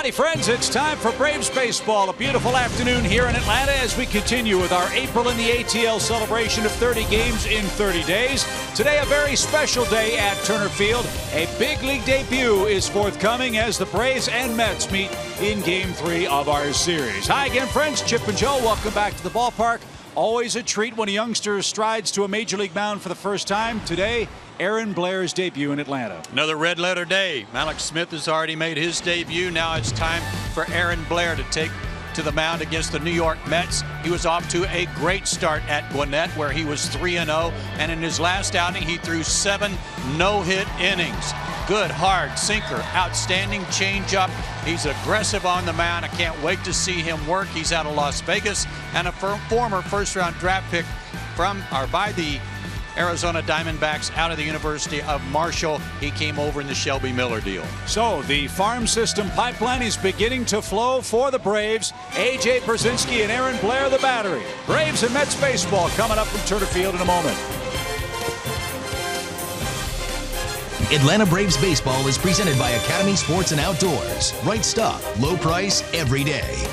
Howdy, friends. It's time for Braves baseball. A beautiful afternoon here in Atlanta as we continue with our April in the ATL celebration of 30 games in 30 days. Today, a very special day at Turner Field. A big league debut is forthcoming as the Braves and Mets meet in Game 3 of our series. Hi again, friends. Chip and Joe, welcome back to the ballpark. Always a treat when a youngster strides to a major league mound for the first time. Today, Aaron Blair's debut in Atlanta. Another red letter day. Mallex Smith has already made his debut. Now it's time for Aaron Blair to take to the mound against the New York Mets. He was off to a great start at Gwinnett where he was 3-0, and in his last outing he threw 7 no-hit innings. Good hard sinker, outstanding changeup. He's aggressive on the mound. I can't wait to see him work. He's out of Las Vegas and a former first-round draft pick by the Arizona Diamondbacks out of the University of Marshall. He came over in the Shelby Miller deal. So the farm system pipeline is beginning to flow for the Braves. A.J. Pierzynski and Aaron Blair, the battery. Braves and Mets baseball coming up from Turner Field in a moment. Atlanta Braves baseball is presented by Academy Sports and Outdoors. Right stuff, low price, every day.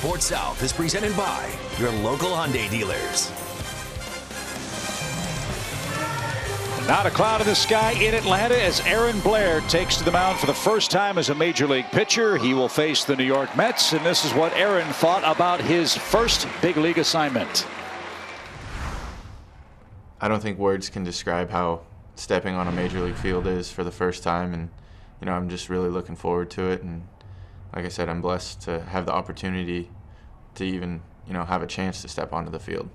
Sports South is presented by your local Hyundai dealers. Not a cloud in the sky in Atlanta as Aaron Blair takes to the mound for the first time as a major league pitcher. He will face the New York Mets, and this is what Aaron thought about his first big league assignment. I don't think words can describe how stepping on a major league field is for the first time, and I'm just really looking forward to it. And like I said, I'm blessed to have the opportunity to even, have a chance to step onto the field.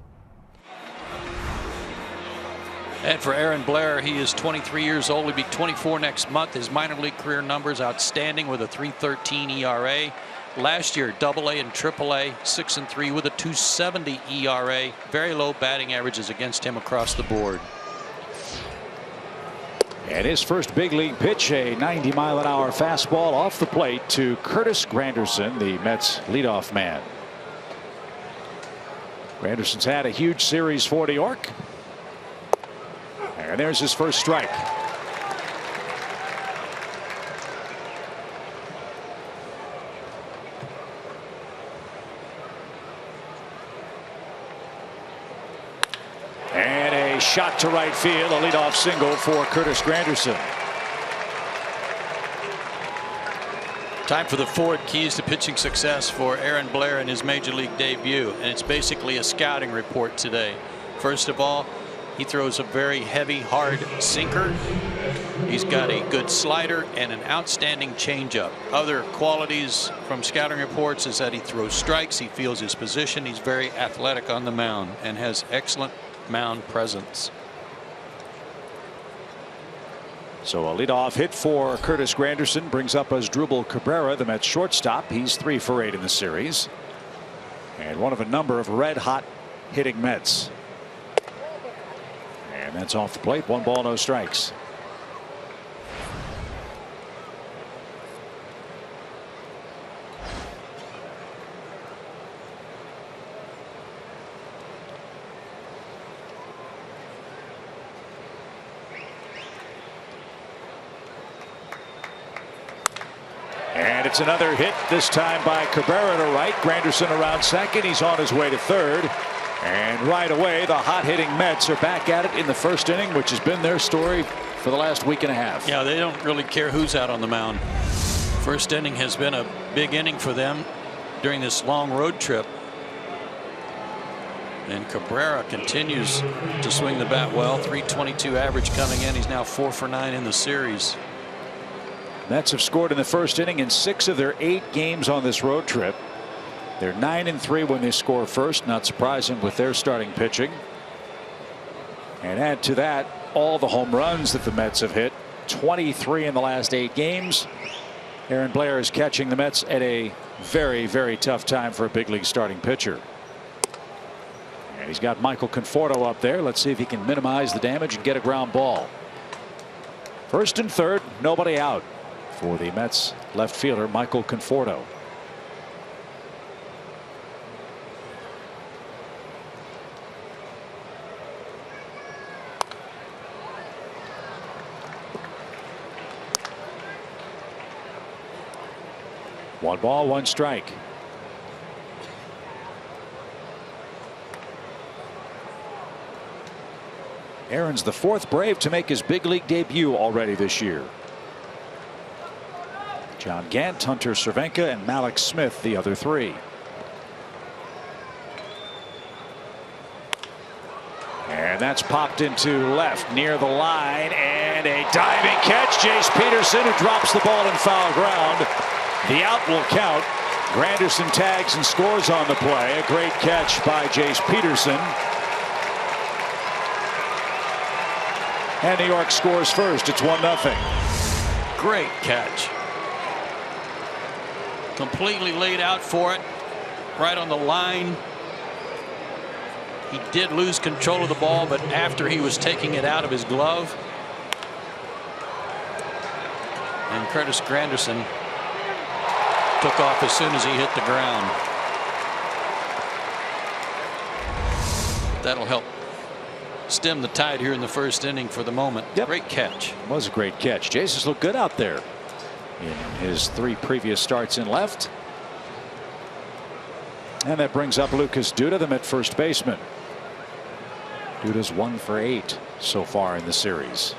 And for Aaron Blair, he is 23 years old. He'll be 24 next month. His minor league career numbers outstanding with a 3.13 ERA. Last year, AA and AAA, 6-3 with a 2.70 ERA. Very low batting averages against him across the board. And his first big league pitch, a 90-mile-an-hour fastball off the plate to Curtis Granderson, the Mets leadoff man. Granderson's had a huge series for New York. And there's his first strike. And a shot to right field, a leadoff single for Curtis Granderson. Time for the Ford keys to pitching success for Aaron Blair in his major league debut, and it's basically a scouting report today. First of all, he throws a very heavy, hard sinker. He's got a good slider and an outstanding changeup. Other qualities from scouting reports is that he throws strikes, he feels his position, he's very athletic on the mound and has excellent mound presence. So a leadoff hit for Curtis Granderson brings up Asdrubal Cabrera, the Mets shortstop. He's 3 for 8 in the series. And one of a number of red hot hitting Mets. And that's off the plate. 1 ball, no strikes. And it's another hit, this time by Cabrera to right. Granderson around second. He's on his way to third. And right away, the hot hitting Mets are back at it in the first inning, which has been their story for the last week and a half. Yeah, they don't really care who's out on the mound. First inning has been a big inning for them during this long road trip. And Cabrera continues to swing the bat well. .322 average coming in. He's now 4 for 9 in the series. Mets have scored in the first inning in 6 of their 8 games on this road trip. They're 9-3 when they score first. Not surprising with their starting pitching. And add to that all the home runs that the Mets have hit. 23 in the last 8 games. Aaron Blair is catching the Mets at a very, very tough time for a big league starting pitcher. And he's got Michael Conforto up there. Let's see if he can minimize the damage and get a ground ball. First and third, nobody out for the Mets left fielder Michael Conforto. One ball, one strike. Aaron's the 4th Brave to make his big league debut already this year. John Gant, Hunter Cervenka, and Mallex Smith the other 3. And that's popped into left near the line, and a diving catch. Jace Peterson, who drops the ball in foul ground. The out will count. Granderson tags and scores on the play. A great catch by Jace Peterson. And New York scores first. It's 1-0. Great catch. Completely laid out for it. Right on the line. He did lose control of the ball, but after he was taking it out of his glove. And Curtis Granderson took off as soon as he hit the ground. That'll help stem the tide here in the first inning for the moment. Yep. Great catch. It was a great catch. Jason's looked good out there in his 3 previous starts in left. And that brings up Lucas Duda, the Met first baseman. Duda's 1 for 8 so far in the series.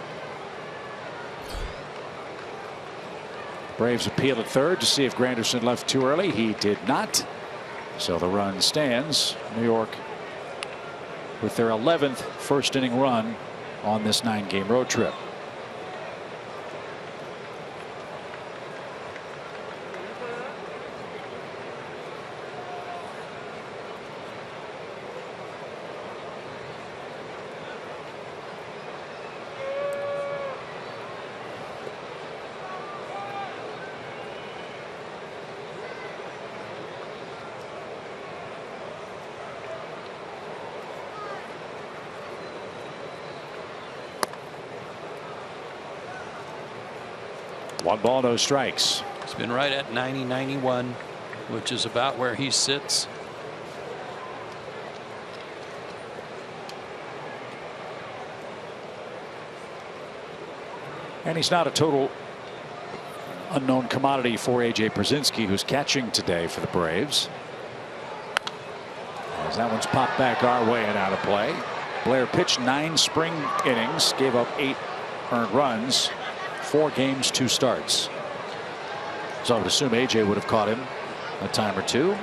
Braves appeal at third to see if Granderson left too early. He did not. So the run stands. New York with their 11th first inning run on this 9-game road trip. One ball, no strikes. He's been right at 90-91, which is about where he sits. And he's not a total unknown commodity for A.J. Pierzynski, who's catching today for the Braves. As that one's popped back our way and out of play. Blair pitched 9 spring innings, gave up 8 earned runs, 4 games, 2 starts. So I would assume A.J. would have caught him a time or 2.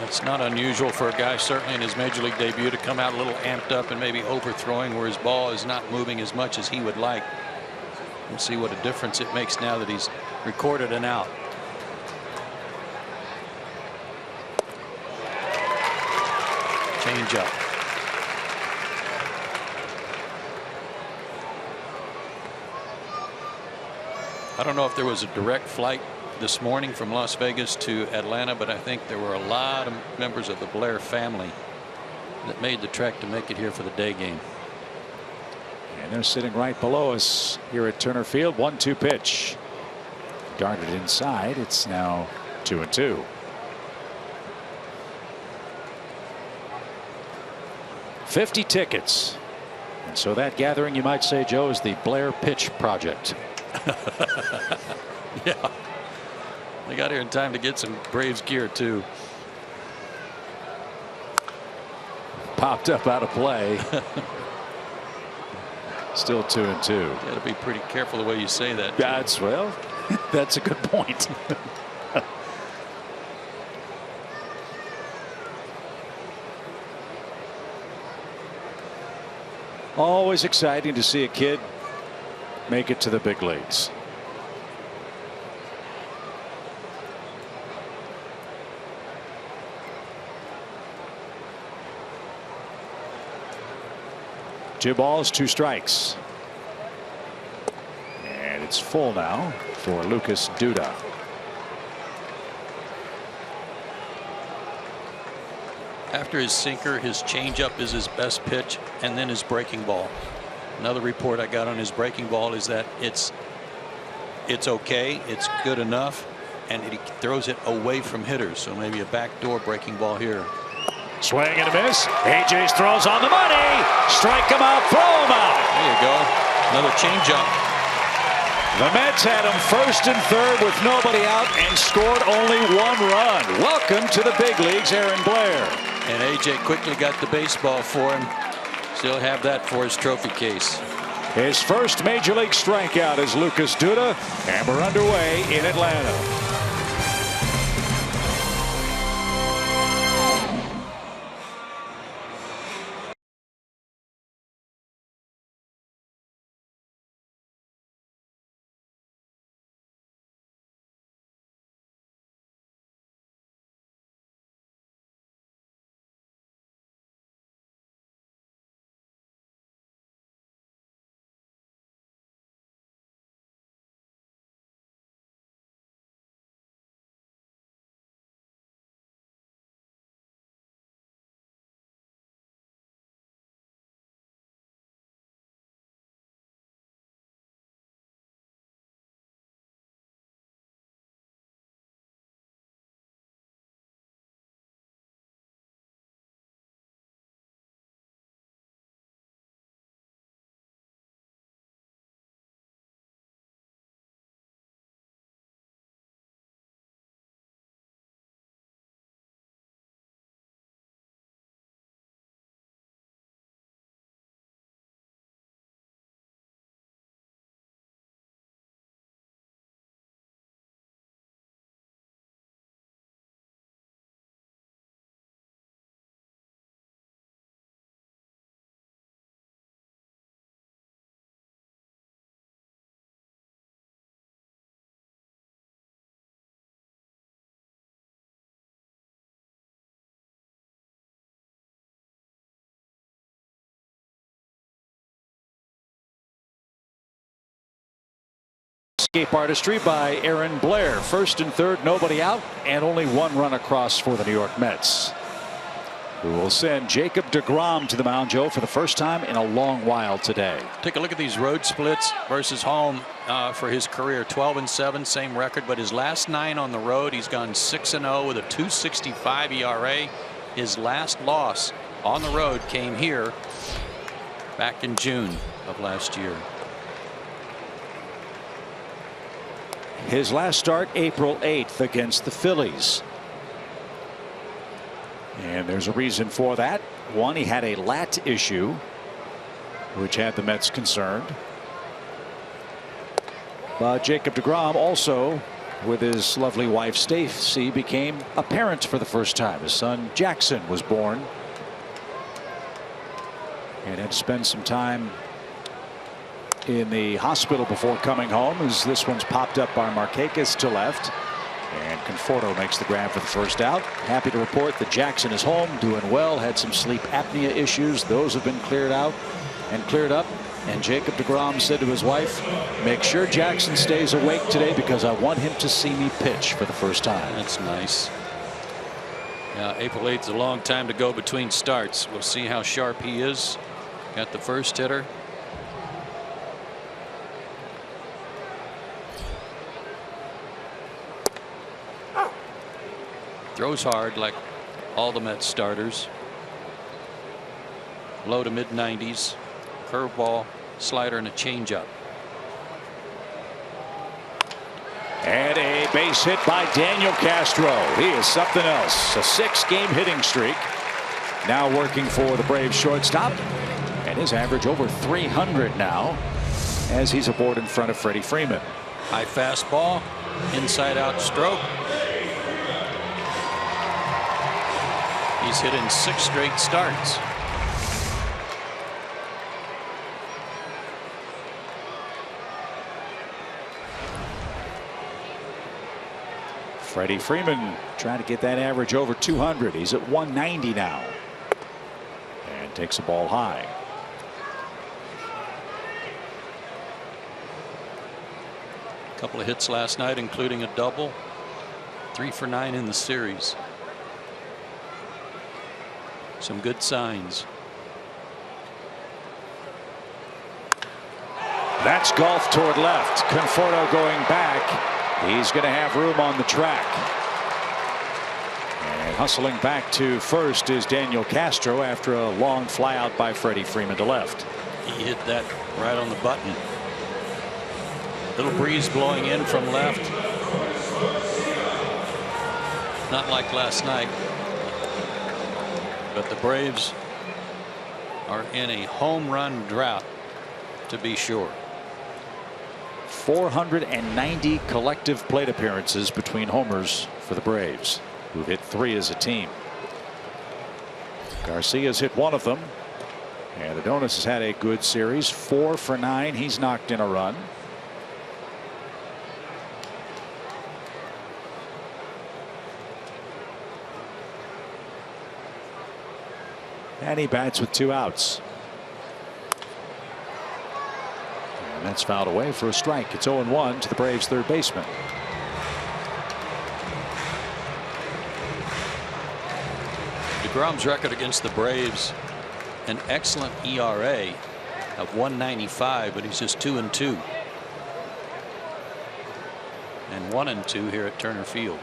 It's not unusual for a guy, certainly in his major league debut, to come out a little amped up and maybe overthrowing where his ball is not moving as much as he would like. We'll see what a difference it makes now that he's recorded an out. Change up. I don't know if there was a direct flight this morning from Las Vegas to Atlanta, but I think there were a lot of members of the Blair family that made the trek to make it here for the day game. And they're sitting right below us here at Turner Field. 1-2 pitch. Darted inside. It's now 2-2. $50 tickets. And so that gathering, you might say, Joe, is the Blair Pitch Project. Yeah. They got here in time to get some Braves gear too. Popped up out of play. Still 2-2. You got to be pretty careful the way you say that. That's well. That's a good point. Always exciting to see a kid make it to the big leagues. Two balls, 2 strikes. And it's full now for Lucas Duda. After his sinker, his changeup is his best pitch, and then his breaking ball. Another report I got on his breaking ball is that it's okay, it's good enough, and he throws it away from hitters. So maybe a backdoor breaking ball here. Swing and a miss. A.J.'s throws on the money. Strike him out, throw him out. There you go. Another changeup. The Mets had him first and third with nobody out and scored only 1 run. Welcome to the big leagues, Aaron Blair. And A.J. quickly got the baseball for him. Still have that for his trophy case. His first major league strikeout is Lucas Duda, and we're underway in Atlanta. Escape artistry by Aaron Blair. First and third, nobody out, and only 1 run across for the New York Mets, who will send Jacob deGrom to the mound, Joe, for the first time in a long while today. Take a look at these road splits versus home for his career. 12-7, same record, but his last 9 on the road, he's gone 6-0 with a 2.65 ERA. His last loss on the road came here back in June of last year. His last start April 8th against the Phillies. And there's a reason for that. One, he had a lat issue, which had the Mets concerned. But Jacob deGrom also, with his lovely wife Stacey, became a parent for the first time. His son Jackson was born. And had to spend some time in the hospital before coming home, as this one's popped up by Markakis to left. And Conforto makes the grab for the first out. Happy to report that Jackson is home, doing well. Had some sleep apnea issues. Those have been cleared out and cleared up. And Jacob deGrom said to his wife, make sure Jackson stays awake today because I want him to see me pitch for the first time. That's nice. Now, April 8th is a long time to go between starts. We'll see how sharp he is. Got the first hitter. Throws hard like all the Mets starters. Low to mid 90s. Curveball, slider, and a changeup. And a base hit by Daniel Castro. He is something else. A 6-game hitting streak. Now working for the Braves shortstop. And his average over 300 now as he's aboard in front of Freddie Freeman. High fastball, inside out stroke. He's hit in 6 straight starts. Freddie Freeman trying to get that average over 200. He's at 190 now. And takes a ball high. A couple of hits last night, including a double. 3 for 9 in the series. Some good signs. That's golf toward left. Conforto going back. He's going to have room on the track. And hustling back to first is Daniel Castro after a long fly out by Freddie Freeman to left. He hit that right on the button. Little breeze blowing in from left. Not like last night. But the Braves are in a home run drought, to be sure. 490 collective plate appearances between homers for the Braves, who've hit 3 as a team. Garcia's hit 1 of them. And Adonis has had a good series. 4 for 9. He's knocked in a run. And he bats with 2 outs. And that's fouled away for a strike. It's 0-1 to the Braves' third baseman. DeGrom's record against the Braves, an excellent ERA of 1.95, but he's just 2-2. And 1-2 here at Turner Field.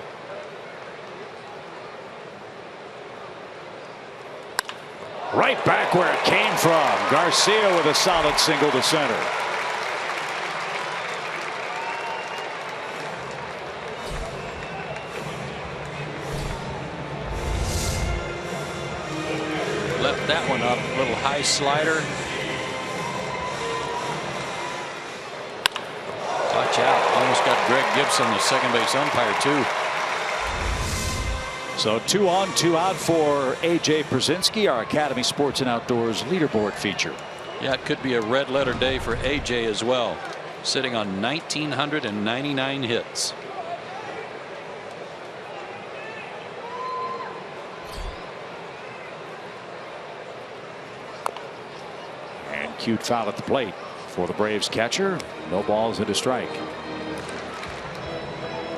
Right back where it came from. Garcia with a solid single to center. Left that one up. Little high slider. Touch out. Almost got Greg Gibson, the second base umpire, too. So 2 on, 2 out for A.J. Pierzynski, our Academy Sports and Outdoors leaderboard feature. Yeah, it could be a red letter day for A.J. as well. Sitting on 1,999 hits. And cute foul at the plate for the Braves catcher. No balls and a strike.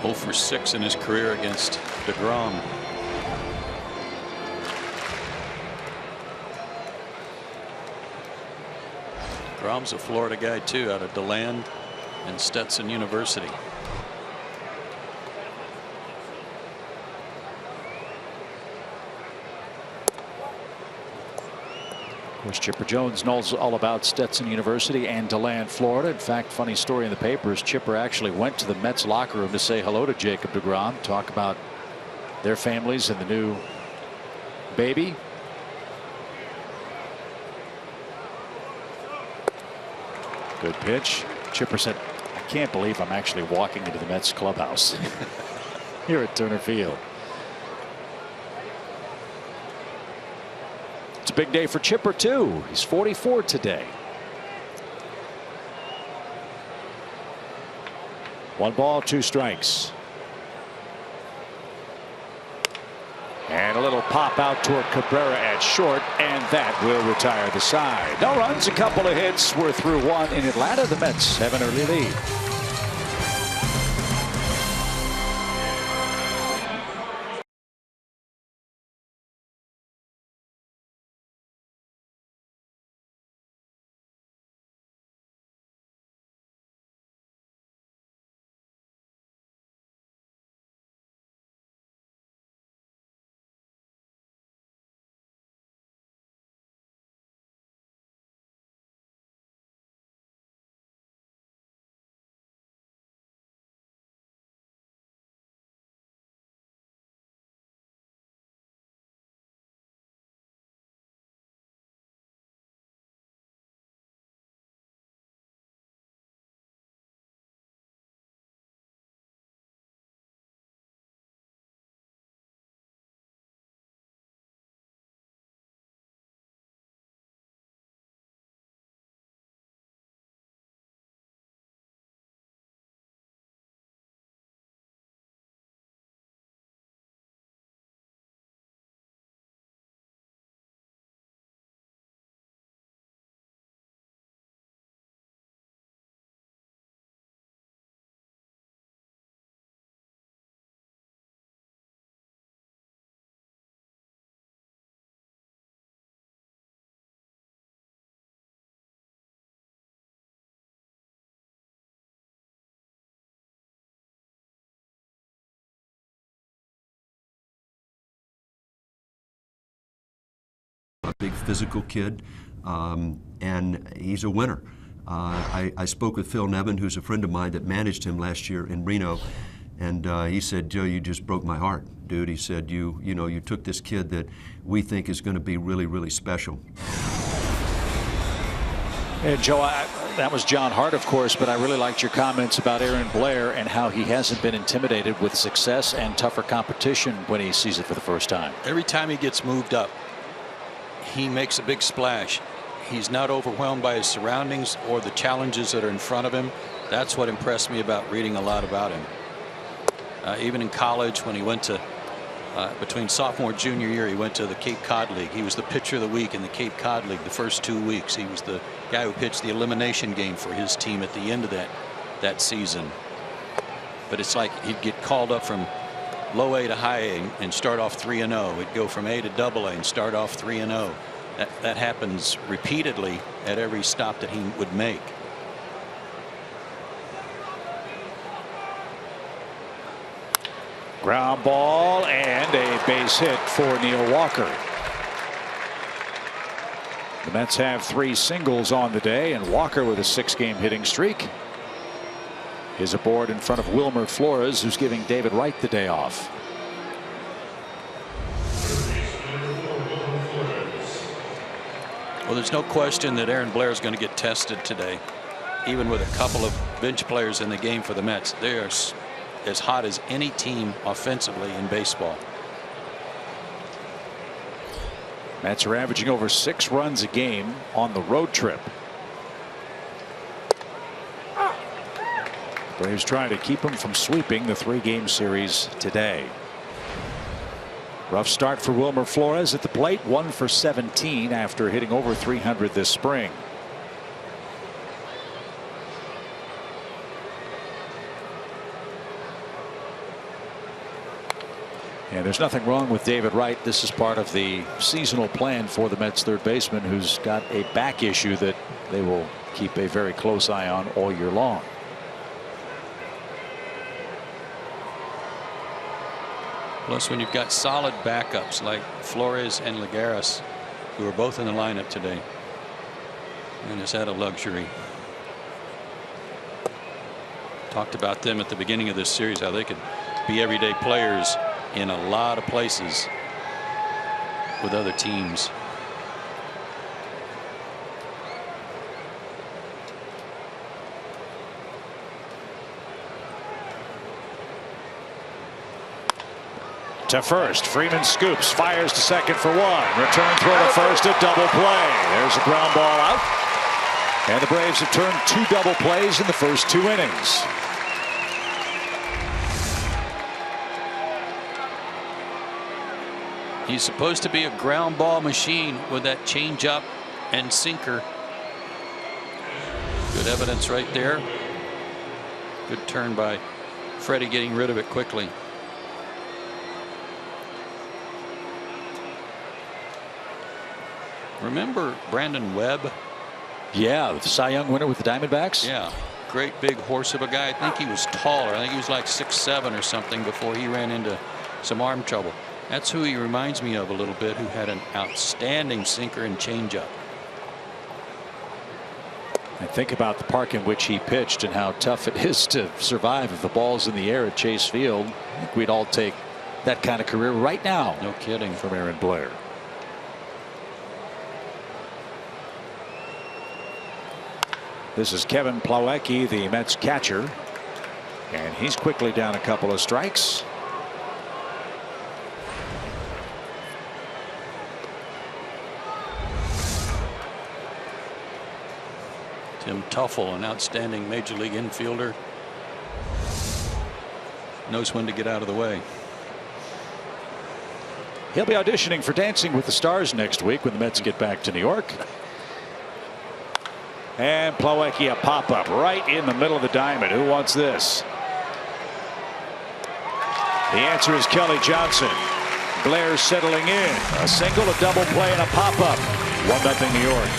0 for 6 in his career against DeGrom. DeGrom's a Florida guy too, out of DeLand and Stetson University. Of course, Chipper Jones knows all about Stetson University and DeLand, Florida. In fact, funny story in the papers, Chipper actually went to the Mets locker room to say hello to Jacob deGrom, talk about their families and the new baby. Good pitch. Chipper said, I can't believe I'm actually walking into the Mets clubhouse here at Turner Field. It's a big day for Chipper, too. He's 44 today. 1 ball, 2 strikes. And a little pop out toward Cabrera at short, and that will retire the side. No runs, a couple of hits. We're through 1 in Atlanta. The Mets have an early lead. A big physical kid, and he's a winner. I spoke with Phil Nevin, who's a friend of mine that managed him last year in Reno, and he said, Joe, you just broke my heart, dude. He said, you took this kid that we think is going to be really, really special. And Joe, that was John Hart, of course, but I really liked your comments about Aaron Blair and how he hasn't been intimidated with success and tougher competition when he sees it for the first time. Every time he gets moved up, he makes a big splash. He's not overwhelmed by his surroundings or the challenges that are in front of him. That's what impressed me about reading a lot about him. Even in college, when he went to between sophomore and junior year, he went to the Cape Cod League. He was the pitcher of the week in the Cape Cod League the first 2 weeks. He was the guy who pitched the elimination game for his team at the end of that season. But it's like he'd get called up from low A to high A and start off 3-0. He'd go from A to double A and start off 3-0. That happens repeatedly at every stop that he would make. Ground ball and a base hit for Neil Walker. The Mets have 3 singles on the day, and Walker with a 6-game hitting streak is aboard in front of Wilmer Flores, who's giving David Wright the day off. Well, there's no question that Aaron Blair is going to get tested today. Even with a couple of bench players in the game for the Mets, they are as hot as any team offensively in baseball. Mets are averaging over 6 runs a game on the road trip. Braves trying to keep him from sweeping the 3-game series today. Rough start for Wilmer Flores at the plate, 1 for 17 after hitting over 300 this spring. And there's nothing wrong with David Wright. This is part of the seasonal plan for the Mets third baseman, who's got a back issue that they will keep a very close eye on all year long. Plus, when you've got solid backups like Flores and Lagares, who are both in the lineup today, and has had a luxury. Talked about them at the beginning of this series, how they could be everyday players in a lot of places with other teams. To first, Freeman scoops, fires to second for one. Return throw to first, a double play. There's a ground ball out. And the Braves have turned 2 double plays in the first 2 innings. He's supposed to be a ground ball machine with that changeup and sinker. Good evidence right there. Good turn by Freddie, getting rid of it quickly. Remember Brandon Webb? Yeah, the Cy Young winner with the Diamondbacks. Yeah, great big horse of a guy. I think he was taller. I think he was like 6'7" or something before he ran into some arm trouble. That's who he reminds me of a little bit, who had an outstanding sinker and changeup. And think about the park in which he pitched and how tough it is to survive if the ball's in the air at Chase Field. I think we'd all take that kind of career right now. No kidding. From Aaron Blair. This is Kevin Plawecki, the Mets catcher, and he's quickly down a couple of strikes. Tim Tuffle, an outstanding major league infielder, knows when to get out of the way. He'll be auditioning for Dancing with the Stars next week when the Mets get back to New York. And Plawecki, a pop-up right in the middle of the diamond. Who wants this? The answer is Kelly Johnson. Blair settling in. A single, a double play, and a pop-up. 1-0 New York.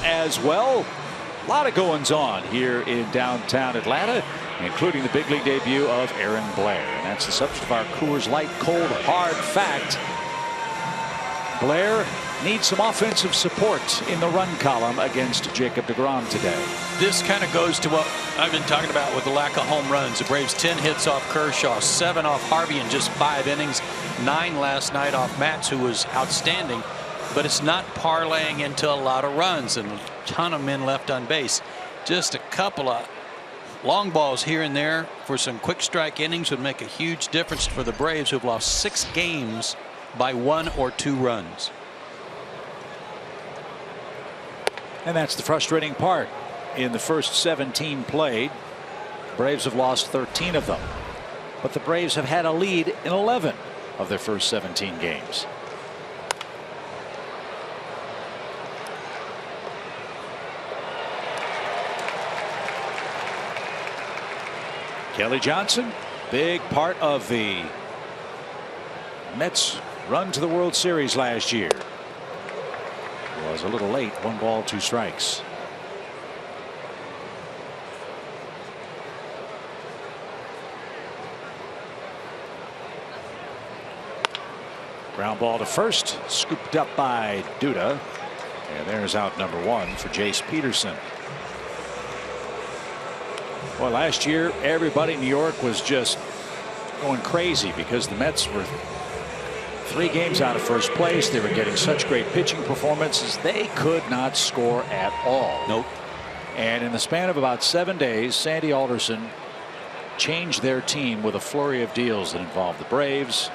As well. A lot of goings on here in downtown Atlanta, including the big league debut of Aaron Blair. And that's the subject of our Coors Light Cold Hard Fact. Blair needs some offensive support in the run column against Jacob deGrom today. This kind of goes to what I've been talking about with the lack of home runs. The Braves 10 hits off Kershaw, 7 off Harvey in just 5 innings, 9 last night off Matz, who was outstanding. But it's not parlaying into a lot of runs and a ton of men left on base. Just a couple of long balls here and there for some quick strike innings would make a huge difference for the Braves, who have lost 6 games by 1 or 2 runs. And that's the frustrating part. In the first 17 played, Braves have lost 13 of them. But the Braves have had a lead in 11 of their first 17 games. Kelly Johnson Big part of the Mets run to the World Series last year. Was a little late. 1 ball, 2 strikes. Ground ball to first, scooped up by Duda, and there's out number 1 for Jace Peterson. Well, last year everybody in New York was just going crazy because the Mets were 3 games out of first place. They were getting such great pitching performances. They could not score at all. Nope. And in the span of about 7 days, Sandy Alderson changed their team with a flurry of deals that involved the Braves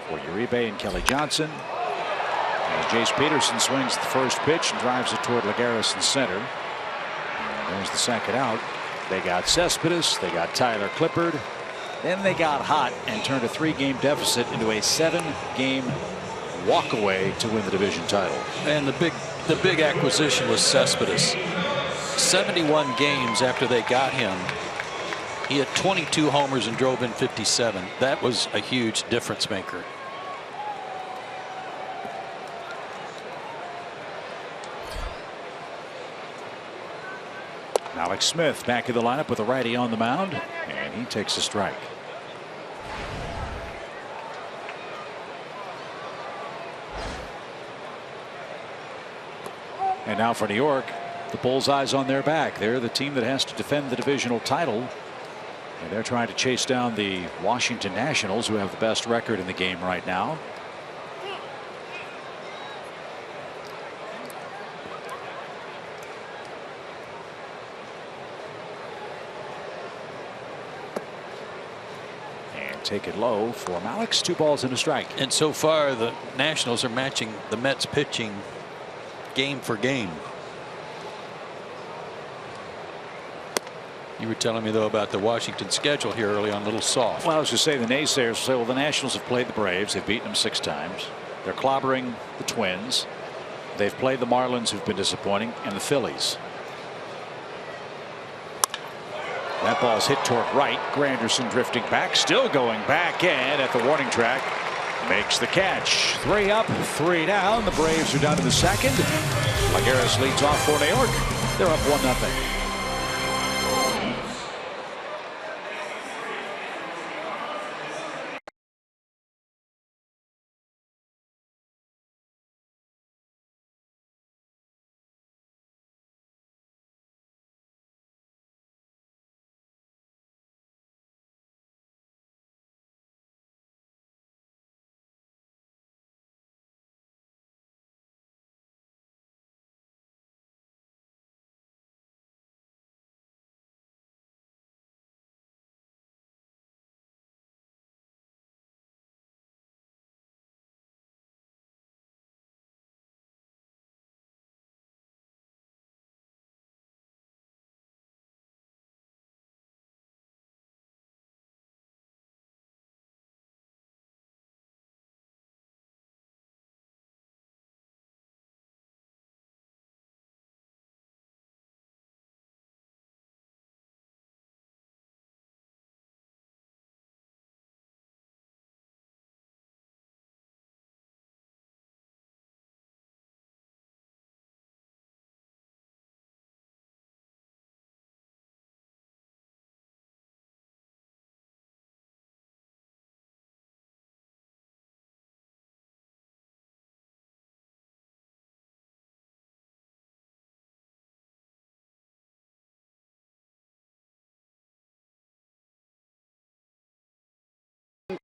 for Uribe and Kelly Johnson. And Jace Peterson swings the first pitch and drives it toward Lagares in center. And there's the second out. They got Cespedes. They got Tyler Clippard. Then they got hot and turned a 3-game deficit into a 7-game walkaway to win the division title. And the big acquisition was Cespedes. 71 games after they got him, he had 22 homers and drove in 57. That was a huge difference maker. Alex Smith back in the lineup with a righty on the mound, and he takes a strike. And now for New York, the bullseye's on their back. They're the team that has to defend the divisional title, and they're trying to chase down the Washington Nationals, who have the best record in the game right now. Take it low for Alex. 2 balls and a strike. And so far the Nationals are matching the Mets pitching game for game. You were telling me though about the Washington schedule here early on, a little soft. Well, I was just saying, the naysayers will say, well, the Nationals have played the Braves. They've beaten them 6 times. They're clobbering the Twins. They've played the Marlins, who've been disappointing, and the Phillies. That ball's hit toward right. Granderson drifting back, still going back, and at the warning track makes the catch. 3 up, 3 down. The Braves are down to the second. Lagares leads off for New York. They're up 1-0.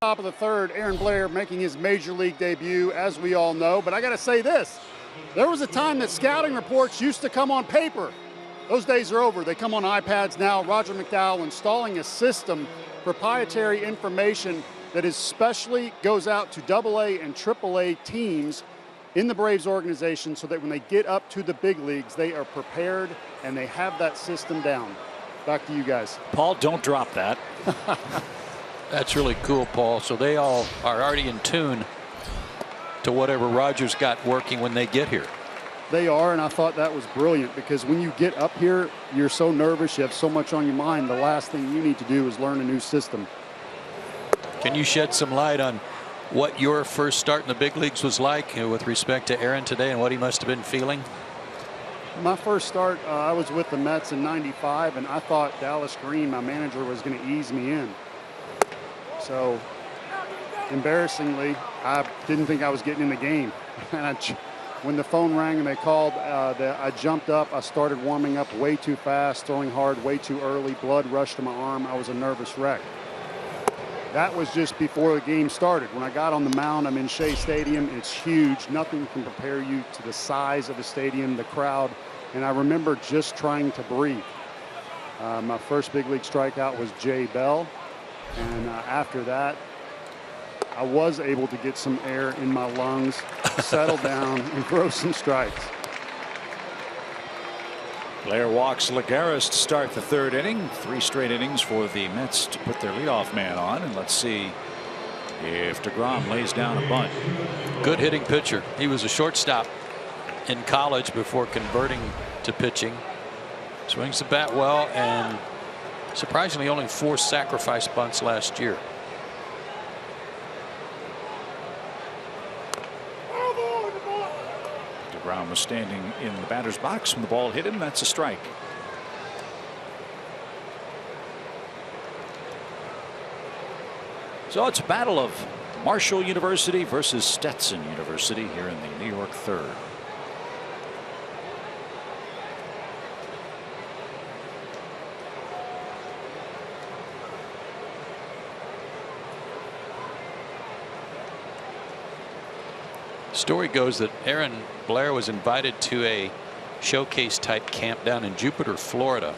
Top of the third, Aaron Blair making his major league debut, as we all know. But I got to say this, there was a time that scouting reports used to come on paper. Those days are over. They come on iPads now. Roger McDowell installing a system, proprietary information that especially goes out to AA and AAA teams in the Braves organization, so that when they get up to the big leagues, they are prepared and they have that system down. Back to you guys. Paul, don't drop that. That's really cool, Paul. So they all are already in tune to whatever Roger's got working when they get here. They are, and I thought that was brilliant, because when you get up here, you're so nervous, you have so much on your mind. The last thing you need to do is learn a new system. Can you shed some light on what your first start in the big leagues was like with respect to Aaron today and what he must have been feeling? My first start, I was with the Mets in '95, and I thought Dallas Green, my manager, was going to ease me in. So, embarrassingly, I didn't think I was getting in the game. And when the phone rang and they called, I jumped up. I started warming up way too fast, throwing hard way too early. Blood rushed to my arm. I was a nervous wreck. That was just before the game started. When I got on the mound, I'm in Shea Stadium. It's huge. Nothing can prepare you to the size of the stadium, the crowd. And I remember just trying to breathe. My first big league strikeout was Jay Bell. And after that, I was able to get some air in my lungs, settle down, and throw some strikes. Blair walks Lagares to start the third inning. 3 straight innings for the Mets to put their leadoff man on. And let's see if DeGrom lays down a bunt. Good hitting pitcher. He was a shortstop in college before converting to pitching. Swings the bat well, and surprisingly only 4 sacrifice bunts last year. DeGrom was standing in the batter's box when the ball hit him. That's a strike. So it's a battle of Marshall University versus Stetson University here in the New York third. Story goes that Aaron Blair was invited to a showcase type camp down in Jupiter, Florida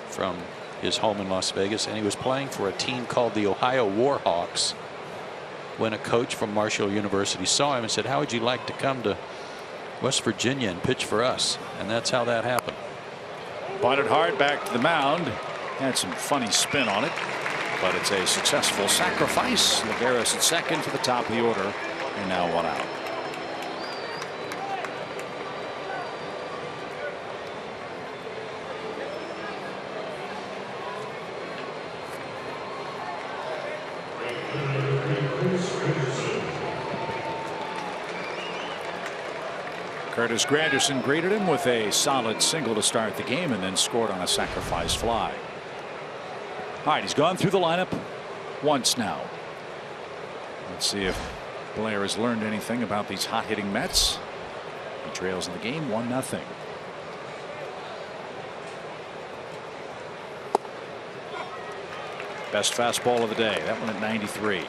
from his home in Las Vegas, and he was playing for a team called the Ohio Warhawks when a coach from Marshall University saw him and said, how would you like to come to West Virginia and pitch for us? And that's how that happened. Bunted hard back to the mound. Had some funny spin on it, but it's a successful sacrifice. Lagares at second for the top of the order, and now 1 out. Curtis Granderson greeted him with a solid single to start the game and then scored on a sacrifice fly. All right, he's gone through the lineup once now. Let's see if Blair has learned anything about these hot hitting Mets. He trails in the game 1-0. Best fastball of the day, that one at 93.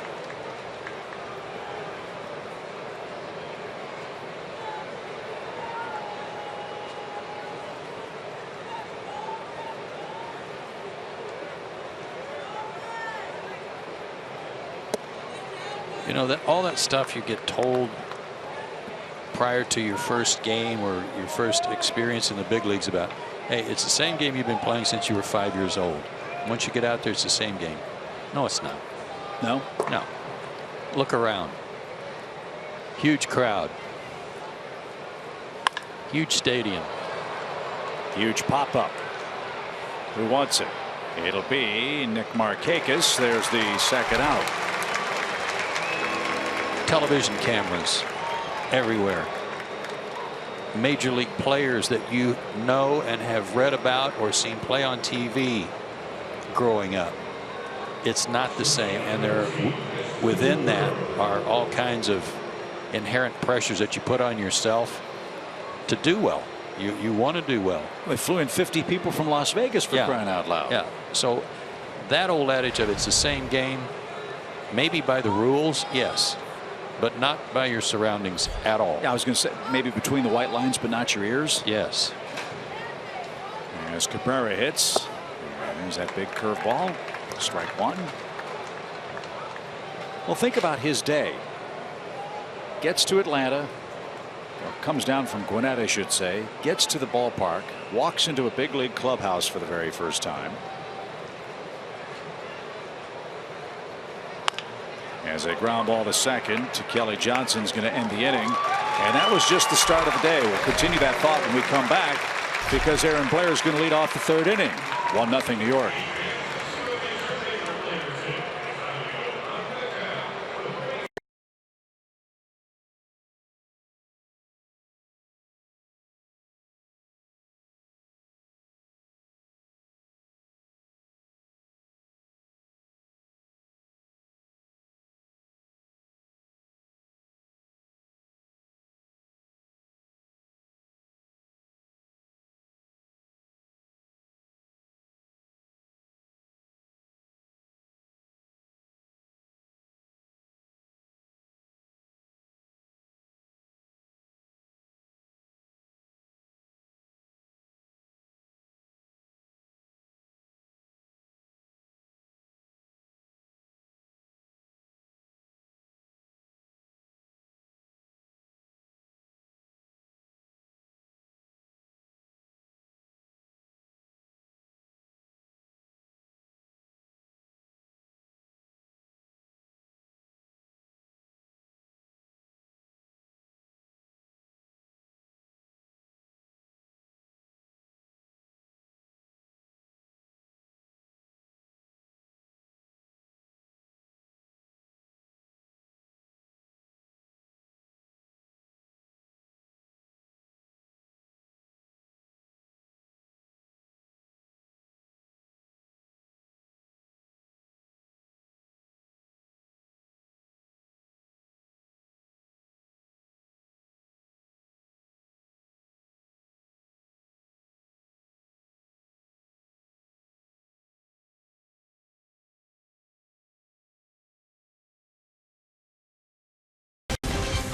You know, that all that stuff you get told prior to your first game or your first experience in the big leagues about, hey, it's the same game you've been playing since you were 5 years old. Once you get out there, it's the same game. No, it's not. No? No. Look around. Huge crowd. Huge stadium. Huge pop-up. Who wants it? It'll be Nick Markakis. There's the second out. Television cameras everywhere. Major league players that you know and have read about or seen play on TV growing up. It's not the same, and there within that are all kinds of inherent pressures that you put on yourself to do well. You want to do well. They flew in 50 people from Las Vegas for crying out loud. Yeah. So that old adage of it's the same game, maybe by the rules, yes, but not by your surroundings at all. Yeah, I was going to say maybe between the white lines, but not your ears. Yes. As Cabrera hits, there's that big curveball. Strike one. Well, think about his day. Gets to Atlanta, or comes down from Gwinnett, I should say, gets to the ballpark, walks into a big league clubhouse for the very first time. As a ground ball to second to Kelly Johnson's going to end the inning. And that was just the start of the day. We'll continue that thought when we come back, because Aaron Blair is going to lead off the third inning. 1-0 New York.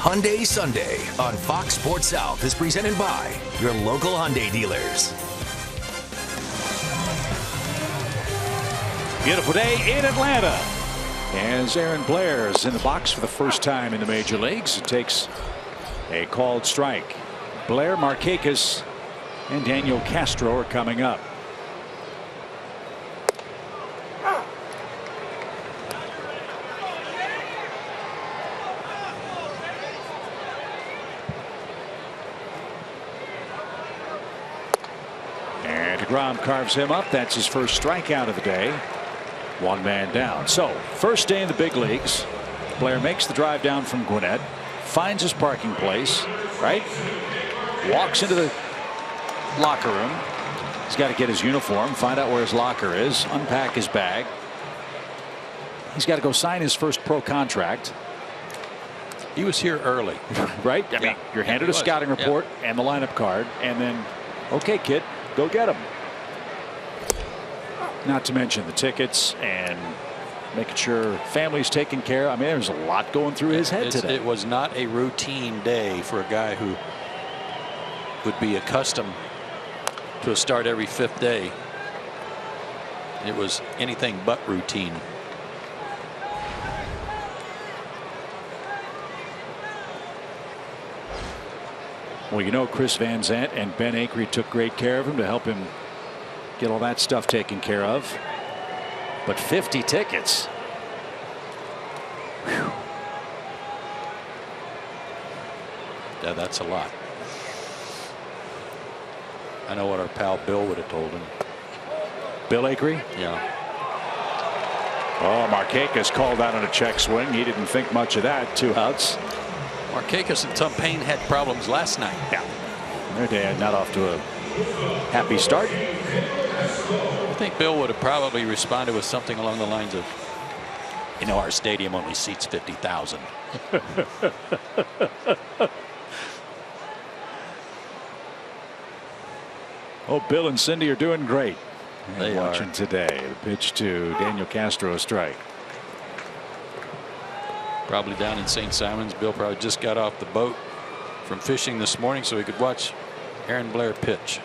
Hyundai Sunday on Fox Sports South is presented by your local Hyundai dealers. Beautiful day in Atlanta. As Aaron Blair is in the box for the first time in the major leagues, it takes a called strike. Blair, Markakis, and Daniel Castro are coming up. And DeGrom carves him up. That's his first strikeout of the day. One man down. So first day in the big leagues. Blair makes the drive down from Gwinnett, finds his parking place, right? Walks into the locker room. He's got to get his uniform, find out where his locker is, unpack his bag. He's got to go sign his first pro contract. He was here early. Right? I mean, you're handed a scouting report and the lineup card, and then, okay, kid, go get him. Not to mention the tickets and making sure family's taken care of. I mean, there's a lot going through his head today. It was not a routine day for a guy who would be accustomed to a start every fifth day. It was anything but routine. Well, you know, Chris Van Zandt and Ben Acree took great care of him to help him get all that stuff taken care of. But 50 tickets. Whew. Yeah, that's a lot. I know what our pal Bill would have told him. Bill Acree? Yeah. Oh, Markakis called out on a check swing. He didn't think much of that. 2 outs. Markakis and Tom Payne had problems last night. Yeah. Their day not off to a happy start. I think Bill would have probably responded with something along the lines of, you know, our stadium only seats 50,000. Oh, Bill and Cindy are doing great. They watching are. today. The pitch to Daniel Castro, a strike. Probably down in St. Simons. Bill probably just got off the boat from fishing this morning so he could watch Aaron Blair pitch.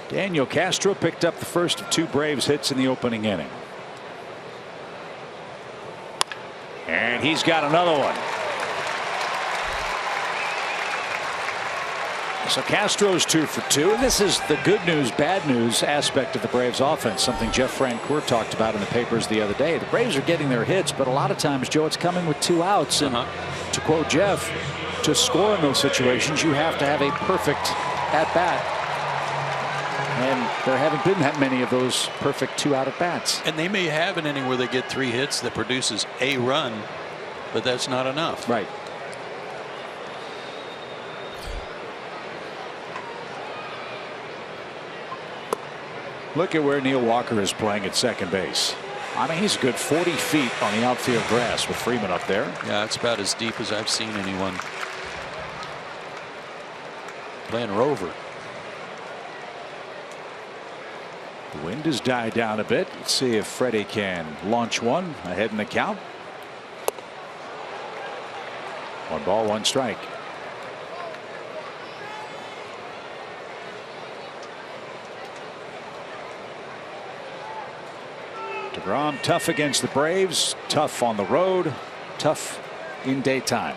Daniel Castro picked up the first of 2 Braves hits in the opening inning. And he's got another one. So Castro's 2 for 2. And this is the good news, bad news aspect of the Braves offense. Something Jeff Francoeur talked about in the papers the other day. The Braves are getting their hits, but a lot of times, Joe, it's coming with 2 outs. And to quote Jeff, to score in those situations, you have to have a perfect at-bat. And there haven't been that many of those perfect 2-out at-bats. And they may have an inning where they get 3 hits that produces a run, but that's not enough. Right. Look at where Neil Walker is playing at second base. I mean, he's a good 40 feet on the outfield grass with Freeman up there. Yeah, it's about as deep as I've seen anyone playing rover. The wind has died down a bit. Let's see if Freddie can launch one ahead in the count. 1 ball, 1 strike. DeGrom tough against the Braves, tough on the road, tough in daytime.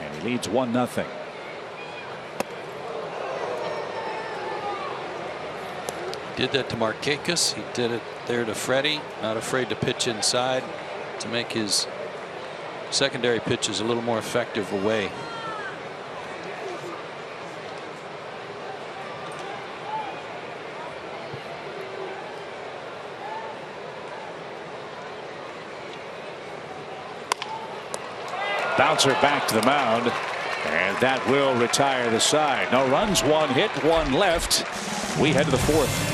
And he leads 1-0. Did that to Markakis. He did it there to Freddie. Not afraid to pitch inside to make his secondary pitches a little more effective away. Bouncer back to the mound, and that will retire the side. No runs, 1 hit, 1 left. We head to the 4th.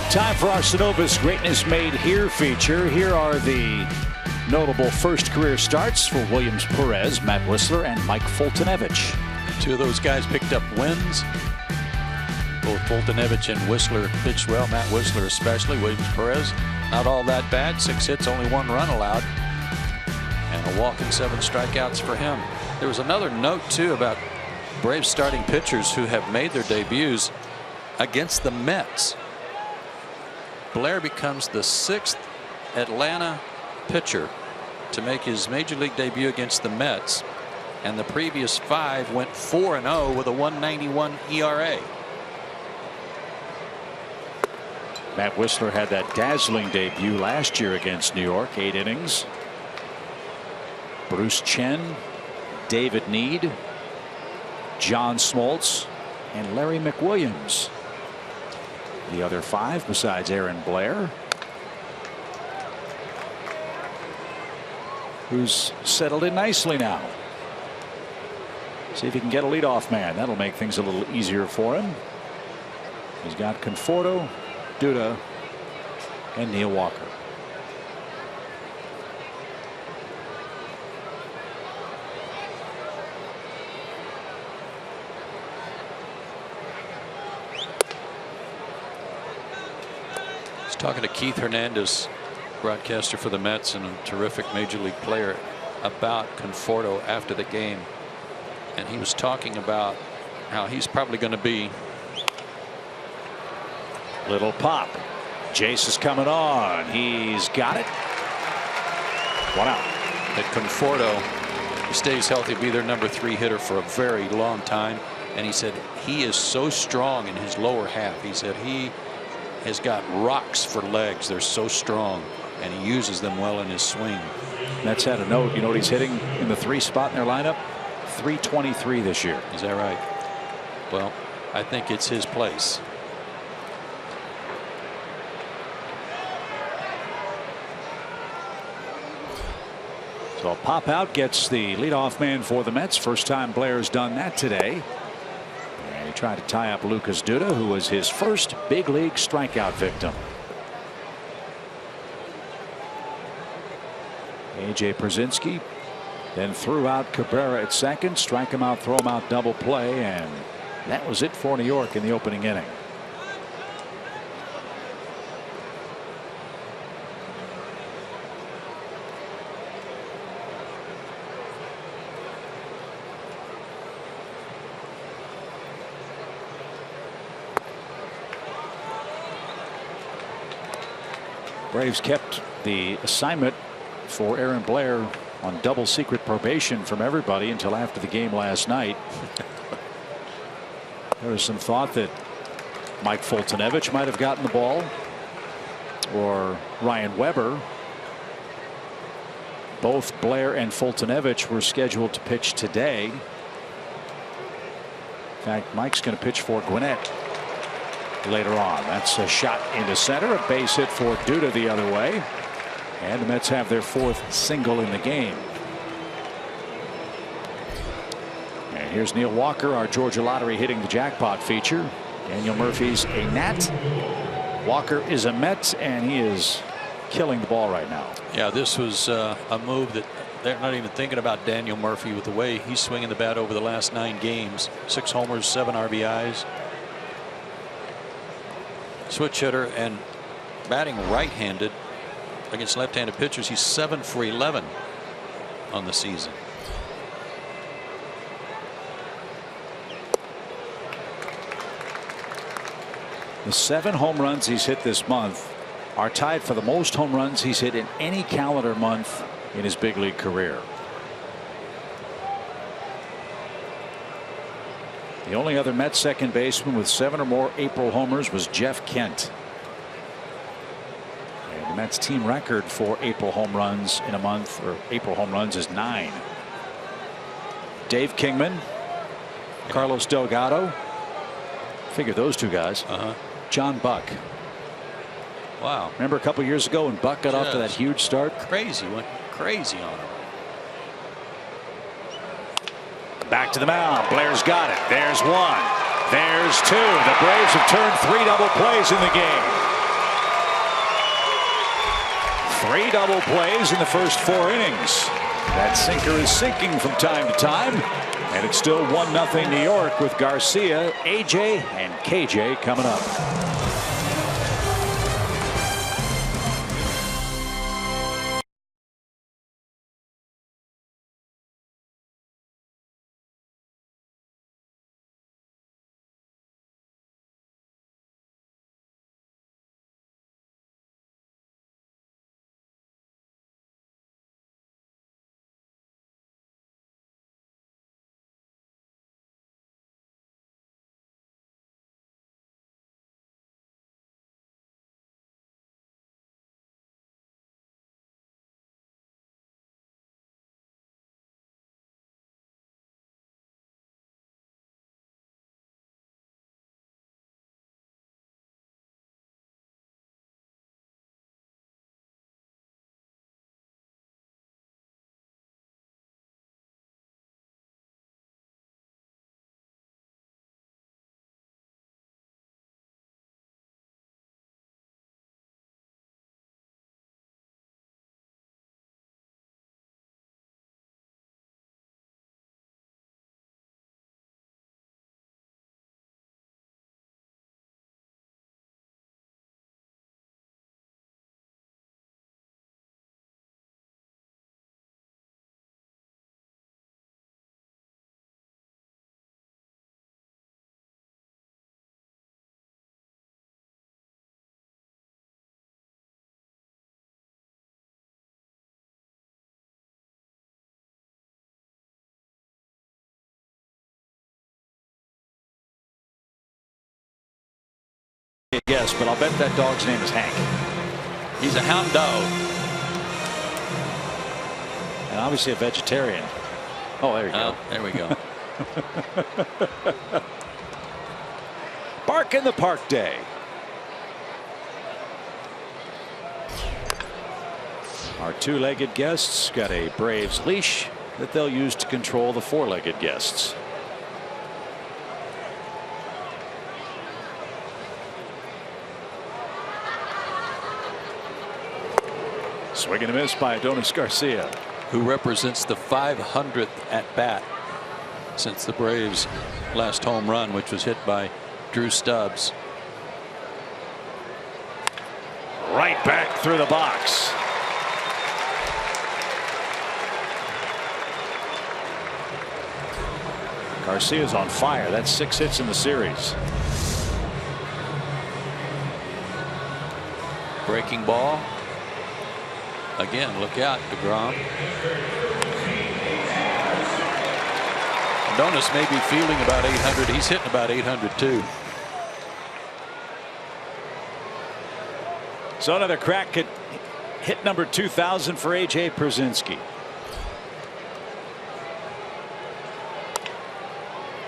Time for our Synovus Greatness Made Here feature. Here are the notable first career starts for Williams Perez, Matt Wisler, and Mike Foltynewicz. Two of those guys picked up wins. Both Foltynewicz and Wisler pitched well. Matt Wisler especially. Williams Perez, not all that bad. 6 hits, only 1 run allowed. And a walk and 7 strikeouts for him. There was another note, too, about Braves starting pitchers who have made their debuts against the Mets. Blair becomes the 6th Atlanta pitcher to make his major league debut against the Mets, and the previous 5 went 4-0 with a 1.91 ERA. Matt Wisler had that dazzling debut last year against New York, 8 innings. Bruce Chen, David Need, John Smoltz, and Larry McWilliams. The other 5 besides Aaron Blair, who's settled in nicely now. See if he can get a leadoff man. That'll make things a little easier for him. He's got Conforto, Duda, and Neil Walker. Talking to Keith Hernandez, broadcaster for the Mets and a terrific major league player, about Conforto after the game, and he was talking about how he's probably going to be. Little pop. Jace is coming on. He's got it. 1 out. That Conforto stays healthy, be their number 3 hitter for a very long time, and he said he is so strong in his lower half. He said he has got rocks for legs. They're so strong, and he uses them well in his swing. Mets had a note. You know what he's hitting in the 3 spot in their lineup? 323 this year. Is that right? Well, I think it's his place. So a pop out gets the leadoff man for the Mets. First time Blair's done that today. And he tried to tie up Lucas Duda, who was his first big league strikeout victim. A.J. Pierzynski then threw out Cabrera at second, strike him out, throw him out, double play, and that was it for New York in the opening inning. Braves kept the assignment for Aaron Blair on double secret probation from everybody until after the game last night. There was some thought that Mike Foltynewicz might have gotten the ball, or Ryan Weber. Both Blair and Foltynewicz were scheduled to pitch today. In fact, Mike's going to pitch for Gwinnett later on. That's a shot into center, a base hit for Duda the other way, and the Mets have their 4th single in the game. And here's Neil Walker, our Georgia Lottery hitting the jackpot feature. Daniel Murphy's a Nat, Walker is a Met, and he is killing the ball right now. Yeah, this was a move that they're not even thinking about Daniel Murphy with the way he's swinging the bat over the last 9 games. 6 homers, 7 RBIs. Switch hitter and batting right-handed against left-handed pitchers. He's 7 for 11 on the season. The 7 home runs he's hit this month are tied for the most home runs he's hit in any calendar month in his big league career. The only other Mets second baseman with 7 or more April homers was Jeff Kent. And the Mets team record for April home runs in a month, or April home runs, is 9. Dave Kingman, Carlos Delgado, figure those 2 guys. John Buck. Wow. Remember a couple years ago when Buck got off to that huge start? Crazy, went crazy on him. Back to the mound. Blair's got it. There's 1. There's 2. The Braves have turned 3 double plays in the game. 3 double plays in the first 4 innings. That sinker is sinking from time to time. And it's still 1-0 New York with Garcia, AJ, and KJ coming up. Yes, but I'll bet that dog's name is Hank. He's a hound dog. And obviously a vegetarian. Oh, there you go. There we go. Bark in the Park Day. Our 2-legged guests got a Braves leash that they'll use to control the 4-legged guests. Swing and a miss by Adonis Garcia, who represents the 500th at bat since the Braves' last home run, which was hit by Drew Stubbs. Right back through the box. Garcia's on fire. That's 6 hits in the series. Breaking ball. Again, look out, DeGrom. Adonis may be fielding about 800. He's hitting about 800 too. So another crack at hit number 2,000 for AJ Pierzynski.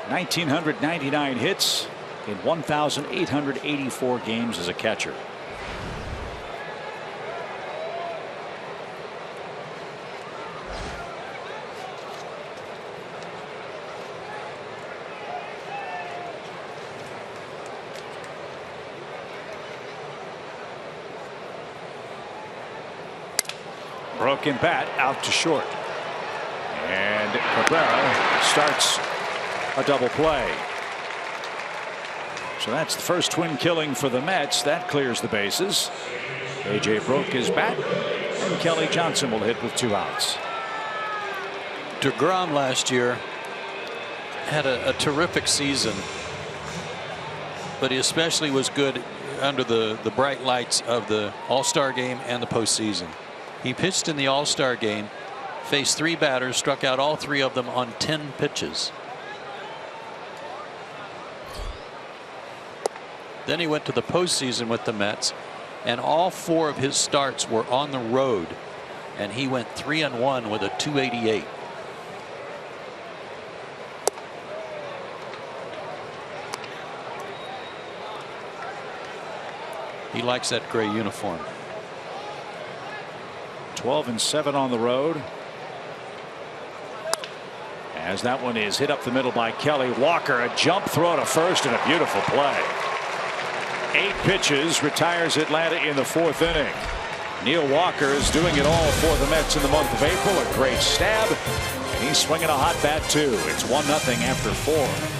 1,999 hits in 1,884 games as a catcher. Broken bat out to short. And Cabrera starts a double play. So that's the first twin killing for the Mets. That clears the bases. AJ broke his bat, and Kelly Johnson will hit with 2 outs. DeGrom last year had a terrific season, but he especially was good under the bright lights of the All-Star game and the postseason. He pitched in the All-Star game, faced 3 batters, struck out all 3 of them on 10 pitches. Then he went to the postseason with the Mets, and all 4 of his starts were on the road, and he went 3-1 with a .288. He likes that gray uniform. 12-7 on the road. As that one is hit up the middle by Kelly. Walker, a jump throw to first, and a beautiful play. 8 pitches, retires Atlanta in the 4th inning. Neil Walker is doing it all for the Mets in the month of April. A great stab, and he's swinging a hot bat too. It's 1-0 after 4.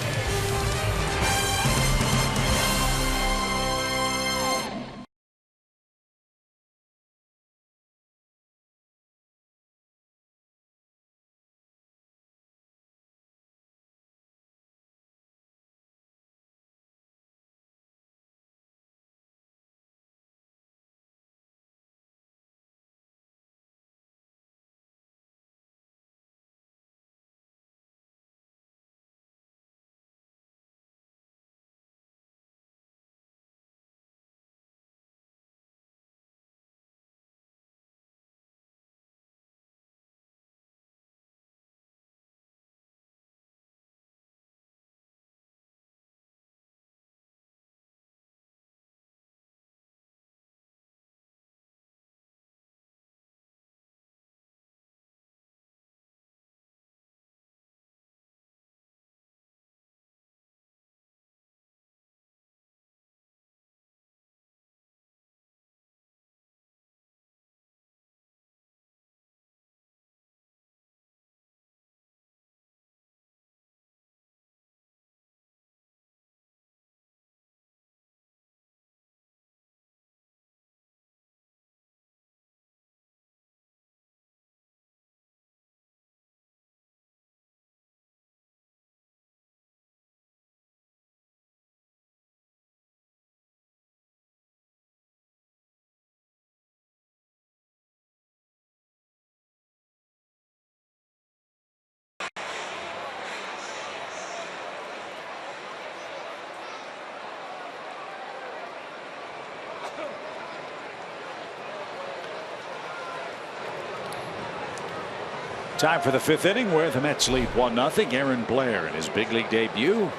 Time for the 5th inning, where the Mets lead 1-0. Aaron Blair in his big league debut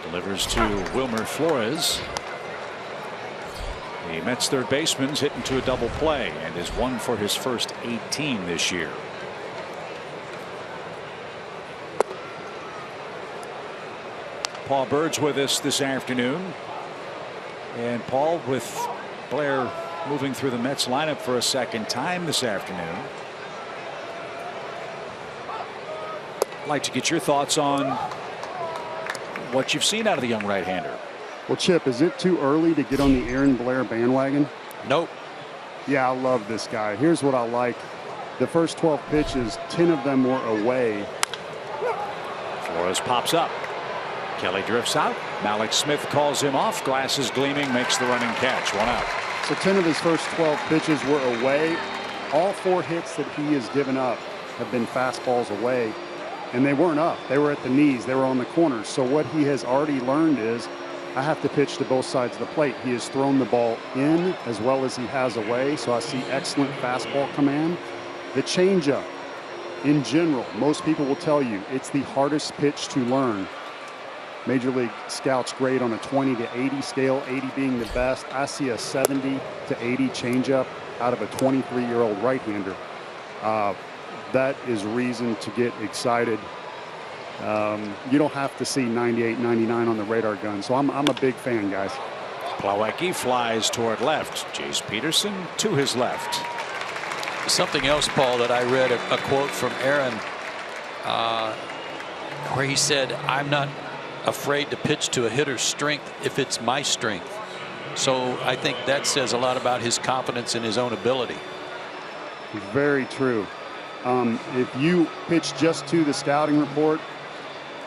delivers to Wilmer Flores. The Mets third baseman's hit into a double play and is 1 for his first 18 this year. Paul Bird's with us this afternoon. And Paul, with Blair moving through the Mets lineup for a second time this afternoon, I'd like to get your thoughts on what you've seen out of the young right-hander. Well, Chip, is it too early to get on the Aaron Blair bandwagon? Nope. Yeah, I love this guy. Here's what I like. The first 12 pitches, 10 of them were away. Flores pops up. Kelly drifts out. Mallex Smith calls him off. Glasses gleaming, makes the running catch. 1 out. So 10 of his first 12 pitches were away. All 4 hits that he has given up have been fastballs away. And they weren't up. They were at the knees. They were on the corners. So what he has already learned is I have to pitch to both sides of the plate. He has thrown the ball in as well as he has away. So I see excellent fastball command. The changeup, in general, most people will tell you it's the hardest pitch to learn. Major League scouts grade on a 20 to 80 scale, 80 being the best. I see a 70 to 80 changeup out of a 23-year-old right-hander. That is reason to get excited. You don't have to see 98, 99 on the radar gun. So I'm a big fan, guys. Plawecki flies toward left. Jace Peterson to his left. Something else, Paul, that I read a quote from Aaron where he said, "I'm not afraid to pitch to a hitter's strength if it's my strength." So I think that says a lot about his confidence in his own ability. Very true. If you pitch just to the scouting report,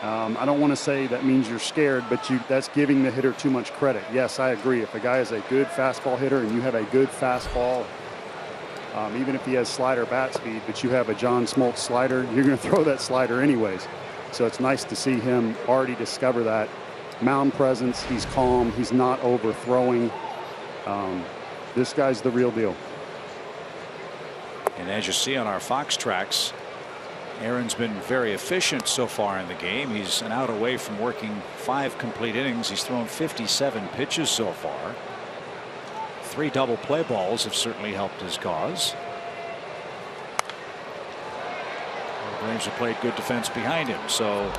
I don't want to say that means you're scared, but that's giving the hitter too much credit. Yes, I agree. If a guy is a good fastball hitter and you have a good fastball, even if he has slider bat speed, but you have a John Smoltz slider, you're going to throw that slider anyways. So it's nice to see him already discover that. Mound presence, he's calm, he's not overthrowing. This guy's the real deal. And as you see on our Fox tracks, Aaron's been very efficient so far in the game. He's an out away from working 5 complete innings. He's thrown 57 pitches so far. 3 double play balls have certainly helped his cause. The Braves have played good defense behind him, so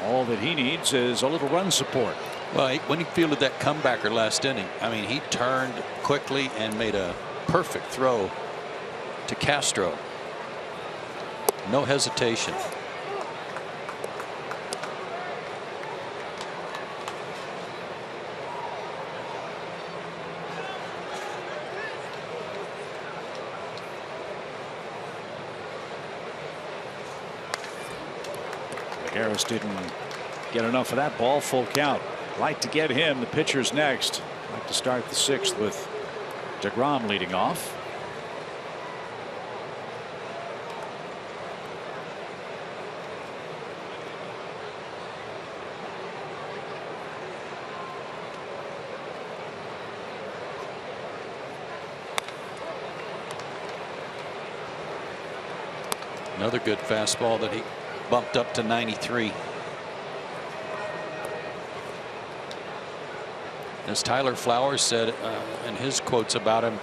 all that he needs is a little run support. Well, when he fielded that comebacker last inning, I mean, he turned quickly and made a perfect throw to Castro. No hesitation. Harris didn't get enough of that ball. Full count. Like to get him. The pitcher's next. Like to start the 6th with DeGrom leading off. Another good fastball that he bumped up to 93. As Tyler Flowers said in his quotes about him,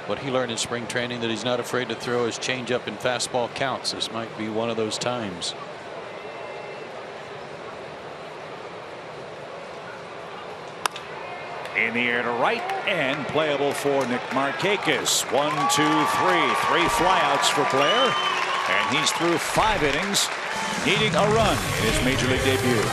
what he learned in spring training, that he's not afraid to throw his changeup in fastball counts. This might be one of those times. In the air to right and playable for Nick Markakis. 1, 2, 3. 3 flyouts for Blair. And he's through 5 innings, needing a run in his major league debut.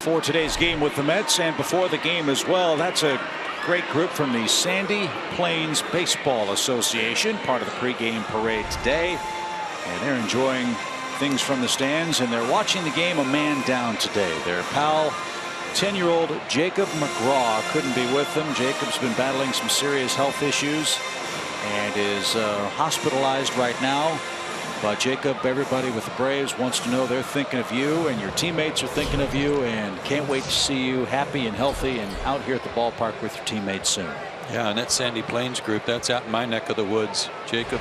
For today's game with the Mets and before the game as well. That's a great group from the Sandy Plains Baseball Association, part of the pregame parade today, and they're enjoying things from the stands, and they're watching the game a man down today. Their pal, 10-year-old Jacob McGraw, couldn't be with them. Jacob's been battling some serious health issues and is hospitalized right now. But Jacob, everybody with the Braves wants to know they're thinking of you, and your teammates are thinking of you, and can't wait to see you happy and healthy and out here at the ballpark with your teammates soon. Yeah, and that Sandy Plains group, that's out in my neck of the woods. Jacob,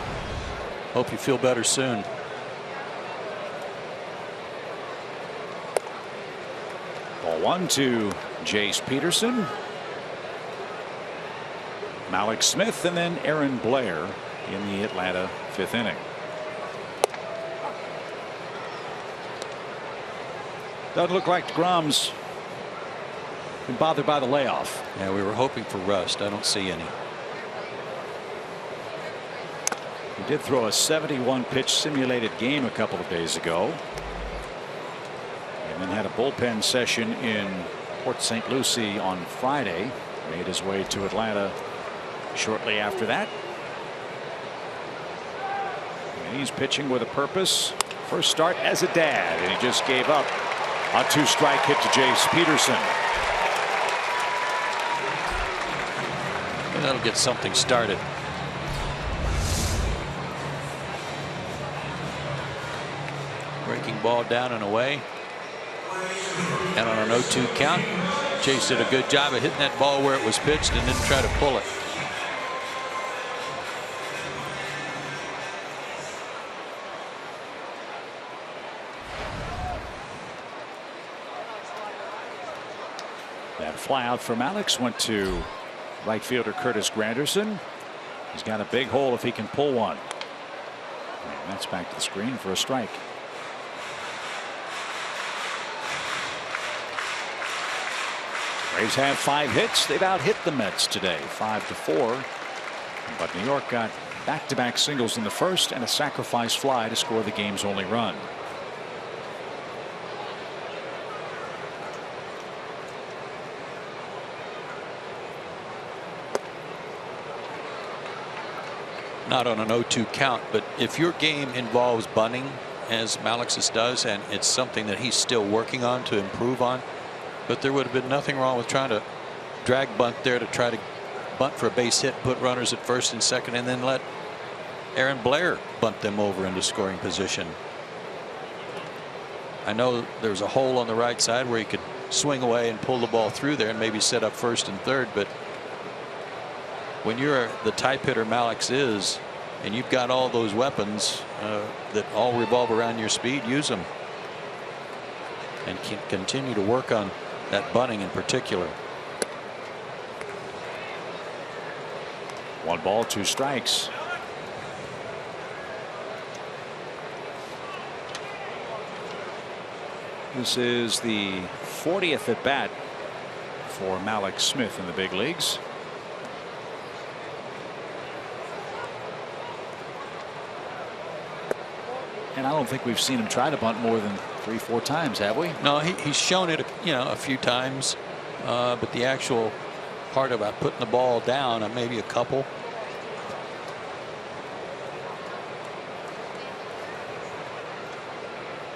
hope you feel better soon. Ball 1 to Jace Peterson, Malik Smith, and then Aaron Blair in the Atlanta 5th inning. Doesn't look like DeGrom's been bothered by the layoff. Yeah, we were hoping for rust. I don't see any. He did throw a 71 pitch simulated game a couple of days ago, and then had a bullpen session in Port St. Lucie on Friday. Made his way to Atlanta shortly after that. And he's pitching with a purpose. First start as a dad, and he just gave up a 2-strike hit to Jace Peterson. And that'll get something started. Breaking ball down and away. And on an 0-2 count, Jace did a good job of hitting that ball where it was pitched and didn't try to pull it. That fly out from Alex went to right fielder Curtis Granderson. He's got a big hole if he can pull one. And that's back to the screen for a strike. Braves have 5 hits. They've out-hit the Mets today, 5-4. But New York got back-to-back singles in the first and a sacrifice fly to score the game's only run. Not on an 0-2 count, but if your game involves bunting, as Malex's does, and it's something that he's still working on to improve on, but there would have been nothing wrong with trying to drag bunt there to try to bunt for a base hit, put runners at first and second, and then let Aaron Blair bunt them over into scoring position. I know there's a hole on the right side where he could swing away and pull the ball through there and maybe set up first and third, but when you're the type hitter Malex is, and you've got all those weapons that all revolve around your speed, use them and can continue to work on that bunting in particular. 1 ball, 2 strikes. This is the 40th at bat for Mallex Smith in the big leagues. And I don't think we've seen him try to bunt more than 3-4 times, have we? No, he's shown it, a few times, but the actual part about putting the ball down, maybe a couple.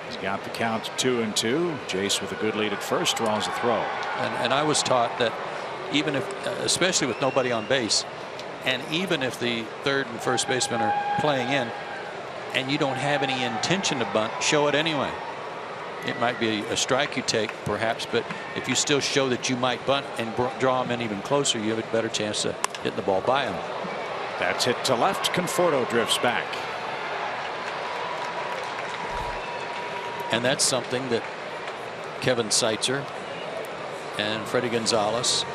He's got the count 2-2. Jace with a good lead at first draws a throw. And I was taught that even if, especially with nobody on base, and even if the third and first baseman are playing in, and you don't have any intention to bunt, show it anyway. It might be a strike you take, perhaps, but if you still show that you might bunt and draw him in even closer, you have a better chance of hitting the ball by him. That's hit to left. Conforto drifts back. And that's something that Kevin Seitzer and Freddie Gonzalez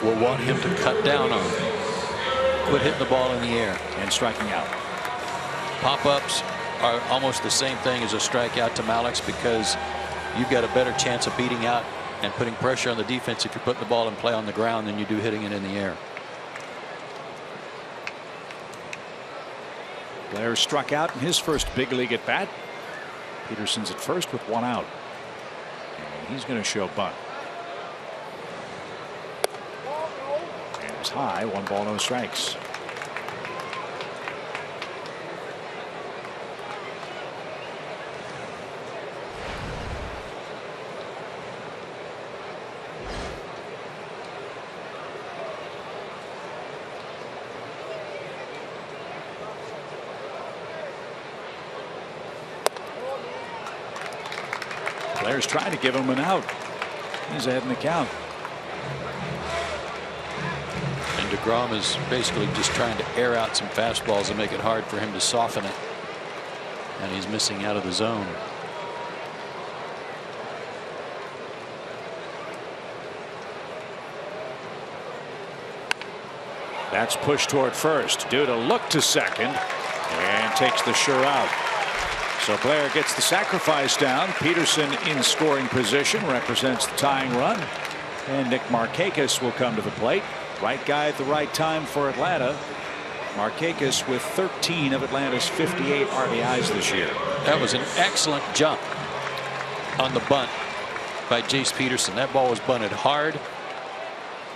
will want him to cut down on. Quit hitting the ball in the air and striking out. Pop-ups are almost the same thing as a strikeout to Malex, because you've got a better chance of beating out and putting pressure on the defense if you're putting the ball in play on the ground than you do hitting it in the air. Blair struck out in his first big league at bat. Peterson's at first with 1 out. And he's going to show bunt. And it's high. 1 ball, no strikes. Blair's trying to give him an out. He's ahead in the count. And DeGrom is basically just trying to air out some fastballs and make it hard for him to soften it. And he's missing out of the zone. That's pushed toward first. Duda look to second and takes the sure out. So Blair gets the sacrifice down. Peterson in scoring position, represents the tying run. And Nick Markakis will come to the plate. Right guy at the right time for Atlanta. Markakis with 13 of Atlanta's 58 RBIs this year. That was an excellent jump on the bunt by Jace Peterson. That ball was bunted hard,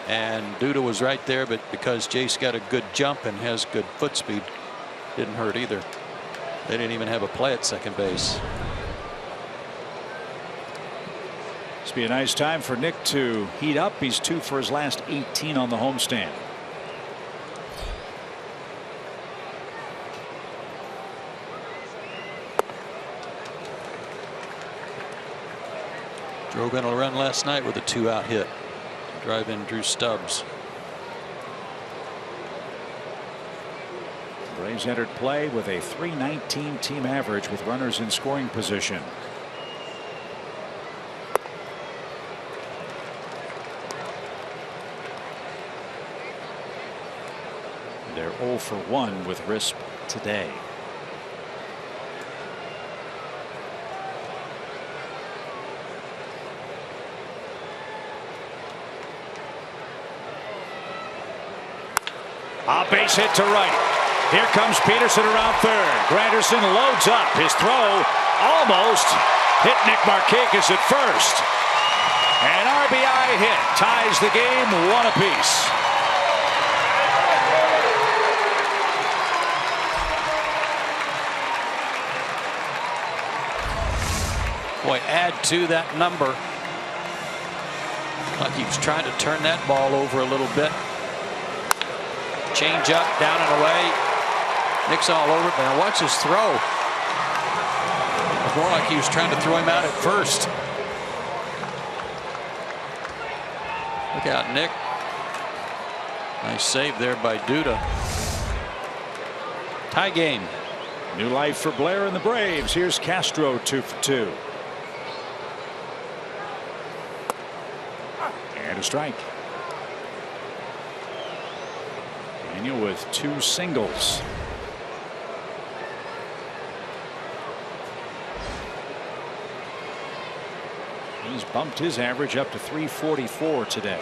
and Duda was right there, but because Jace got a good jump and has good foot speed, didn't hurt either. They didn't even have a play at second base. This will be a nice time for Nick to heat up. He's 2 for his last 18 on the homestand. Drove in a run last night with a 2-out hit. Drive in Drew Stubbs. Braves entered play with a .319 team average with runners in scoring position. They're 0 for 1 with Risp today. A base hit to right. Here comes Peterson around third. Granderson loads up. His throw almost hit Nick Markakis at first. An RBI hit ties the game 1 apiece. Boy, add to that number. Like he was trying to turn that ball over a little bit. Change up, down and away. Nick's all over it. Now watch his throw. It was more like he was trying to throw him out at first. Look out, Nick. Nice save there by Duda. Tie game. New life for Blair and the Braves. Here's Castro 2 for 2. And a strike. Daniel with 2 singles. He's bumped his average up to 344 today.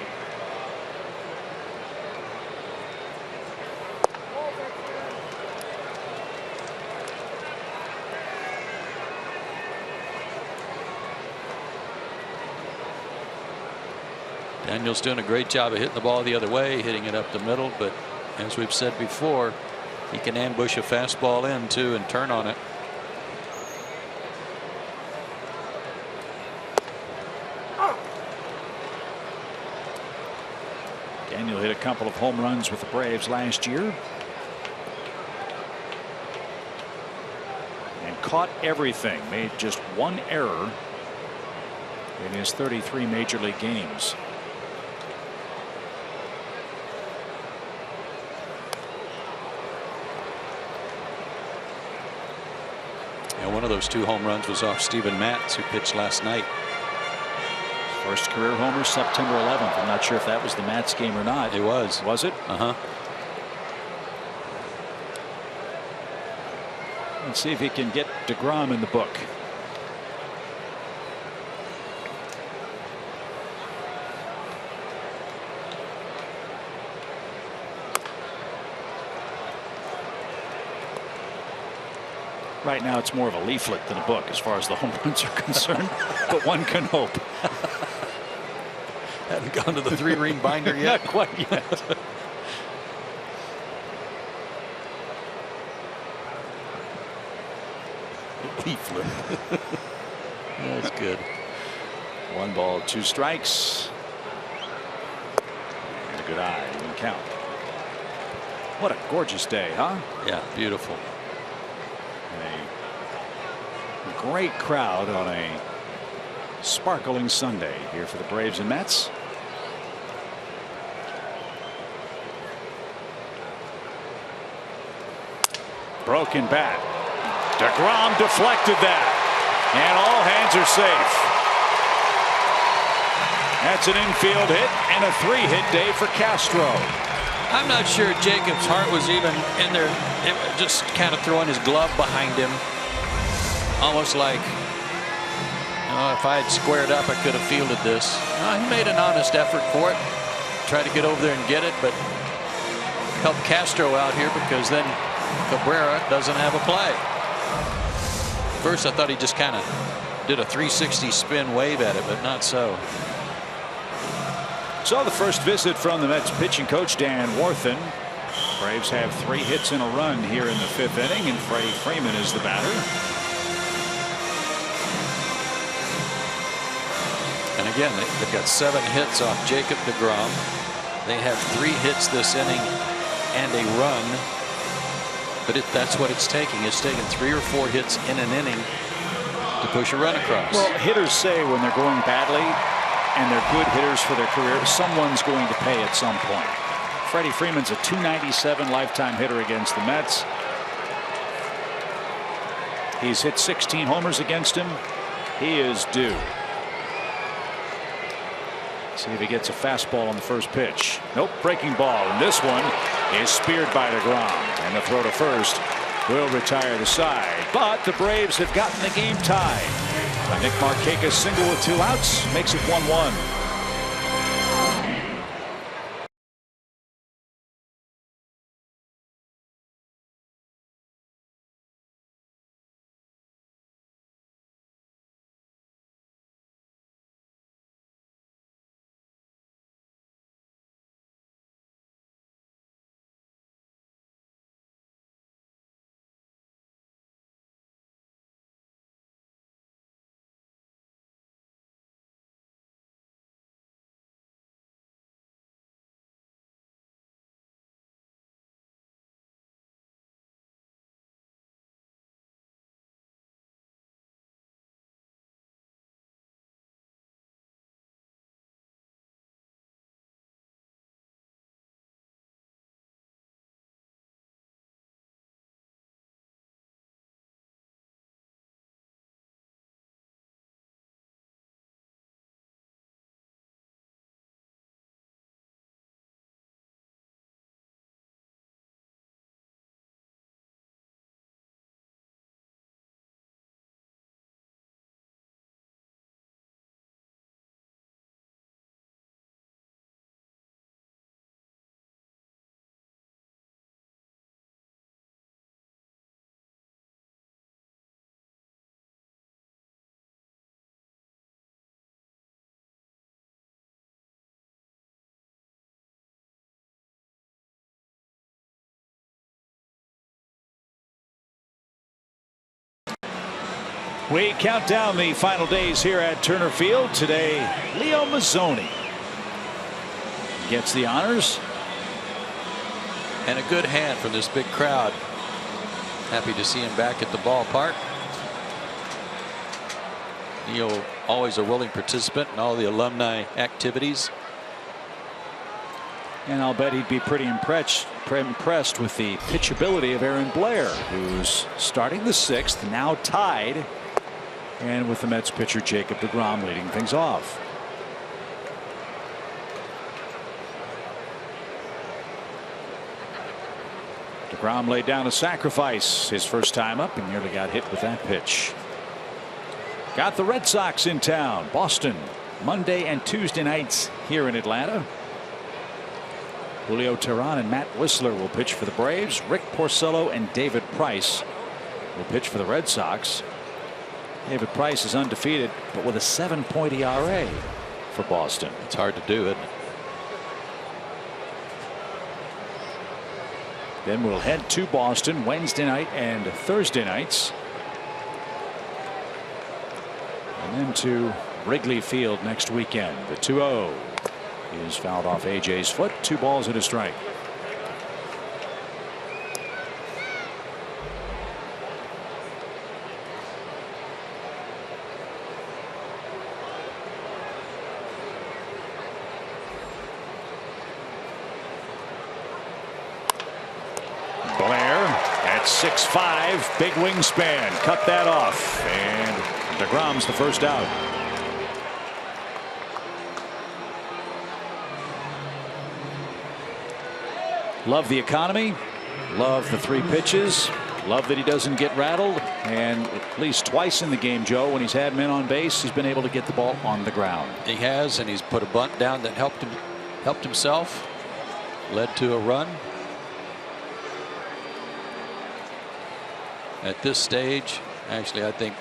Daniel's doing a great job of hitting the ball the other way, hitting it up the middle, but as we've said before, he can ambush a fastball in too and turn on it. Daniel hit a couple of home runs with the Braves last year. And caught everything. Made just 1 error in his 33 major league games. And one of those 2 home runs was off Steven Matz, who pitched last night. First career homer September 11th. I'm not sure if that was the Matz game or not. It was. Was it? Uh-huh. Let's see if he can get DeGrom in the book. Right now it's more of a leaflet than a book as far as the home runs are concerned, but one can hope. Hadn't gone to the 3-ring binder yet. Not quite yet. Leaflet. That's good. 1 ball, 2 strikes. And a good eye, even count. What a gorgeous day, huh? Yeah, beautiful. A great crowd on a sparkling Sunday here for the Braves and Mets. Broken bat. DeGrom deflected that, and all hands are safe. That's an infield hit and a 3-hit day for Castro. I'm not sure Jacob's heart was even in there, just kind of throwing his glove behind him, almost like, you know, if I had squared up I could have fielded this. He made an honest effort for it, tried to get over there and get it, but helped Castro out here because then Cabrera doesn't have a play. First I thought he just kind of did a 360 spin wave at it, but not so. So the first visit from the Mets pitching coach Dan Warthen. Braves have 3 hits in a run here in the 5th inning, and Freddie Freeman is the batter. And again, they've got 7 hits off Jacob DeGrom. They have 3 hits this inning and a run. But that's what it's taking. It's taking 3 or 4 hits in an inning to push a run across. Well, hitters say when they're going badly and they're good hitters for their career, someone's going to pay at some point. Freddie Freeman's a .297 lifetime hitter against the Mets. He's hit 16 homers against him. He is due. See if he gets a fastball on the first pitch. Nope, breaking ball. And this one is speared by DeGrom. And the throw to first will retire the side. But the Braves have gotten the game tied. Nick Markakis single with 2 outs makes it 1-1. We count down the final days here at Turner Field. Today, Leo Mazzoni gets the honors. And a good hand from this big crowd. Happy to see him back at the ballpark. Leo, always a willing participant in all the alumni activities. And I'll bet he'd be pretty impressed with the pitchability of Aaron Blair, who's starting the 6th, now tied, and with the Mets pitcher Jacob DeGrom leading things off. DeGrom laid down a sacrifice his first time up and nearly got hit with that pitch. Got the Red Sox in town. Boston, Monday and Tuesday nights here in Atlanta. Julio Teheran and Matt Whistler will pitch for the Braves. Rick Porcello and David Price will pitch for the Red Sox. David Price is undefeated, but with a 7.0 ERA for Boston. It's hard to do, isn't it? Then we'll head to Boston Wednesday night and Thursday nights. And then to Wrigley Field next weekend. The 2-0 is fouled off AJ's foot. 2 balls and a strike. Blair at 6'5", big wingspan, cut that off, and DeGrom's the first out. Love the economy, love the 3 pitches, love that he doesn't get rattled, and at least twice in the game, Joe, when he's had men on base, he's been able to get the ball on the ground. He has, and he's put a bunt down that helped himself, led to a run. At this stage, actually, I think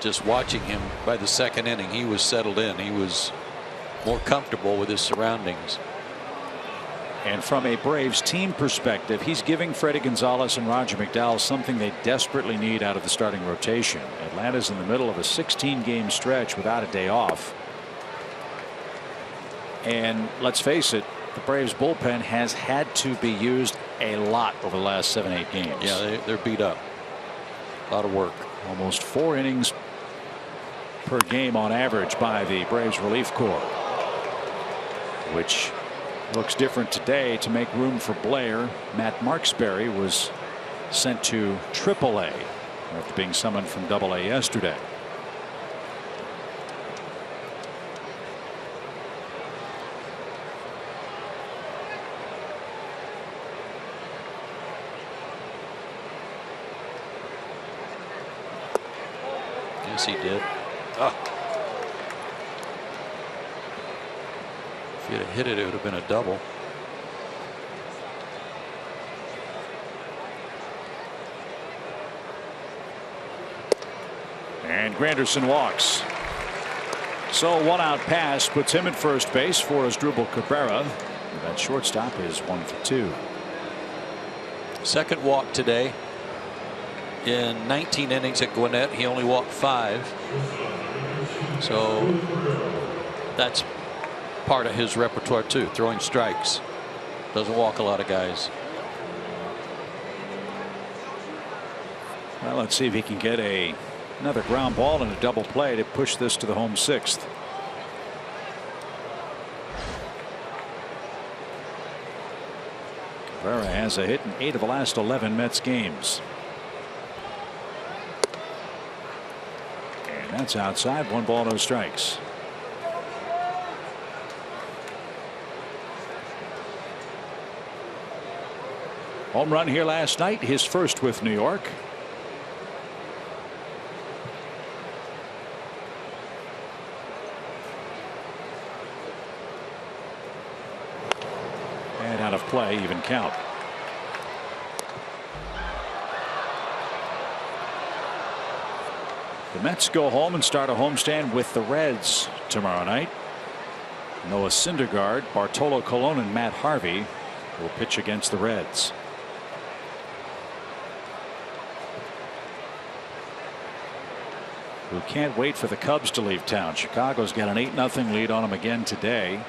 just watching him by the 2nd inning, he was settled in. He was more comfortable with his surroundings. And from a Braves team perspective, he's giving Freddie Gonzalez and Roger McDowell something they desperately need out of the starting rotation. Atlanta's in the middle of a 16-game stretch without a day off. And let's face it, the Braves bullpen has had to be used a lot over the last 7-8 games. Yeah, they're beat up. A lot of work. Almost 4 innings per game on average by the Braves relief corps, which looks different today to make room for Blair. Matt Marksberry was sent to AAA after being summoned from AA yesterday. Yes, he did. Oh. If he'd have hit it, it would have been a double. And Granderson walks. So 1 out pass puts him at first base for Asdrubal Cabrera. That shortstop is 1 for 2. Second walk today. In 19 innings at Gwinnett, he only walked 5. So that's part of his repertoire too, throwing strikes. Doesn't walk a lot of guys. Well, let's see if he can get another ground ball and a double play to push this to the home 6th. Cabrera has a hit in 8 of the last 11 Mets games. And that's outside. 1 ball, no strikes. Home run here last night, his first with New York. And out of play, even count. The Mets go home and start a homestand with the Reds tomorrow night. Noah Syndergaard, Bartolo Colon, and Matt Harvey will pitch against the Reds. Who can't wait for the Cubs to leave town. Chicago's got an 8-0 lead on them again today.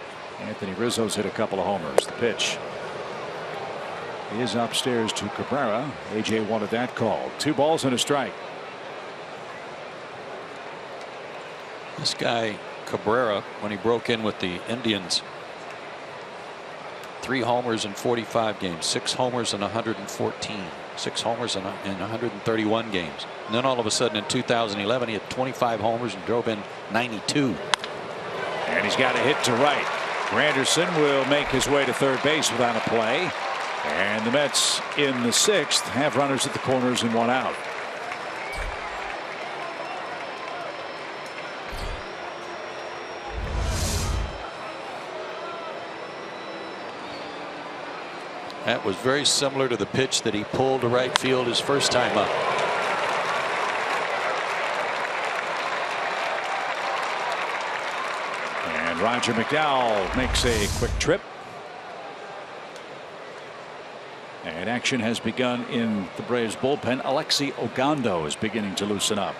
Anthony Rizzo's hit a couple of homers. The pitch is upstairs to Cabrera. AJ wanted that call. 2 balls and a strike. This guy Cabrera, when he broke in with the Indians, 3 homers in 45 games, 6 homers in 114, 6 homers in 131 games. And then all of a sudden in 2011 he had 25 homers and drove in 92. And he's got a hit to right. Granderson will make his way to third base without a play. And the Mets in the 6th have runners at the corners and 1 out. That was very similar to the pitch that he pulled to right field his first time up. And Roger McDowell makes a quick trip. And action has begun in the Braves bullpen. Alexi Ogando is beginning to loosen up.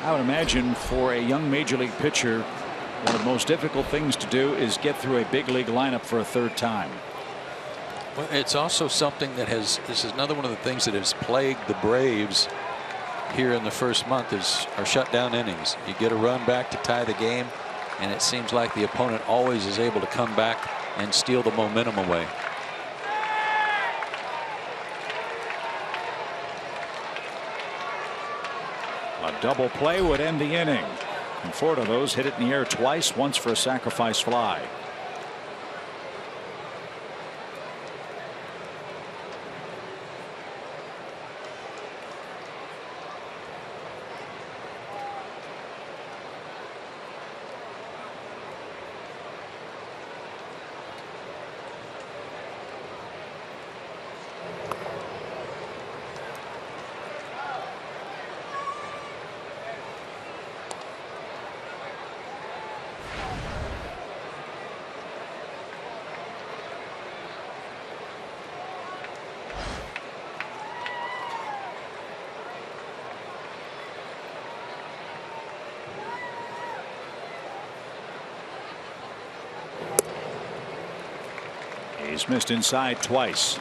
I would imagine for a young major league pitcher, one of the most difficult things to do is get through a big league lineup for a 3rd time. Well, it's also something that this is another one of the things that has plagued the Braves here in the first month are shutdown innings. You get a run back to tie the game, and it seems like the opponent always is able to come back and steal the momentum away. A double play would end the inning. Conforto's hit it in the air twice, once for a sacrifice fly. He's missed inside twice.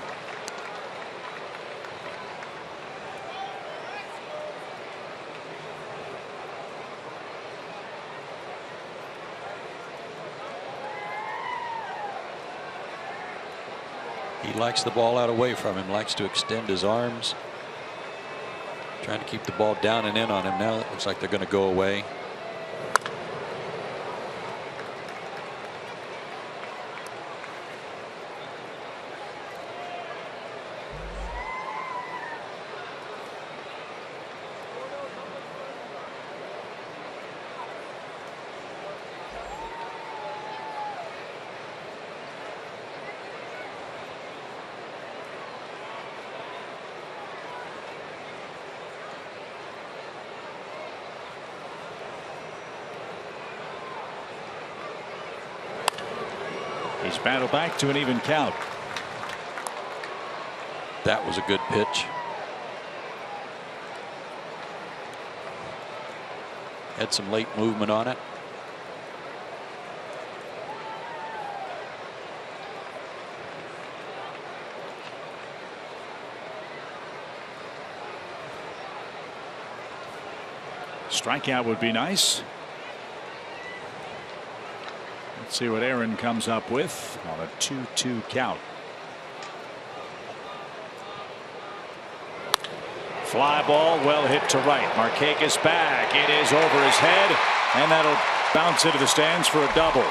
He likes the ball out away from him, likes to extend his arms, trying to keep the ball down and in on him. Now it looks like they're going to go away. He's battled back to an even count. That was a good pitch. Had some late movement on it. Strikeout would be nice. Let's see what Aaron comes up with on a 2-2 count. Fly ball well hit to right. Markakis back. It is over his head, and that'll bounce into the stands for a double.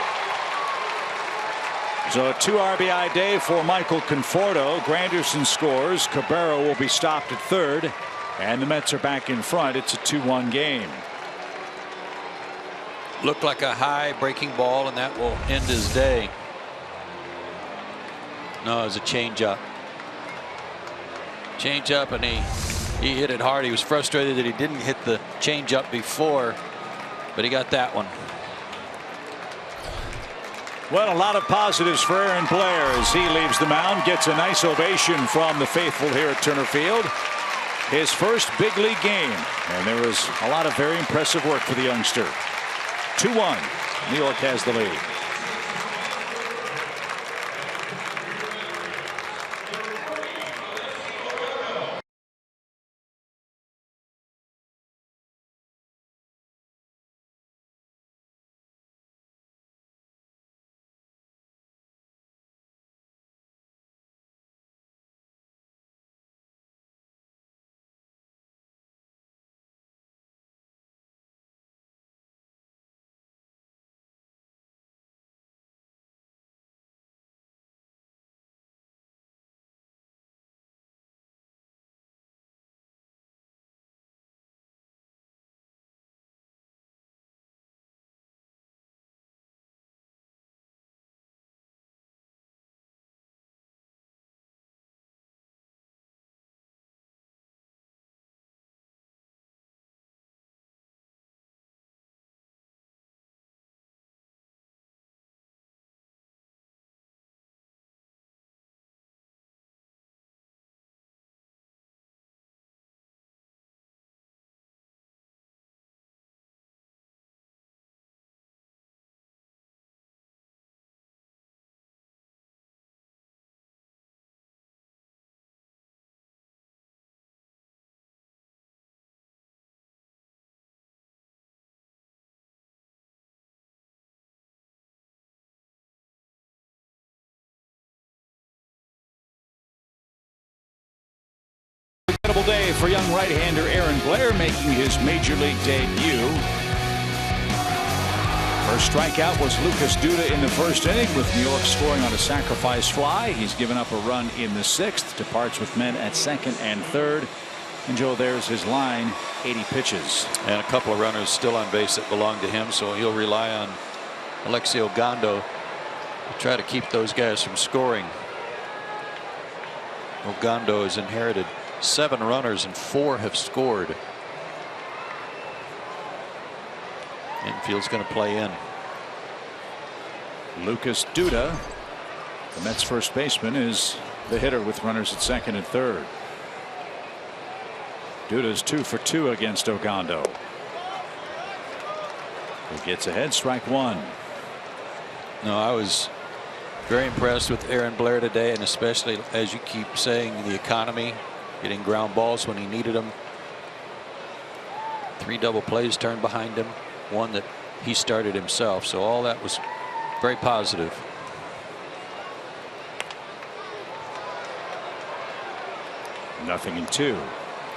So a 2 RBI day for Michael Conforto. Granderson scores. Cabrera will be stopped at third, and the Mets are back in front. It's a 2-1 game. Looked like a high breaking ball, and that will end his day. No, it was a changeup. Changeup, and he hit it hard. He was frustrated that he didn't hit the changeup before, but he got that one. Well, a lot of positives for Aaron Blair as he leaves the mound, gets a nice ovation from the faithful here at Turner Field. His first big league game, and there was a lot of very impressive work for the youngster. 2-1. New York has the lead. Incredible day for young right-hander Aaron Blair, making his major league debut. First strikeout was Lucas Duda in the first inning, with New York scoring on a sacrifice fly. He's given up a run in the sixth, departs with men at second and third. And Joe, there's his line, 80 pitches. And a couple of runners still on base that belong to him, so he'll rely on Alexi Ogando to try to keep those guys from scoring. Ogando has inherited 7 runners and 4 have scored. Infield's going to play in. Lucas Duda, the Mets first baseman, is the hitter with runners at second and third. Duda's 2 for 2 against Ogando. He gets ahead, strike one. No, I was very impressed with Aaron Blair today, and especially, as you keep saying, the economy, getting ground balls when he needed them. 3 double plays turned behind him, 1 that he started himself, so all that was very positive. Nothing in 2.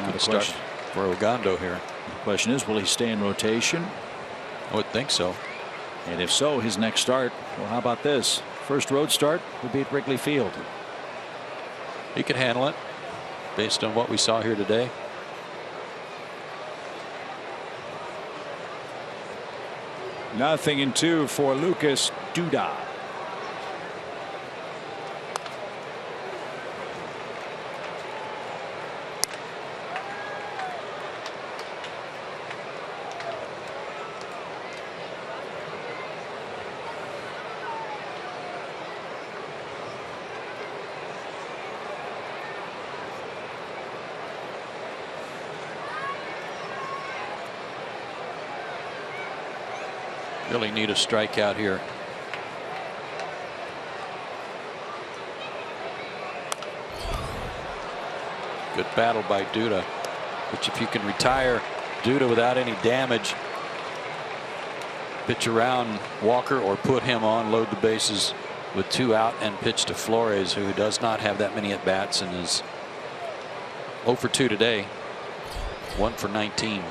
Now Good start for Ogando here. The question is, will he stay in rotation? I would think so. And if so, his next start, well, how about this? First road start would be at Wrigley Field. He could handle it based on what we saw here today. Nothing in 2 for Lucas Duda. Really need a strikeout here. Good battle by Duda, which if you can retire Duda without any damage, pitch around Walker or put him on, load the bases with 2 out and pitch to Flores, who does not have that many at bats and is 0 for 2 today, 1 for 19.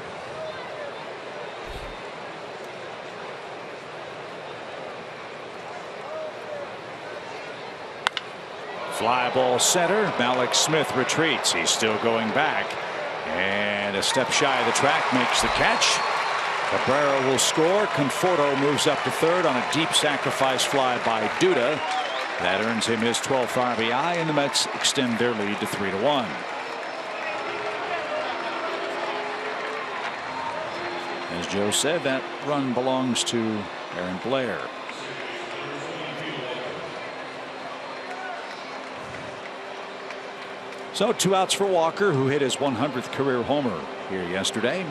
Fly ball center. Mallex Smith retreats. He's still going back. And a step shy of the track makes the catch. Cabrera will score. Conforto moves up to third on a deep sacrifice fly by Duda. That earns him his 12th RBI, and the Mets extend their lead to 3-1. As Joe said, that run belongs to Aaron Blair. So 2 outs for Walker, who hit his 100th career homer here yesterday.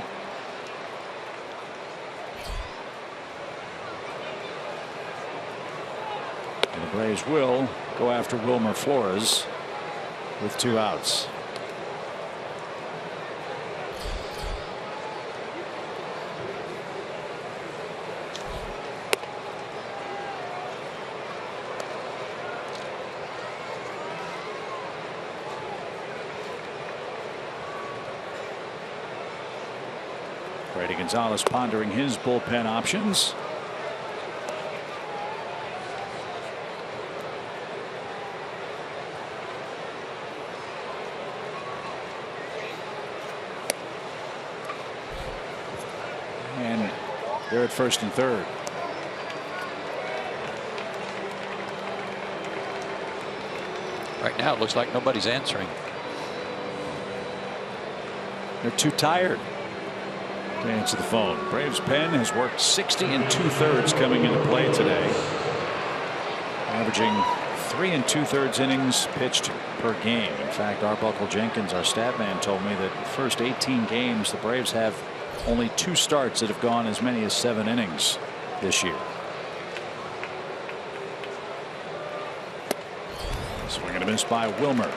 And the Braves will go after Wilmer Flores with 2 outs. Freddy Gonzalez pondering his bullpen options. And they're at first and third. Right now it looks like nobody's answering. They're too tired to answer the phone. Braves pen has worked 60 2/3 coming into play today, averaging 3 2/3 innings pitched per game. In fact, Arbuckle Jenkins, our stat man, told me that the first 18 games the Braves have only 2 starts that have gone as many as 7 innings this year. Swing and a miss by Wilmer.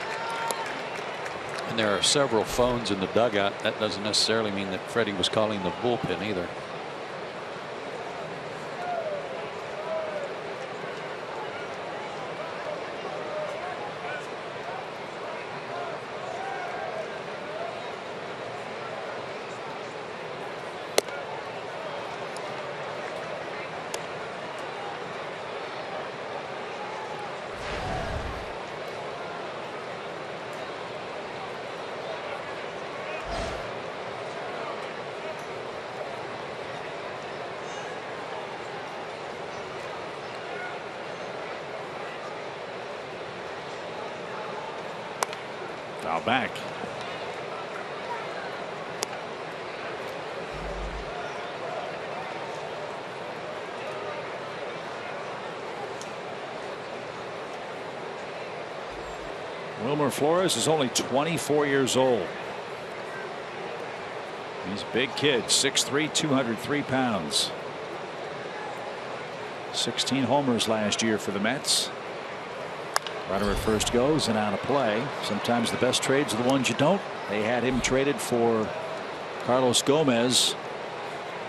And there are several phones in the dugout. That doesn't necessarily mean that Freddie was calling the bullpen either. Foul back. Wilmer Flores is only 24 years old. He's a big kid, 6'3", 203 pounds. 16 homers last year for the Mets. Runner at first goes and out of play. Sometimes the best trades are the ones you don't. They had him traded for Carlos Gomez,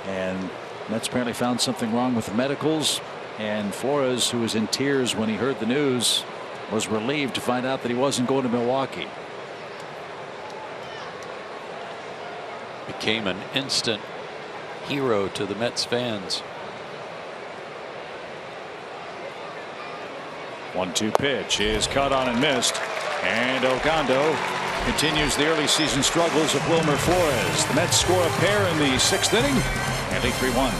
and Mets apparently found something wrong with the medicals, and Flores, who was in tears when he heard the news, was relieved to find out that he wasn't going to Milwaukee. Became an instant hero to the Mets fans. 1-2 pitch is cut on and missed, and Ogando continues the early season struggles of Wilmer Flores. The Mets score a pair in the 6th inning and lead 3-1.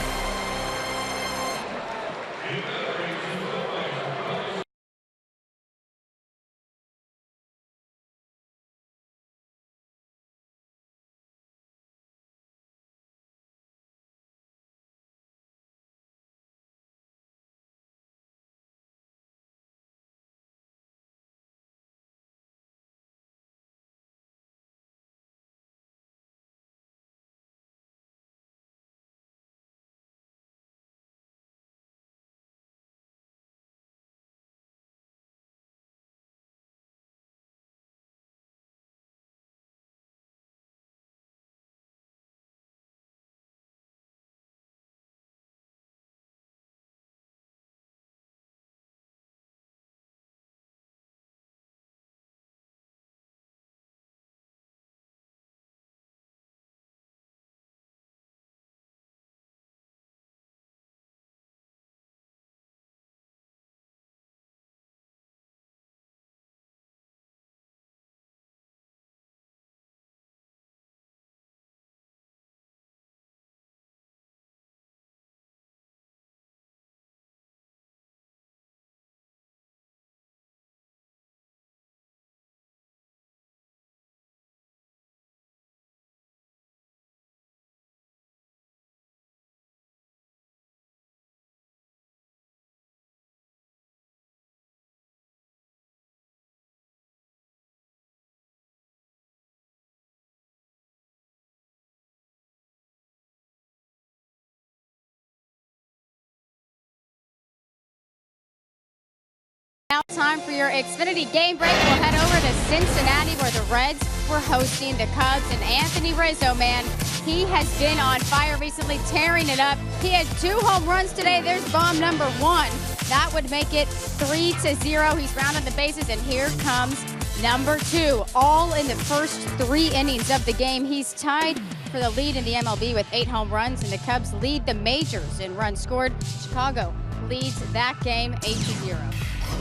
Time for your Xfinity game break. We'll head over to Cincinnati where the Reds were hosting the Cubs. And Anthony Rizzo, man, he has been on fire recently, tearing it up. He had 2 home runs today. There's bomb number 1. That would make it 3-0. He's rounding the bases, and here comes number 2. All in the first 3 innings of the game. He's tied for the lead in the MLB with 8 home runs, and the Cubs lead the majors in runs scored. Chicago leads that game 8-0.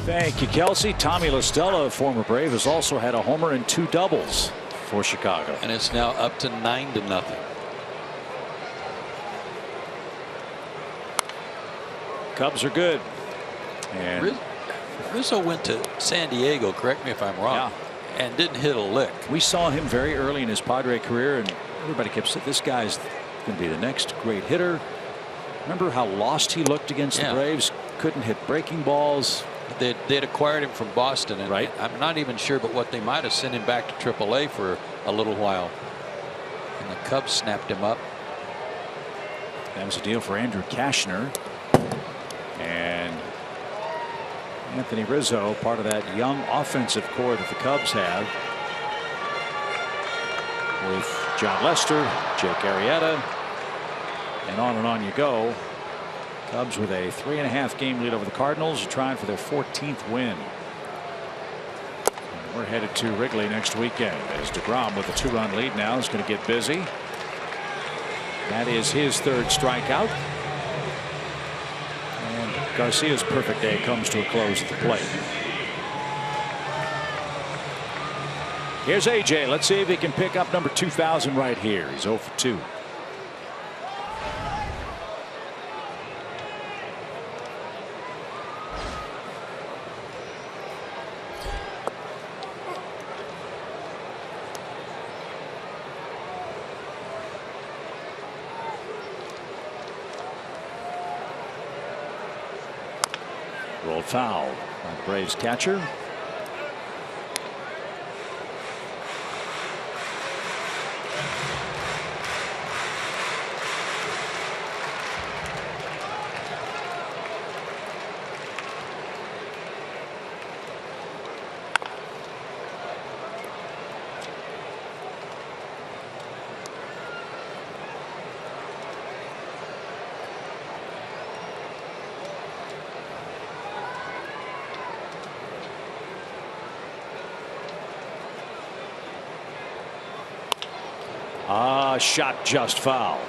Thank you, Kelsey. Tommy La Stella, former Brave, has also had a homer and 2 doubles for Chicago. And it's now up to 9-0. Cubs are good. And Rizzo went to San Diego, correct me if I'm wrong, and didn't hit a lick. We saw him very early in his Padre career, and everybody kept saying, this guy's going to be the next great hitter. Remember how lost he looked against the Braves? Couldn't hit breaking balls. They'd acquired him from Boston, and I'm not even sure, but what they might have sent him back to AAA for a little while. And the Cubs snapped him up. That was a deal for Andrew Cashner. And Anthony Rizzo, part of that young offensive core that the Cubs have, with John Lester, Jake Arrieta, and on you go. Cubs with a 3.5 game lead over the Cardinals, trying for their 14th win. And we're headed to Wrigley next weekend as DeGrom, with a 2-run lead now, is going to get busy. That is his 3rd strikeout. And Garcia's perfect day comes to a close at the plate. Here's AJ. Let's see if he can pick up number 2,000 right here. He's 0 for 2. Rolled foul by the Braves catcher. Shot just foul.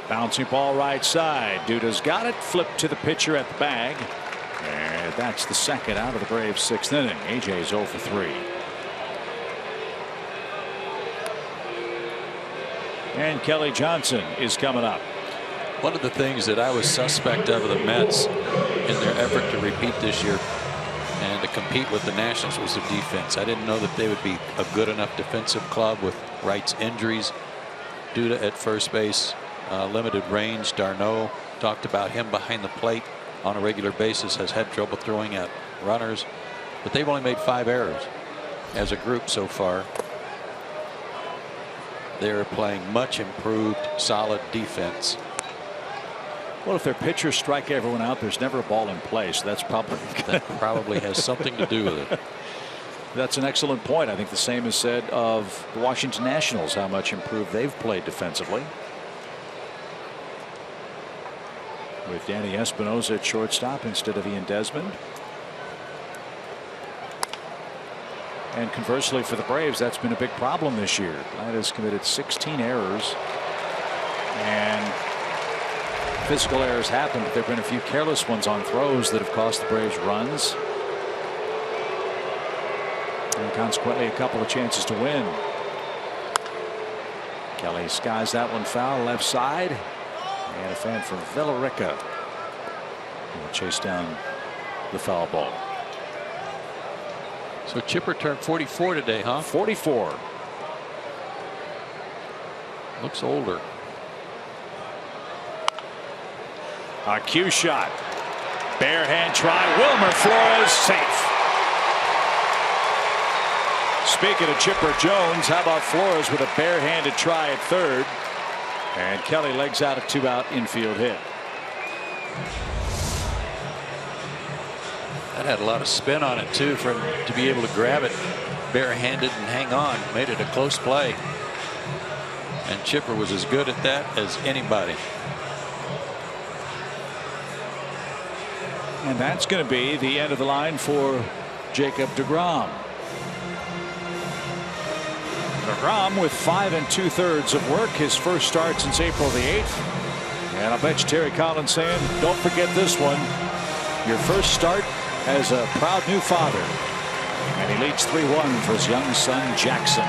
Bouncing ball right side. Duda's got it. Flipped to the pitcher at the bag. And that's the 2nd out of the Braves' 6th inning. AJ's 0 for 3. And Kelly Johnson is coming up. One of the things that I was suspect of the Mets in their effort to repeat this year and to compete with the Nationals was their defense. I didn't know that they would be a good enough defensive club with Wright's injuries. Duda at first base, limited range. Darno, talked about him behind the plate on a regular basis, has had trouble throwing at runners, but they've only made 5 errors as a group so far. They're playing much improved, solid defense. Well, if their pitchers strike everyone out, there's never a ball in play, so that's probably has something to do with it. That's an excellent point. I think the same is said of the Washington Nationals, how much improved they've played defensively. With Danny Espinosa at shortstop instead of Ian Desmond. And conversely for the Braves, that's been a big problem this year. Atlanta's committed 16 errors. And physical errors happen, but there have been a few careless ones on throws that have cost the Braves runs. And consequently a couple of chances to win. Kelly skies that one foul left side. And a fan from Villarica will chase down the foul ball. So Chipper turned 44 today, huh? 44. Looks older. A cue shot. Bare hand try. Wilmer Flores safe. Speaking of Chipper Jones, how about Flores with a barehanded try at third? And Kelly legs out a 2-out infield hit. That had a lot of spin on it too, for him to be able to grab it barehanded and hang on. Made it a close play. And Chipper was as good at that as anybody. And that's going to be the end of the line for Jacob deGrom. deGrom with 5 2/3 of work, his first start since April the 8th. And I bet you Terry Collins saying, don't forget this one. Your first start as a proud new father. And he leads 3-1 for his young son Jackson.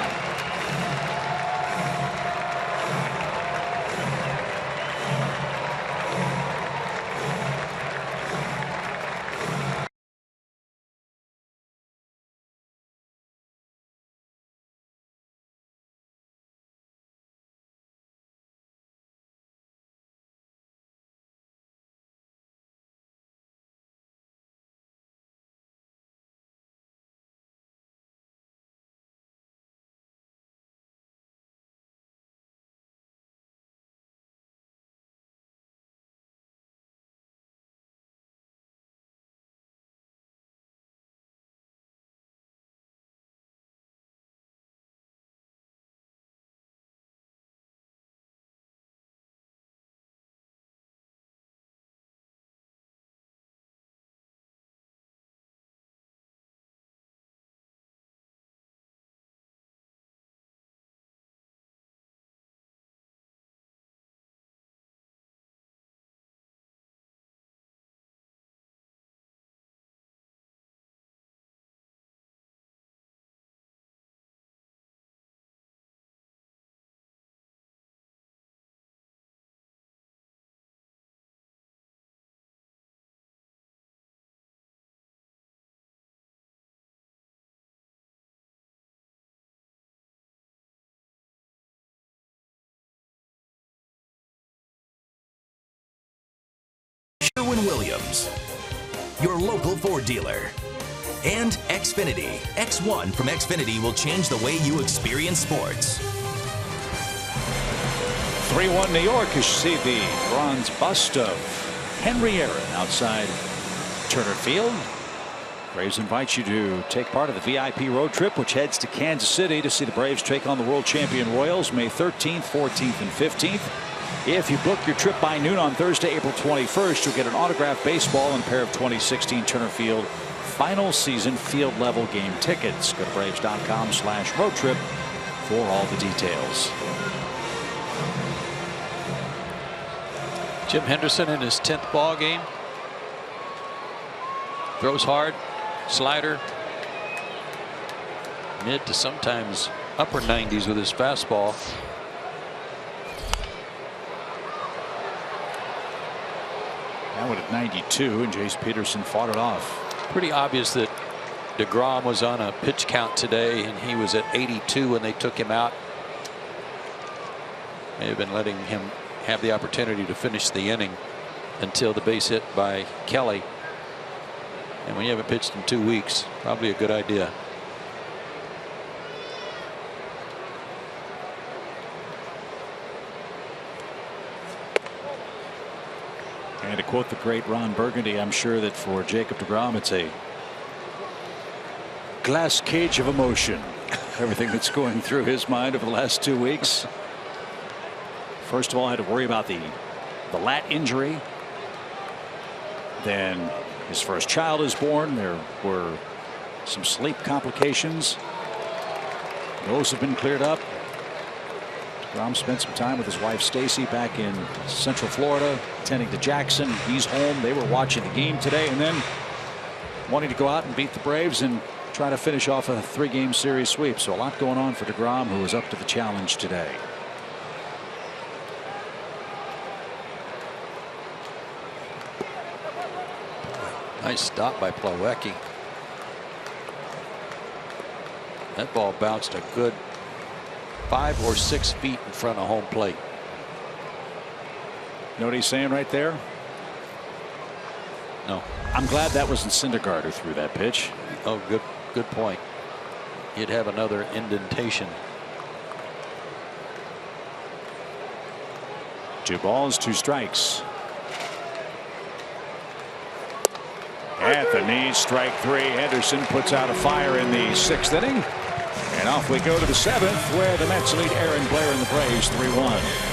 Sherwin-Williams, your local Ford dealer. And Xfinity. X1 from Xfinity will change the way you experience sports. 3-1 New York. You see the bronze bust of Henry Aaron outside Turner Field. Braves invite you to take part of the VIP road trip, which heads to Kansas City to see the Braves take on the world champion Royals May 13th, 14th, and 15th. If you book your trip by noon on Thursday, April 21st, you'll get an autographed baseball and a pair of 2016 Turner Field final season field level game tickets. Go to Braves.com/road trip for all the details. Jim Henderson in his 10th ball game. Throws hard, slider, mid to sometimes upper 90s with his fastball. That one at 92, and Jace Peterson fought it off. Pretty obvious that deGrom was on a pitch count today, and he was at 82 when they took him out. May have been letting him have the opportunity to finish the inning until the base hit by Kelly. And when you haven't pitched in 2 weeks, probably a good idea. And to quote the great Ron Burgundy, I'm sure that for Jacob deGrom, it's a glass cage of emotion. Everything that's going through his mind over the last 2 weeks. First of all, I had to worry about the lat injury. Then his first child is born. There were some sleep complications. Those have been cleared up. deGrom spent some time with his wife Stacy back in Central Florida, attending to Jackson. He's home. They were watching the game today, and then wanting to go out and beat the Braves and try to finish off a 3-game series sweep. So a lot going on for deGrom, who was up to the challenge today. Nice stop by Plawecki. That ball bounced a good 5 or 6 feet in front of home plate. You know what he's saying right there? No. I'm glad that wasn't Syndergaard who threw that pitch. Oh, good point. You'd have another indentation. 2 balls, 2 strikes. At the knee, strike 3. Henderson puts out a fire in the 6th inning. And off we go to the 7th, where the Mets lead Aaron Blair and the Braves 3-1.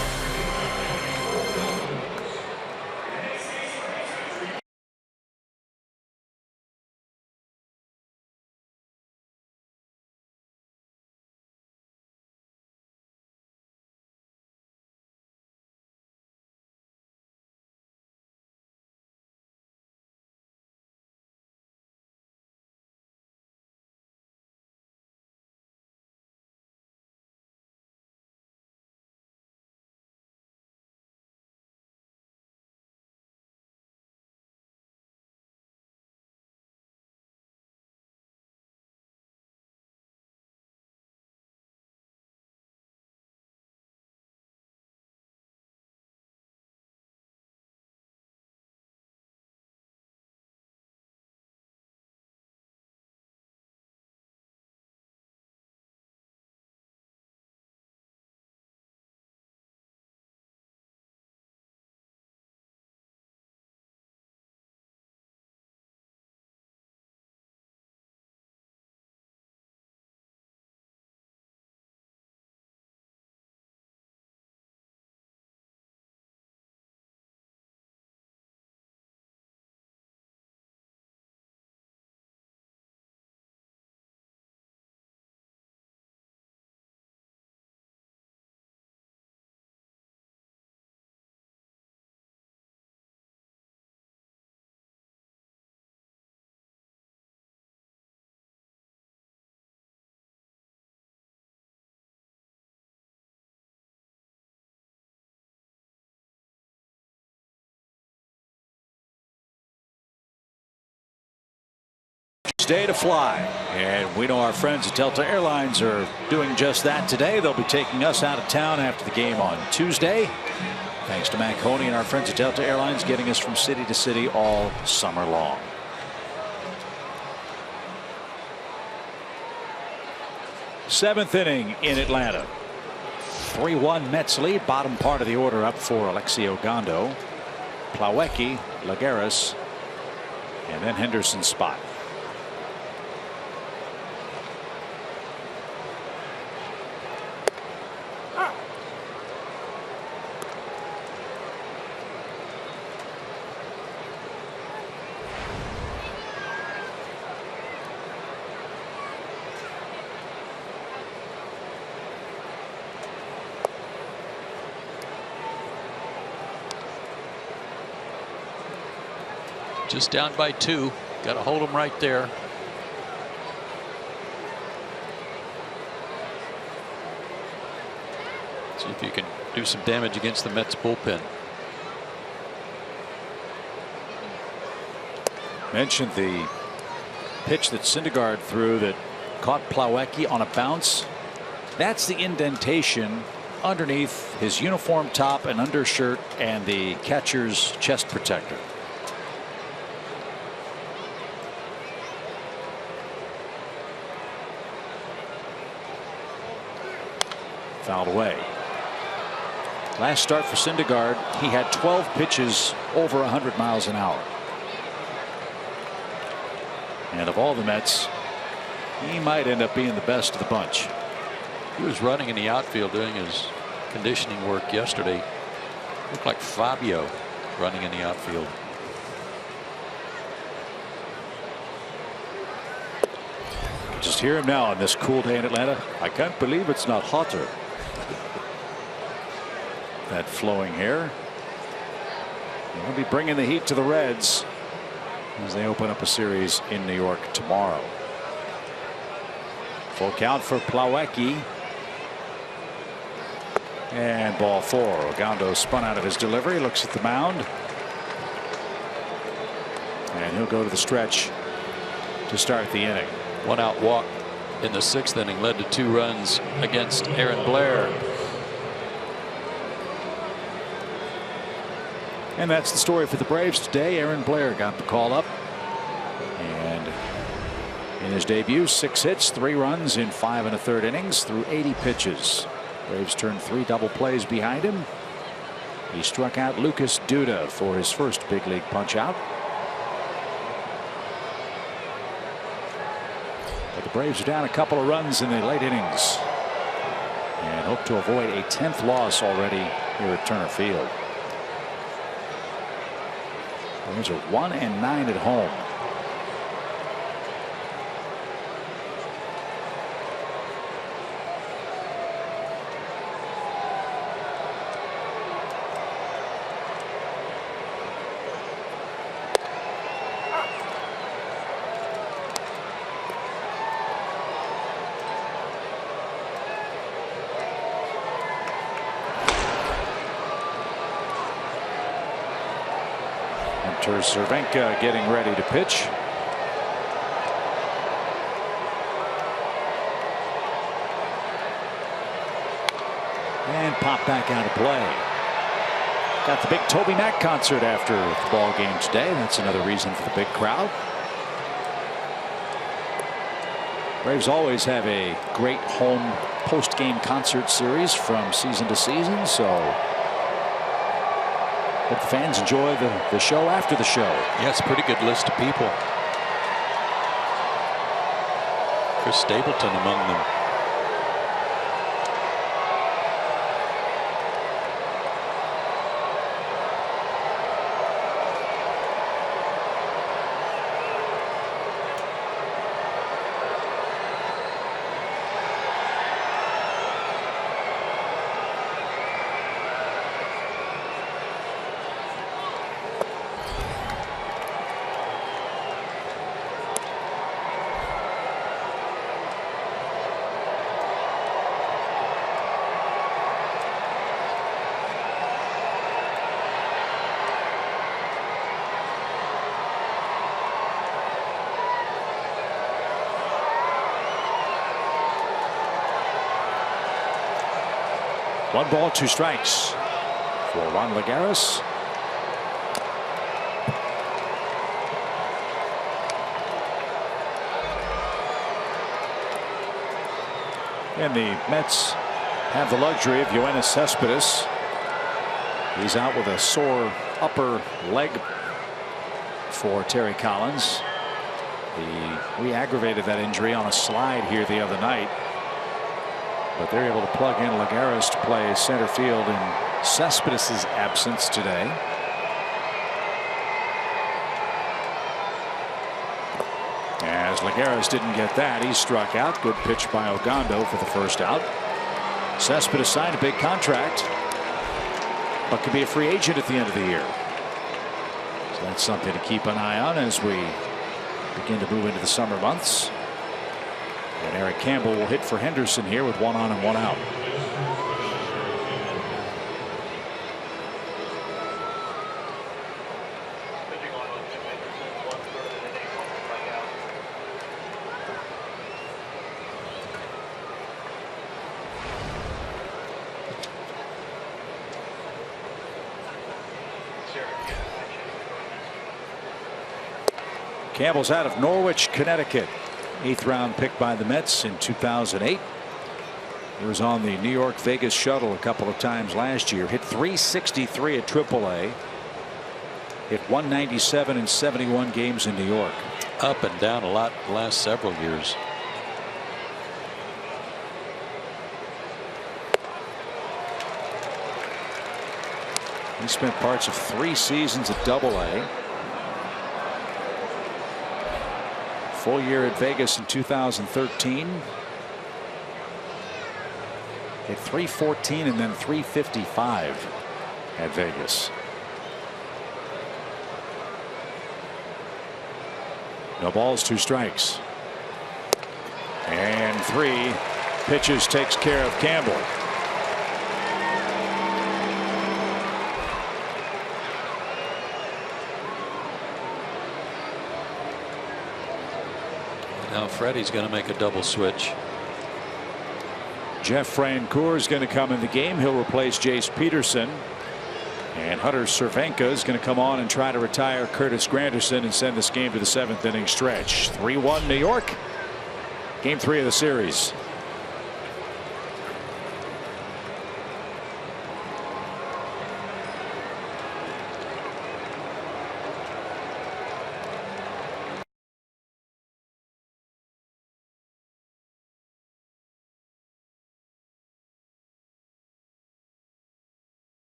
Day to fly, and we know our friends at Delta Airlines are doing just that today. They'll be taking us out of town after the game on Tuesday. Thanks to Matt Coney and our friends at Delta Airlines, getting us from city to city all summer long. Seventh inning in Atlanta. 3-1 Mets lead. Bottom part of the order up for Alexi Ogando, Plawecki, Lagares, and then Henderson's spot. Just down by 2. Got to hold them right there. See if you can do some damage against the Mets bullpen. Mentioned the pitch that Syndergaard threw that caught Plawecki on a bounce. That's the indentation underneath his uniform top and undershirt and the catcher's chest protector. Fouled away. Last start for Syndergaard, he had 12 pitches over 100 miles an hour. And of all the Mets, he might end up being the best of the bunch. He was running in the outfield doing his conditioning work yesterday. Looked like Fabio running in the outfield. Just hear him now on this cool day in Atlanta. I can't believe it's not hotter. That flowing hair. He'll be bringing the heat to the Reds as they open up a series in New York tomorrow. Full count for Plawecki. And ball 4. Ogando spun out of his delivery, looks at the mound. And he'll go to the stretch to start the inning. 1-out walk in the 6th inning led to 2 runs against Aaron Blair. And that's the story for the Braves today. Aaron Blair got the call up. And in his debut, 6 hits, 3 runs in 5 1/3 innings through 80 pitches. Braves turned 3 double plays behind him. He struck out Lucas Duda for his first big league punch out. But the Braves are down a couple of runs in the late innings and hope to avoid a 10th loss already here at Turner Field. Braves are 1-9 at home. Cervenka getting ready to pitch. And pop back out of play. Got the big Toby Mac concert after the ball game today. That's another reason for the big crowd. Braves always have a great home post-game concert series from season to season, so hope the fans enjoy the show after the show. Yeah, it's a pretty good list of people. Chris Stapleton among them. One ball, 2 strikes for Juan Lagares. And the Mets have the luxury of Yoenis Cespedes. He's out with a sore upper leg for Terry Collins. He re-aggravated that injury on a slide here the other night. But they're able to plug in Lagares to play center field in Cespedes' absence today. As Lagares didn't get that, he struck out. Good pitch by Ogando for the first out. Cespedes signed a big contract, but could be a free agent at the end of the year. So that's something to keep an eye on as we begin to move into the summer months. And Eric Campbell will hit for Henderson here with 1 on and 1 out. Campbell's out of Norwich, Connecticut. 8th round pick by the Mets in 2008. He was on the New York Vegas shuttle a couple of times last year. Hit .363 at AAA. Hit .197 in 71 games in New York. Up and down a lot the last several years. He spent parts of 3 seasons at AA. Full year at Vegas in 2013. Hit .314 and then .355 at Vegas. No balls, 2 strikes. And 3 pitches takes care of Campbell. Now Freddie's going to make a double switch. Jeff Francoeur is going to come in the game. He'll replace Jace Peterson. And Hunter Cervenka is going to come on and try to retire Curtis Granderson and send this game to the 7th inning stretch. 3-1 New York. Game 3 of the series.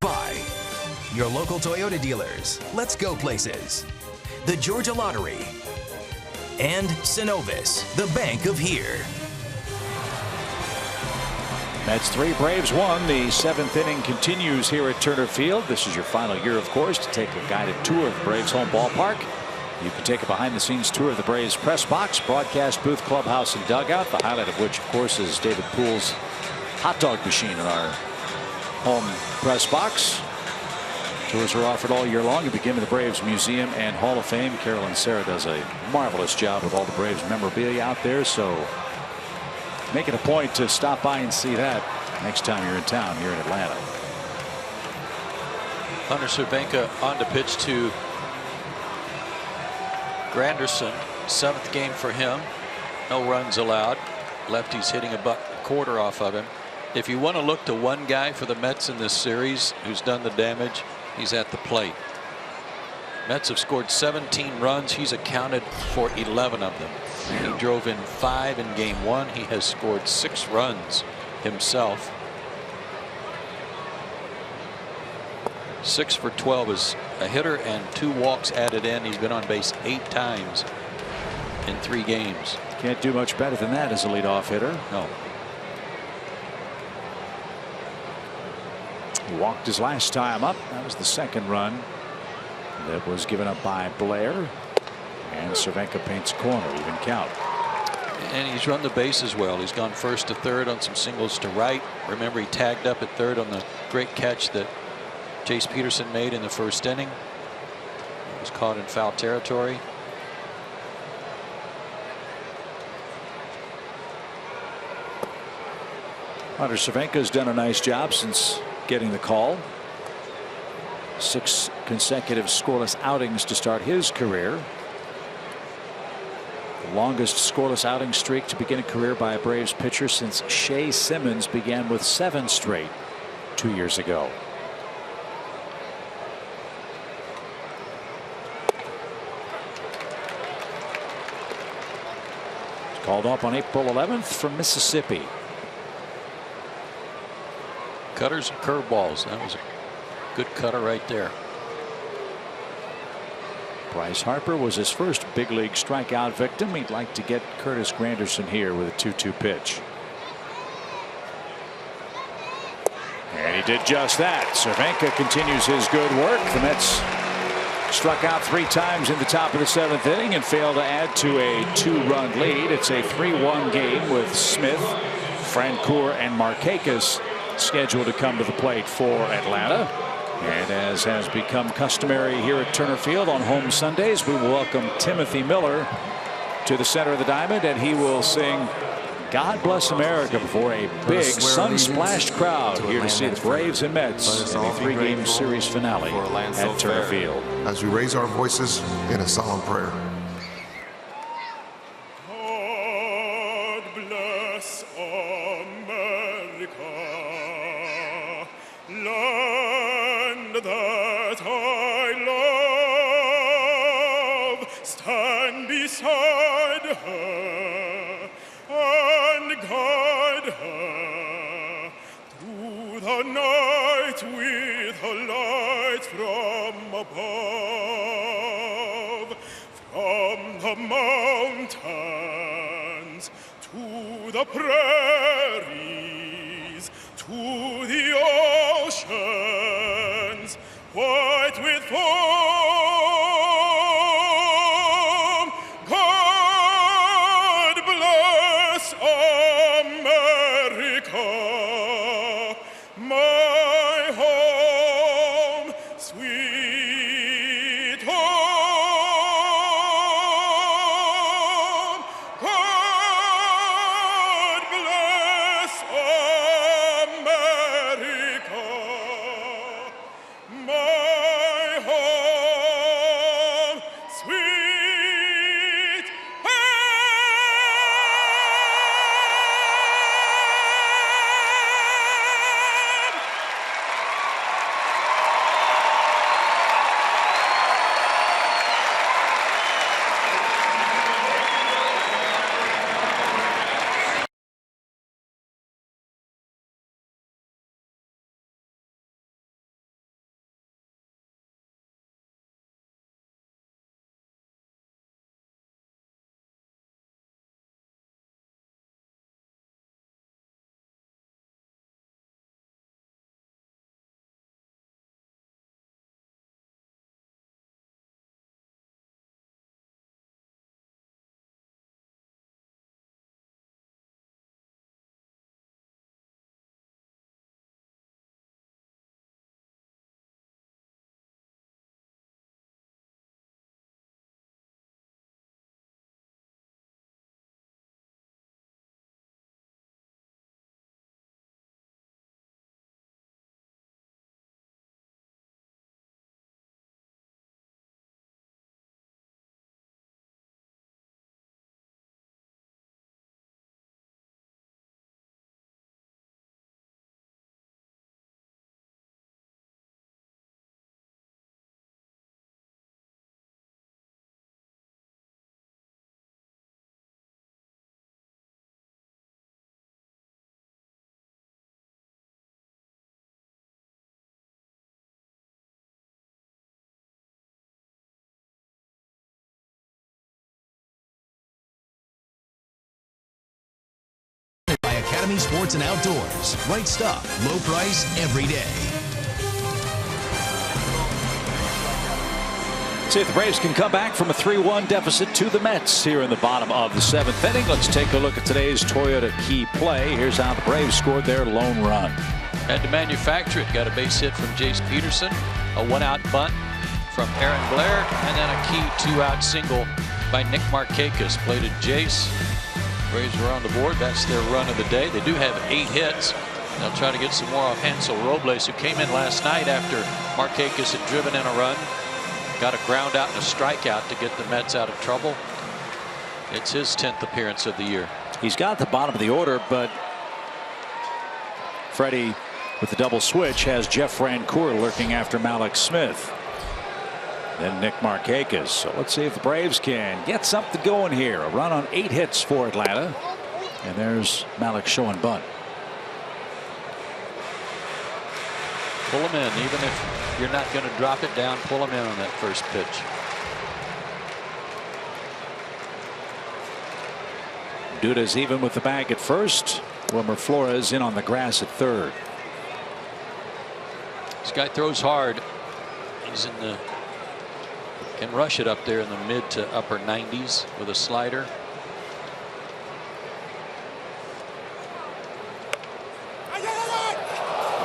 By your local Toyota dealers. Let's go places. The Georgia Lottery. And Synovus, the bank of here. Mets 3, Braves 1. The 7th inning continues here at Turner Field. This is your final year, of course, to take a guided tour of the Braves home ballpark. You can take a behind-the-scenes tour of the Braves press box, broadcast booth, clubhouse, and dugout. The highlight of which, of course, is David Poole's hot dog machine in our home press box. Tours are offered all year long. You begin with the Braves Museum and Hall of Fame. Carolyn Serra does a marvelous job with all the Braves memorabilia out there, so make it a point to stop by and see that next time you're in town here in Atlanta. Hunter Cervenka on to pitch to Granderson. 7th game for him. No runs allowed. Lefty's hitting a $1.25 off of him. If you want to look to one guy for the Mets in this series who's done the damage, he's at the plate. Mets have scored 17 runs. He's accounted for 11 of them. He drove in 5 in game 1. He has scored 6 runs himself. 6 for 12 is a hitter and 2 walks added in. He's been on base 8 times in 3 games. Can't do much better than that as a leadoff hitter. No. He walked his last time up. That was the 2nd run that was given up by Blair. And Cervenka paints a corner, even count. And he's run the bases well. He's gone 1st to 3rd on some singles to right. Remember, he tagged up at 3rd on the great catch that Jace Peterson made in the 1st inning. He was caught in foul territory. Hunter Cervenka has done a nice job since getting the call. 6 consecutive scoreless outings to start his career. The longest scoreless outing streak to begin a career by a Braves pitcher since Shea Simmons began with 7 straight 2 years ago. Called up on April 11th from Mississippi. Cutters and curveballs. That was a good cutter right there. Bryce Harper was his first big league strikeout victim. He'd like to get Curtis Granderson here with a 2-2 pitch. And he did just that. Cervenka continues his good work. The Mets struck out 3 times in the top of the 7th inning and failed to add to a 2-run lead. It's a 3-1 game with Smith, Francoeur, and Markakis scheduled to come to the plate for Atlanta. And as has become customary here at Turner Field on home Sundays, we will welcome Timothy Miller to the center of the diamond, and he will sing God Bless America before a big sun-splashed crowd here to see the Braves and Mets in the 3-game series finale at Turner Field. As we raise our voices in a solemn prayer. God bless America, land that I love. Stand beside her and guide her through the night with her light from above. From the mountains to the prairies to the oceans, white with foam. God bless America, my home, sweet home. God bless America, my home, sweet by Academy Sports and Outdoors. Right stuff, low price, every day. See if the Braves can come back from a 3-1 deficit to the Mets here in the bottom of the 7th inning. Let's take a look at today's Toyota key play. Here's how the Braves scored their lone run. Had to manufacture it. Got a base hit from Jace Peterson, a 1-out bunt from Aaron Blair, and then a key 2-out single by Nick Markakis. Plated Jace. Braves were on the board. That's their run of the day. They do have 8 hits. They'll try to get some more off Hansel Robles, who came in last night after Markakis had driven in a run. Got a ground out and a strikeout to get the Mets out of trouble. It's his 10th appearance of the year. He's got the bottom of the order, but Freddie, with the double switch, has Jeff Francoeur lurking after Mallex Smith. Then Nick Markakis. So let's see if the Braves can get something going here. A run on 8 hits for Atlanta. And there's Mallex showing bunt. Pull him in, even if you're not going to drop it down. Pull him in on that first pitch. Duda's even with the bag at first. Wilmer Flores in on the grass at third. This guy throws hard. He's in the can rush it up there in the mid to upper 90s with a slider.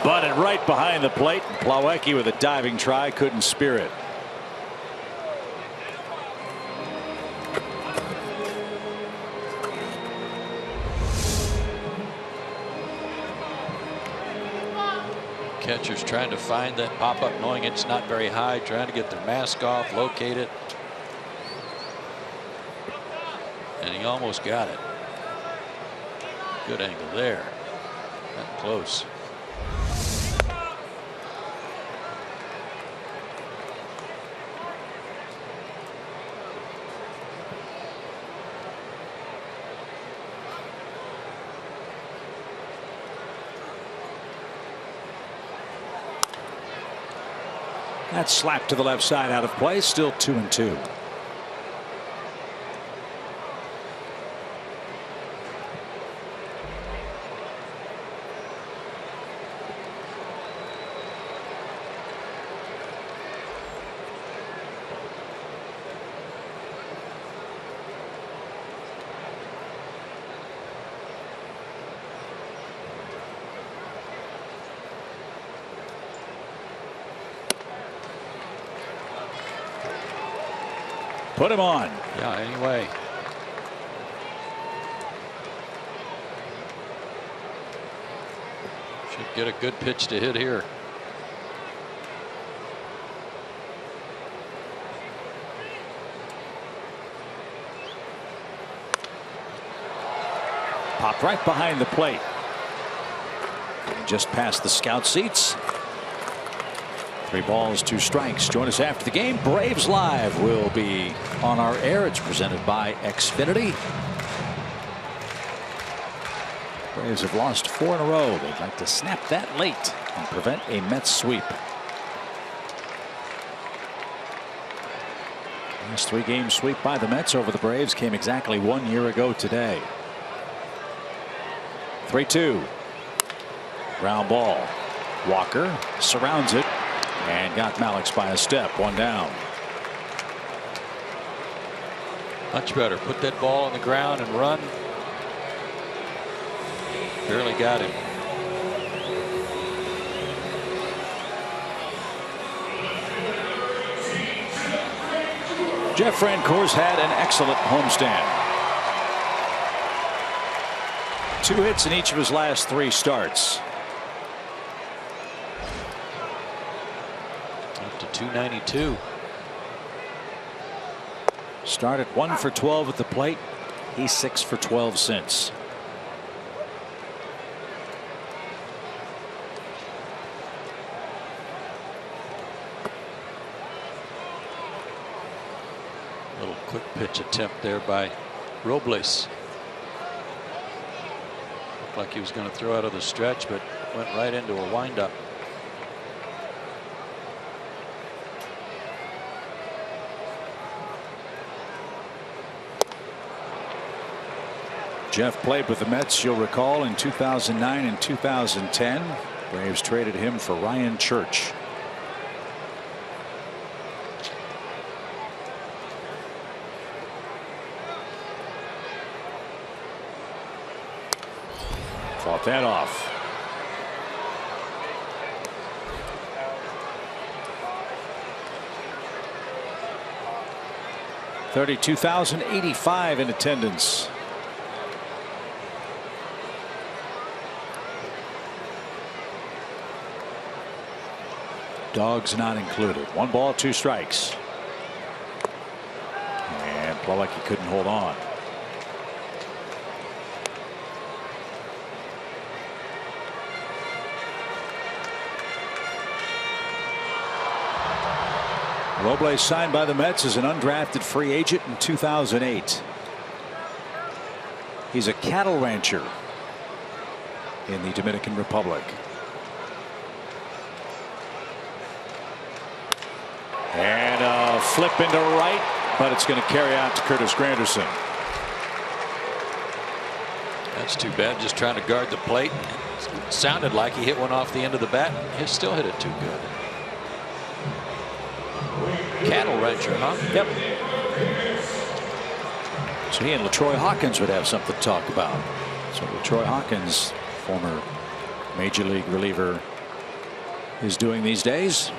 Butted right behind the plate. Plawecki with a diving try couldn't spear it. catcher's trying to find that pop-up, knowing it's not very high, trying to get their mask off, locate it. And he almost got it. Good angle there. Not close. That slap to the left side out of play. Still 2-2. Put him on. Yeah, anyway. Should get a good pitch to hit here. Popped right behind the plate. Just past the scout seats. 3 balls, 2 strikes. Join us after the game. Braves Live will be on our air. It's presented by Xfinity. Braves have lost 4 in a row. They'd like to snap that late and prevent a Mets sweep. Last 3-game sweep by the Mets over the Braves came exactly 1 year ago today. 3-2. Ground ball. Walker surrounds it. And got Malix by a step. 1 down. Much better. Put that ball on the ground and run. Barely got him. Jeff Francoeur's had an excellent homestand. 2 hits in each of his last 3 starts. 292. Started 1 for 12 at the plate. He's 6 for 12 since. Little quick pitch attempt there by Robles. Looked like he was going to throw out of the stretch, but went right into a windup. Jeff played with the Mets, you'll recall, in 2009 and 2010. Braves traded him for Ryan Church. Fought that off. $32,085 in attendance. Dogs not included. 1 ball, 2 strikes. And Plawecki couldn't hold on. Robles signed by the Mets as an undrafted free agent in 2008. He's a cattle rancher in the Dominican Republic. And a flip into right, but it's going to carry out to Curtis Granderson. That's too bad. Just trying to guard the plate. It sounded like he hit one off the end of the bat. He still hit it too good. Cattle rancher, huh? Yep. So he and LaTroy Hawkins would have something to talk about. So LaTroy Hawkins, former major league reliever, is doing these days.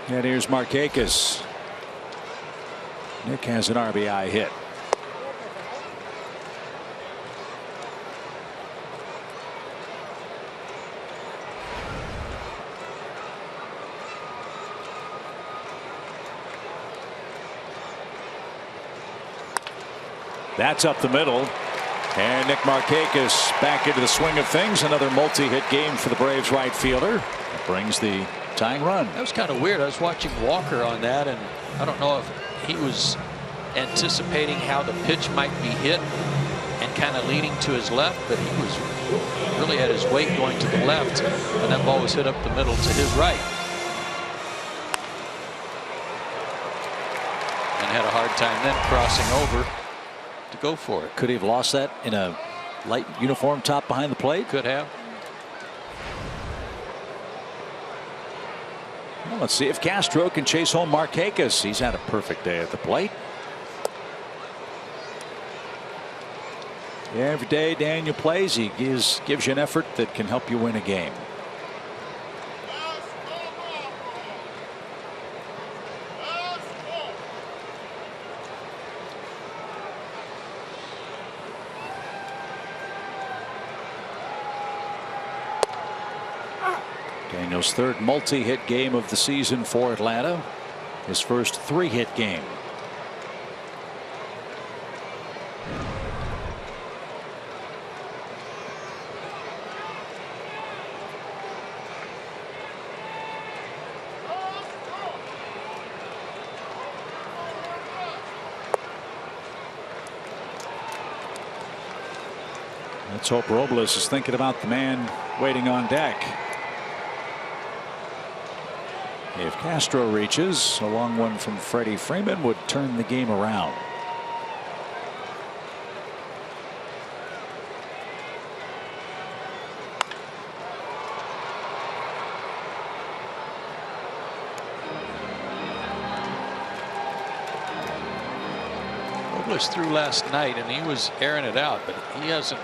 And here's Markakis. Nick has an RBI hit. That's up the middle. And Nick Markakis back into the swing of things. Another multi-hit game for the Braves right fielder. That brings the tying run. That was kind of weird. I was watching Walker on that, and I don't know if he was anticipating how the pitch might be hit and kind of leaning to his left, but he was really at his weight going to the left, and that ball was hit up the middle to his right. And had a hard time then crossing over to go for it. Could he have lost that in a light uniform top behind the plate? Could have. Well, let's see if Castro can chase home Markakis. He's had a perfect day at the plate. Every day Daniel plays, he gives you an effort that can help you win a game. Daniel's third multi-hit game of the season for Atlanta. His first 3-hit game. Let's hope Robles is thinking about the man waiting on deck. If Castro reaches, a long one from Freddie Freeman would turn the game around. Robles threw last night and he was airing it out, but he hasn't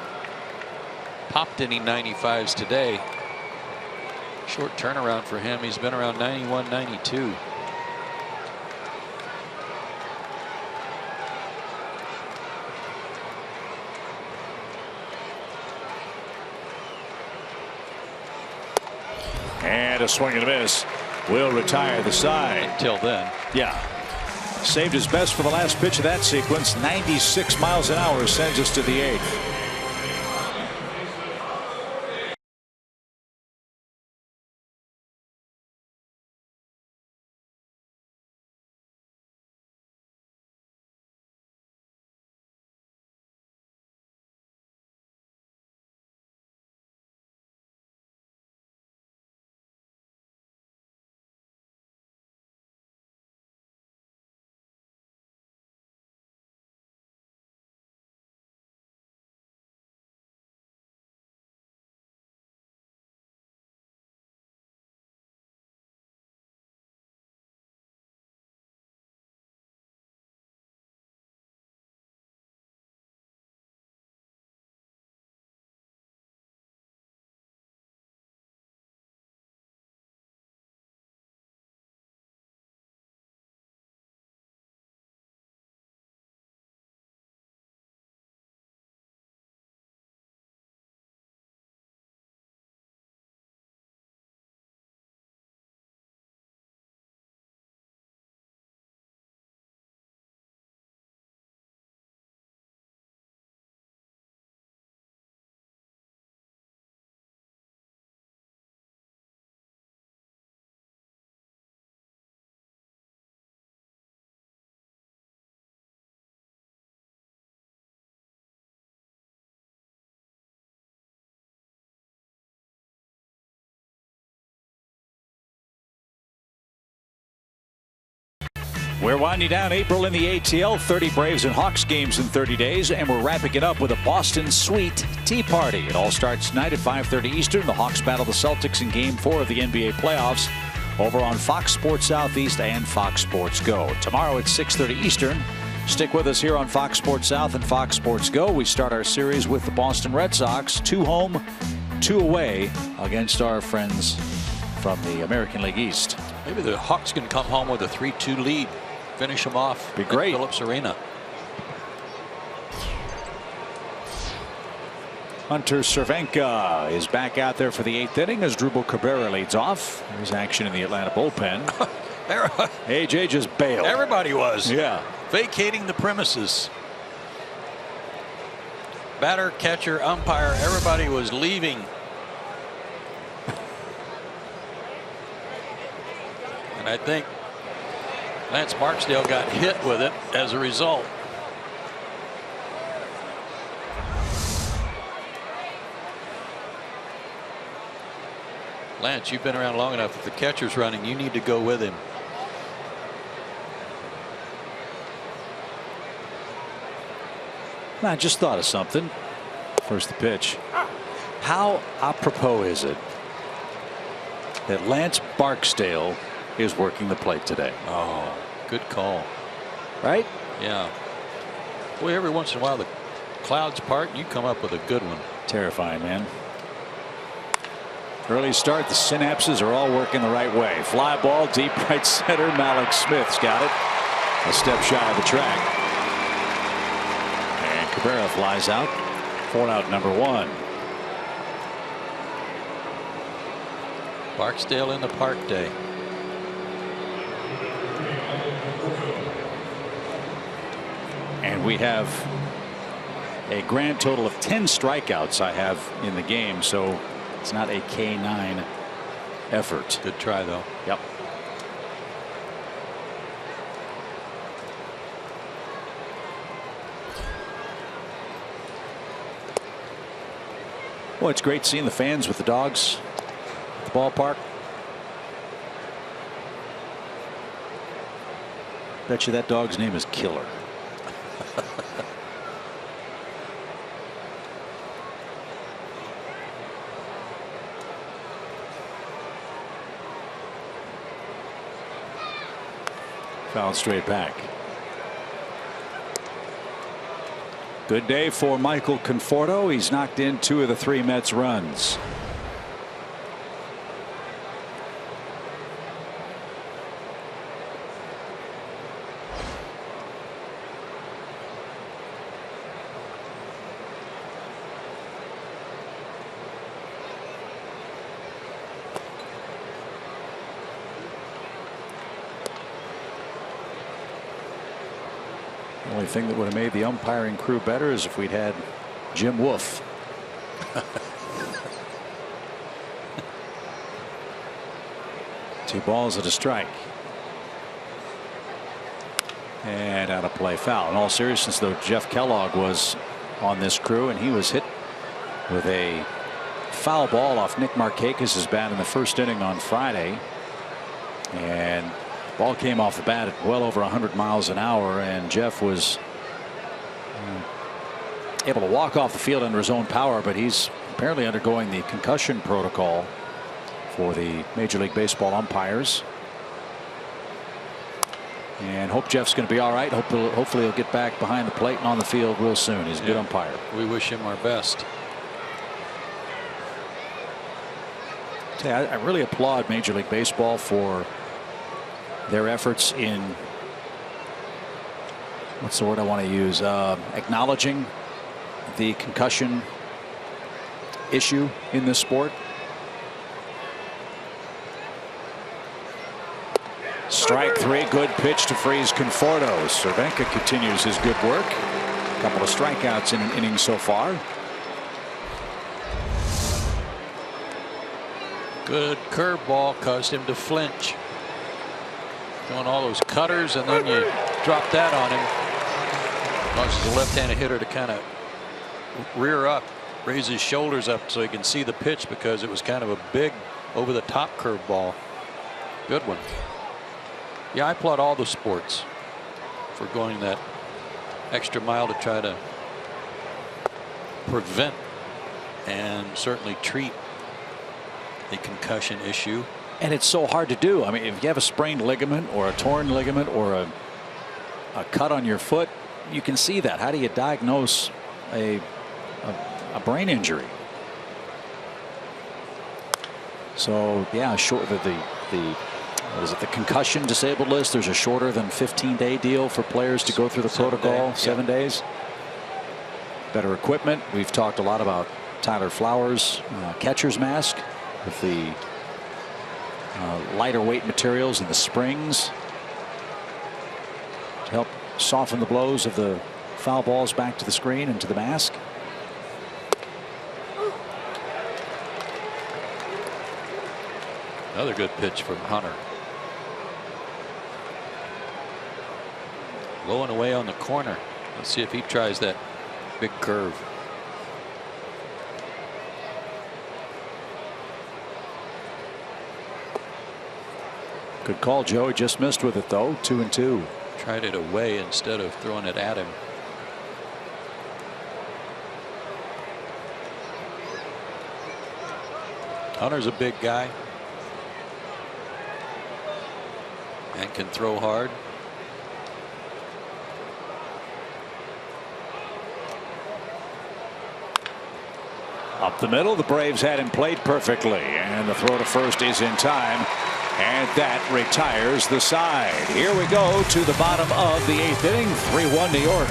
popped any 95s today. Short turnaround for him. He's been around 91, 92. And a swing and a miss will retire the side. Until then. Yeah. Saved his best for the last pitch of that sequence. 96 miles an hour sends us to the 8th. We're winding down April in the ATL. 30 Braves and Hawks games in 30 days, and we're wrapping it up with a Boston Sweet Tea Party. It all starts tonight at 5:30 Eastern. The Hawks battle the Celtics in Game 4 of the NBA playoffs over on Fox Sports Southeast and Fox Sports Go. Tomorrow at 6:30 Eastern. Stick with us here on Fox Sports South and Fox Sports Go. We start our series with the Boston Red Sox, 2 home, 2 away against our friends from the American League East. Maybe the Hawks can come home with a 3-2 lead. Finish them off. Be great. At Phillips Arena. Hunter Cervenka is back out there for the 8th inning as Drupal Cabrera leads off. There's action in the Atlanta bullpen. AJ just bailed. Everybody was. Yeah. Vacating the premises. Batter, catcher, umpire, everybody was leaving. And I think Lance Barksdale got hit with it as a result. Lance, you've been around long enough. If the catcher's running, you need to go with him. I just thought of something. First the pitch. How apropos is it that Lance Barksdale is working the plate today? Oh, good call. Right? Yeah. Boy, every once in a while the clouds part and you come up with a good one. Terrifying, man. Early start, the synapses are all working the right way. Fly ball deep right center. Mallex Smith's got it. A step shy of the track. And Cabrera flies out. 4-out number 1. Barksdale in the park day. And we have a grand total of 10 strikeouts I have in the game, so it's not a K9 effort. Good try, though. Yep. Well, it's great seeing the fans with the dogs at the ballpark. Bet you that dog's name is Killer. Foul straight back. Good day for Michael Conforto. He's knocked in 2 of the 3 Mets runs. The only thing that would have made the umpiring crew better is if we'd had Jim Wolf. 2 balls and a strike. And out of play, foul. In all seriousness, though, Jeff Kellogg was on this crew, and he was hit with a foul ball off Nick Markakis' bat in the first inning on Friday. And ball came off the bat at well over 100 miles an hour, and Jeff was able to walk off the field under his own power, but he's apparently undergoing the concussion protocol for the Major League Baseball umpires. And hope Jeff's going to be all right. Hopefully he'll get back behind the plate and on the field real soon. He's a good umpire. We wish him our best. I really applaud Major League Baseball for their efforts in, what's the word I want to use, acknowledging the concussion issue in this sport. Strike 3, good pitch to freeze Conforto. Cervenka continues his good work. A couple of strikeouts in an inning so far. Good curveball caused him to flinch. Doing all those cutters, and then you drop that on him. Causes a left-handed hitter to kind of rear up, raise his shoulders up so he can see the pitch, because it was kind of a big over-the-top curveball. Good one. Yeah, I applaud all the sports for going that extra mile to try to prevent and certainly treat the concussion issue. And it's so hard to do. I mean, if you have a sprained ligament or a torn ligament or a cut on your foot, you can see that. How do you diagnose a brain injury? So yeah, short the what is it, the concussion disabled list? There's a shorter than 15-day deal for players to go through the protocol. 7 days. Better equipment. We've talked a lot about Tyler Flowers' catcher's mask with the lighter weight materials and the springs to help soften the blows of the foul balls back to the screen and to the mask. Another good pitch from Hunter. Low and away on the corner. Let's see if he tries that big curve. Good call, Joe. He just missed with it, though. 2-2. Tried it away instead of throwing it at him. Hunter's a big guy and can throw hard. Up the middle, the Braves had him played perfectly, and the throw to first is in time, and that retires the side. Here we go to the bottom of the 8th inning. 3-1 New York.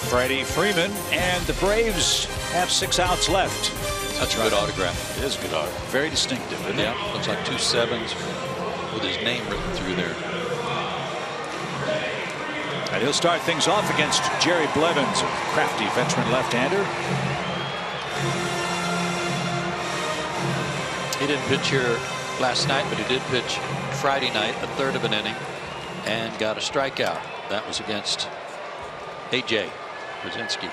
Freddie Freeman, and the Braves have 6 outs left. That's a good autograph. It is a good autograph. Very distinctive, isn't it? Yeah, looks like 2 7s with his name written through there. And he'll start things off against Jerry Blevins, a crafty veteran left-hander. He didn't pitch here last night, but he did pitch Friday night, a third of an inning, and got a strikeout. That was against A.J. Brzezinski.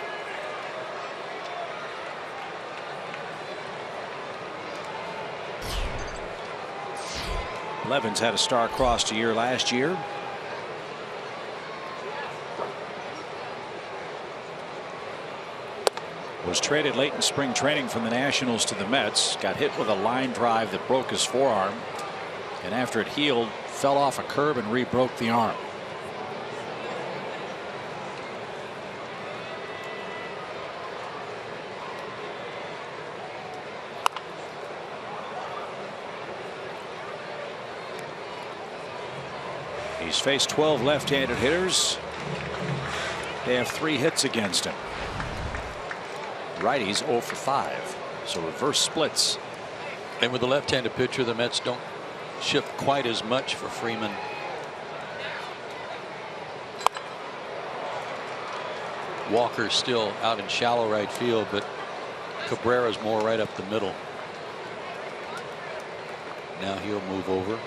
Blevins had a star-crossed year last year. Was traded late in spring training from the Nationals to the Mets. Got hit with a line drive that broke his forearm, and after it healed, fell off a curb and re-broke the arm. He's faced 12 left-handed hitters. They have 3 hits against him. Righties 0 for 5, so reverse splits. And with the left-handed pitcher, the Mets don't shift quite as much for Freeman. Walker's still out in shallow right field, but Cabrera's more right up the middle. Now he'll move over.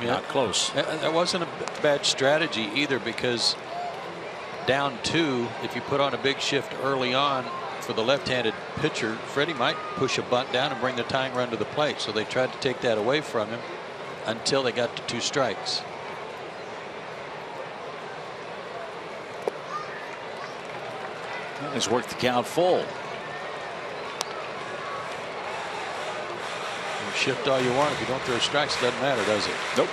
Not close. That wasn't a bad strategy either, because down 2, if you put on a big shift early on for the left-handed pitcher, Freddie might push a bunt down and bring the tying run to the plate. So they tried to take that away from him until they got to 2 strikes. And he's worked the count full. You shift all you want. If you don't throw strikes, it doesn't matter, does it? Nope.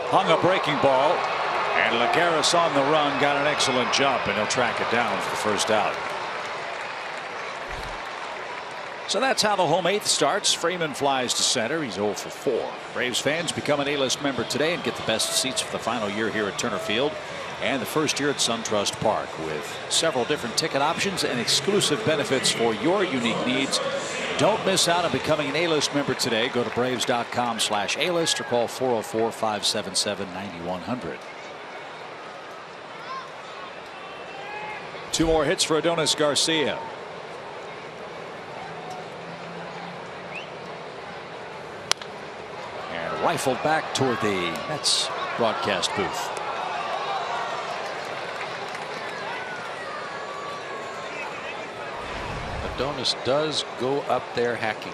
Hung a breaking ball, and Lagares on the run got an excellent jump, and he'll track it down for the first out. So that's how the home eighth starts. Freeman flies to center. He's 0 for 4. Braves fans become an A-list member today and get the best seats for the final year here at Turner Field and the first year at SunTrust Park, with several different ticket options and exclusive benefits for your unique needs. Don't miss out on becoming an A-list member today. Go to Braves.com/A-list or call 404-577-9100. 2 more hits for Adonis Garcia. And rifled back toward the Mets broadcast booth. Adonis does go up there hacking.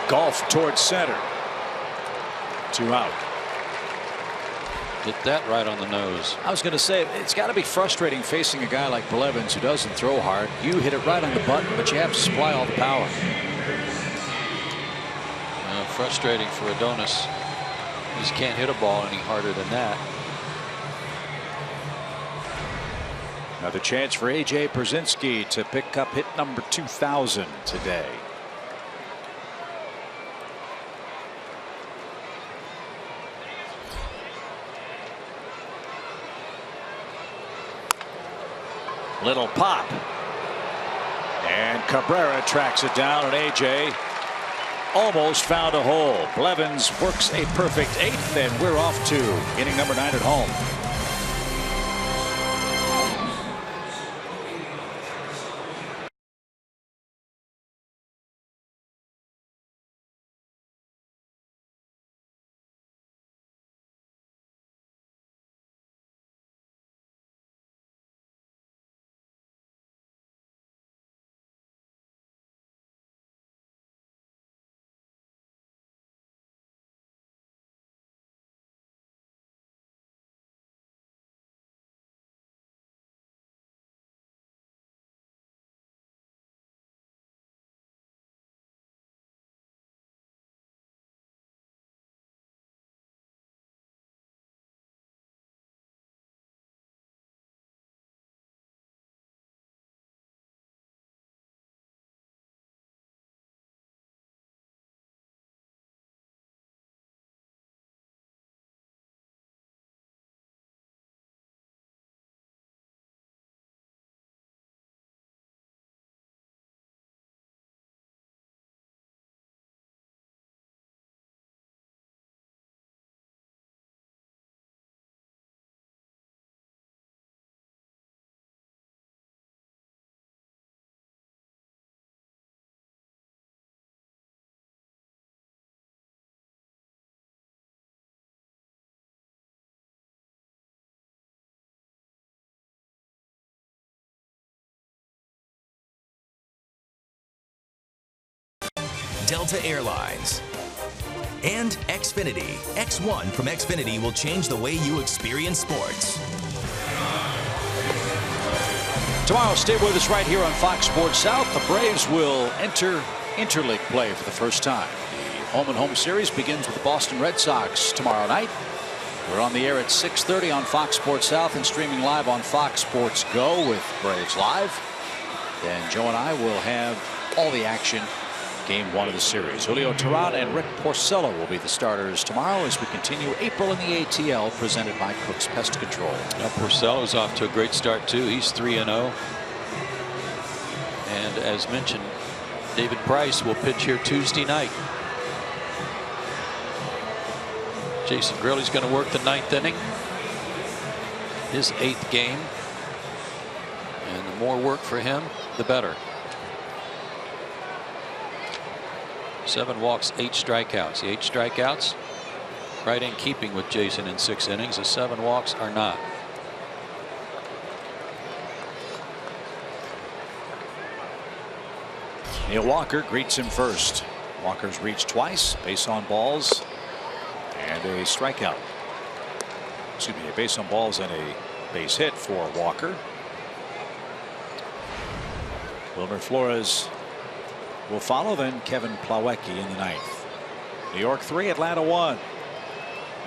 Golf towards center. 2 out. Hit that right on the nose. I was going to say, it's got to be frustrating facing a guy like Blevins who doesn't throw hard. You hit it right on the button, but you have to supply all the power. Frustrating for Adonis. He just can't hit a ball any harder than that. Another chance for A.J. Pierzynski to pick up hit number 2,000 today. Little pop. And Cabrera tracks it down, and A.J. almost found a hole. Blevins works a perfect 8th, and we're off to inning number 9 at home. Delta Airlines, and Xfinity. X1 from Xfinity will change the way you experience sports. Tomorrow, stay with us right here on Fox Sports South. The Braves will enter interleague play for the first time. The home and home series begins with the Boston Red Sox tomorrow night. We're on the air at 6:30 on Fox Sports South and streaming live on Fox Sports Go with Braves Live. Then Joe and I will have all the action. Game 1 of the series. Julio Teheran and Rick Porcello will be the starters tomorrow as we continue April in the ATL, presented by Cook's Pest Control. Now Porcello's off to a great start too. He's 3-0. And as mentioned, David Price will pitch here Tuesday night. Jason Grilli's going to work the 9th inning, his 8th game, and the more work for him, the better. 7 walks, 8 strikeouts. The 8 strikeouts right in keeping with Jason in 6 innings. The 7 walks are not. Neil Walker greets him first. Walker's reached twice, base on balls and a strikeout. Excuse me, a base on balls and a base hit for Walker. Wilmer Flores will follow, then Kevin Plawecki in the 9th. New York 3, Atlanta 1.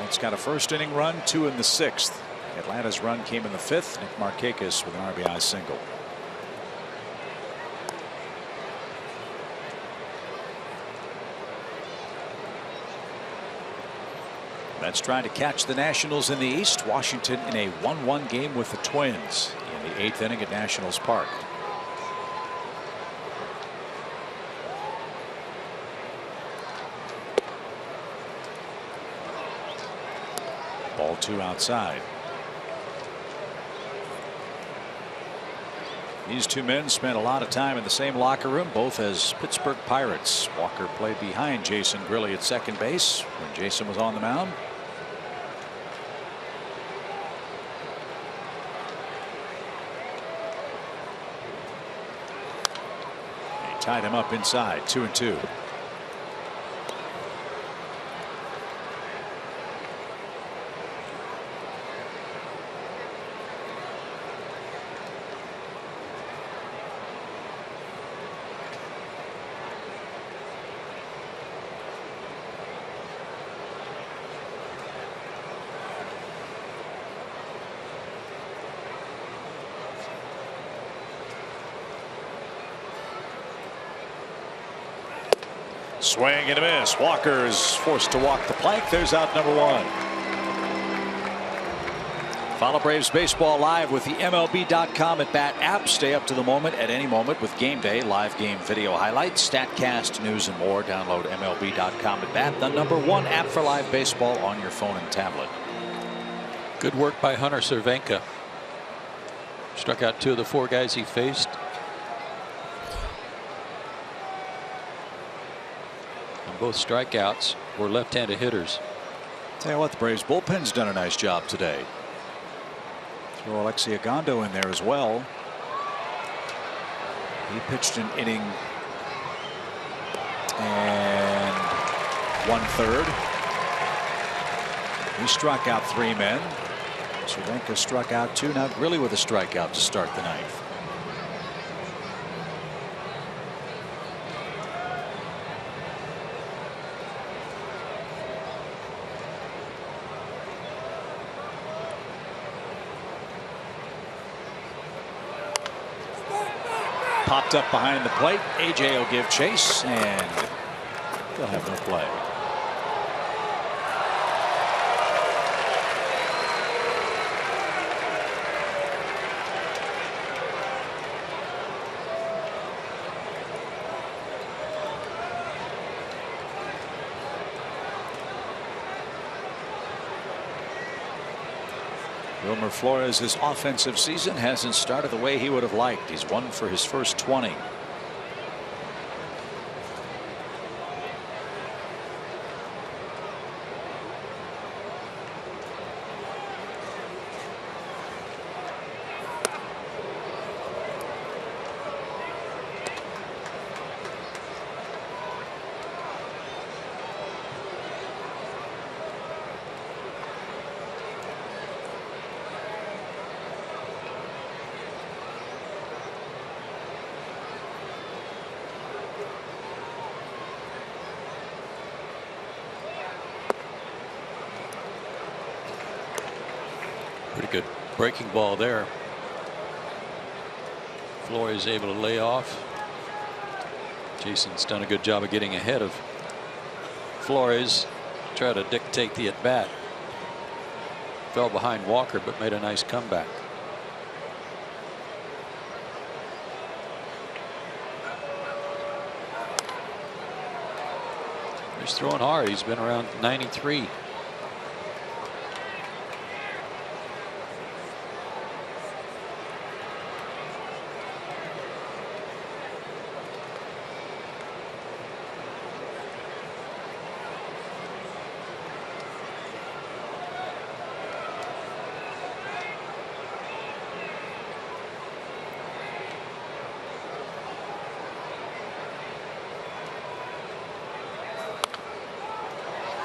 It's got a first inning run, 2 in the 6th. Atlanta's run came in the 5th. Nick Markakis with an RBI single. Mets trying to catch the Nationals in the East. Washington in a 1-1 game with the Twins in the 8th inning at Nationals Park. Ball 2 outside. These two men spent a lot of time in the same locker room, both as Pittsburgh Pirates. Walker played behind Jason Grilli at second base when Jason was on the mound. They tied him up inside, 2-2. Swing and a miss. Walker's forced to walk the plank. There's out number 1. Follow Braves baseball live with the MLB.com at bat app. Stay up to the moment at any moment with Game Day, live game video highlights, StatCast, news, and more. Download MLB.com at bat, the number 1 app for live baseball on your phone and tablet. Good work by Hunter Cervenka. Struck out 2 of the 4 guys he faced. Both strikeouts were left-handed hitters. Tell you what, the Braves bullpen's done a nice job today. Throw Alexi Agondo in there as well. He pitched an inning and 1/3. He struck out 3 men. Cervenka struck out 2. Now Grilli with a strikeout to start the 9th. Popped up behind the plate. AJ will give chase, and they'll have no play. Wilmer Flores' offensive season hasn't started the way he would have liked. He's 1 for his first 20. Pretty good breaking ball there. Flores able to lay off. Jason's done a good job of getting ahead of Flores. Try to dictate the at bat. Fell behind Walker but made a nice comeback. He's throwing hard. He's been around 93.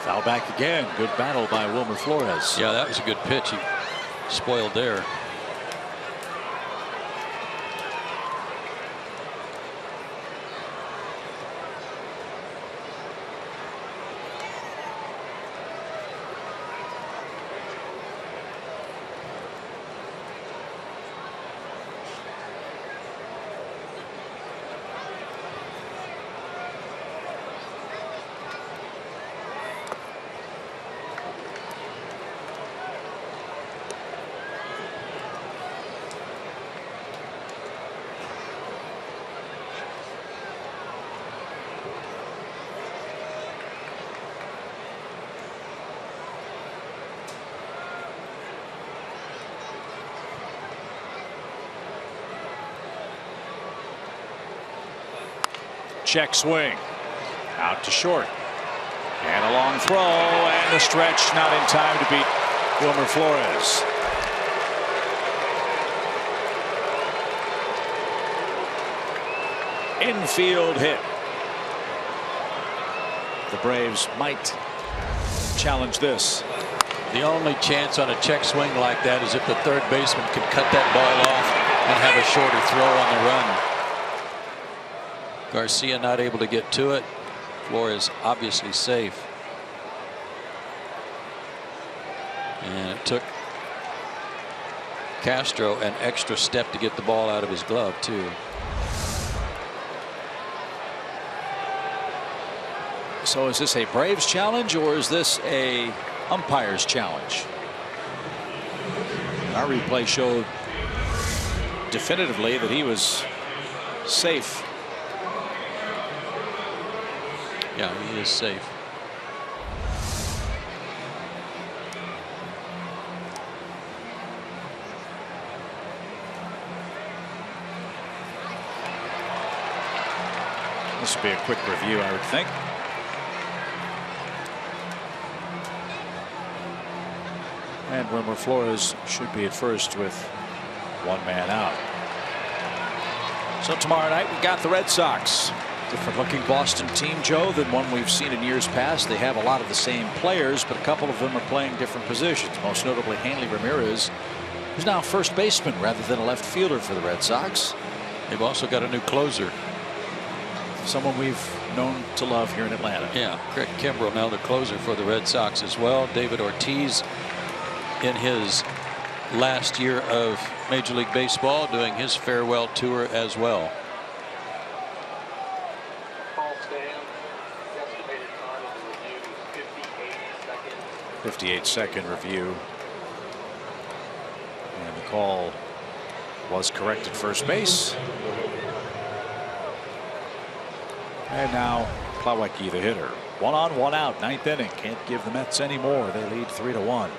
Foul back again. Good battle by Wilmer Flores. Yeah, that was a good pitch. He spoiled there. Check swing. Out to short. And a long throw. And the stretch not in time to beat Wilmer Flores. Infield hit. The Braves might challenge this. The only chance on a check swing like that is if the third baseman could cut that ball off and have a shorter throw on the run. Garcia not able to get to it. Flores obviously safe. And it took Castro an extra step to get the ball out of his glove too. So is this a Braves challenge or is this a umpire's challenge? Our replay showed definitively that he was safe. Yeah, he is safe. This would be a quick review, I would think. And Wilmer Flores should be at first with one man out. So tomorrow night we got the Red Sox. Different looking Boston team, Joe, than one we've seen in years past. They have a lot of the same players, but a couple of them are playing different positions. Most notably Hanley Ramirez, who's now first baseman rather than a left fielder for the Red Sox. They've also got a new closer. Someone we've known to love here in Atlanta. Yeah, Craig Kimbrell now the closer for the Red Sox as well. David Ortiz in his last year of Major League Baseball doing his farewell tour as well. 58-second review. And the call was correct at first base. And now Plawecki, the hitter. 1 on, 1 out, 9th inning. Can't give the Mets any more. They lead 3-1.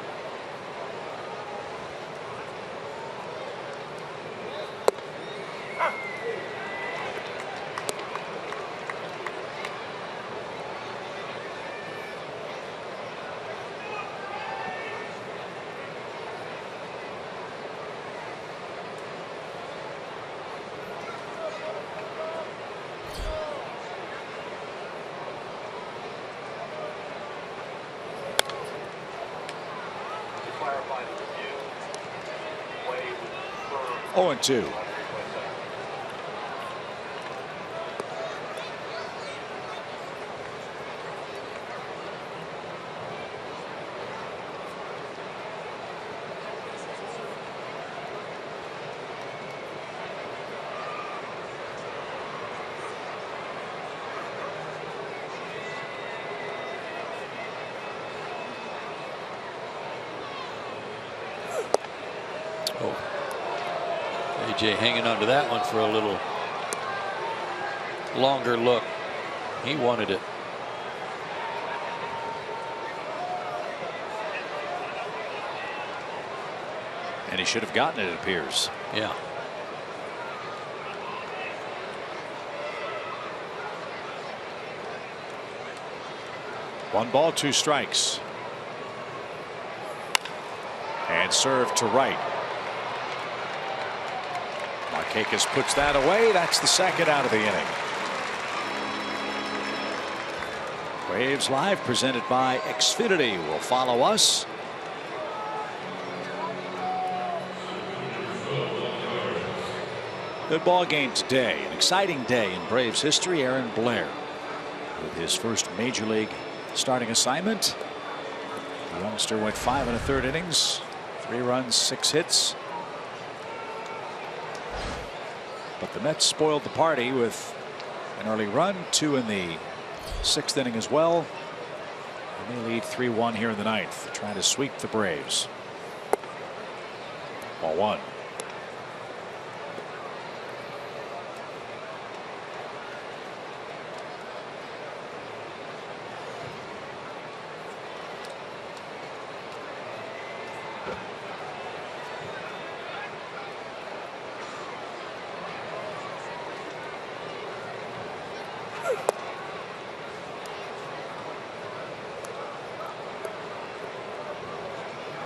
Oh, and 2. AJ hanging on to that one for a little longer look. He wanted it. And he should have gotten it, it appears. Yeah. One ball, 2 strikes. And served to right. Markakis puts that away. That's the second out of the inning. Braves Live presented by Xfinity will follow us. Good ball game today. An exciting day in Braves history. Aaron Blair with his first major league starting assignment. The youngster went 5 1/3 innings, 3 runs, 6 hits. But the Mets spoiled the party with an early run, 2 in the 6th inning as well. And they lead 3-1 here in the 9th, trying to sweep the Braves. Ball 1.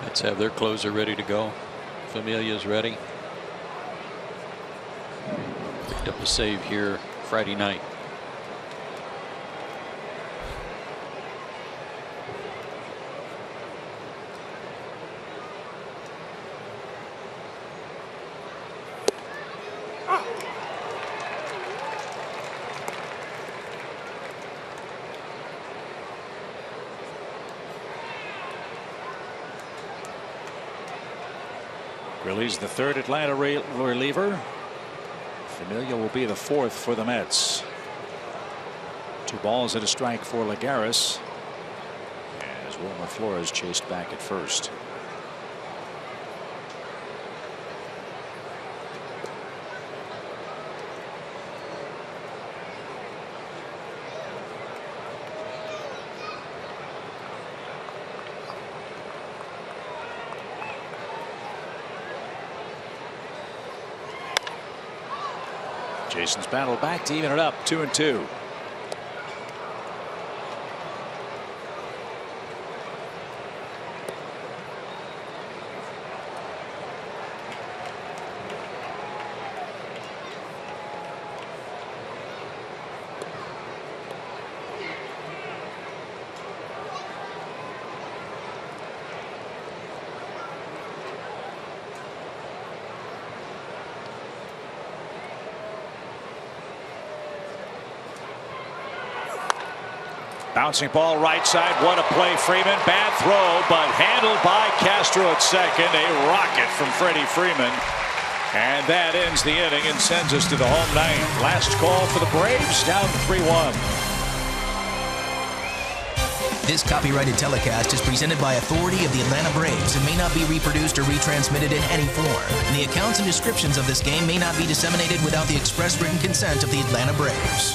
Let's have their closer ready to go. Familia's ready. Picked up a save here Friday night. Grilly's the 3rd Atlanta reliever. Familia will be the 4th for the Mets. 2 balls and a strike for Lagares as Wilmer Flores chased back at first. Jason's battle back to even it up, 2-2. Bouncing ball right side. What a play, Freeman. Bad throw, but handled by Castro at second. A rocket from Freddie Freeman. And that ends the inning and sends us to the home 9th. Last call for the Braves, down 3-1. This copyrighted telecast is presented by authority of the Atlanta Braves and may not be reproduced or retransmitted in any form. And the accounts and descriptions of this game may not be disseminated without the express written consent of the Atlanta Braves.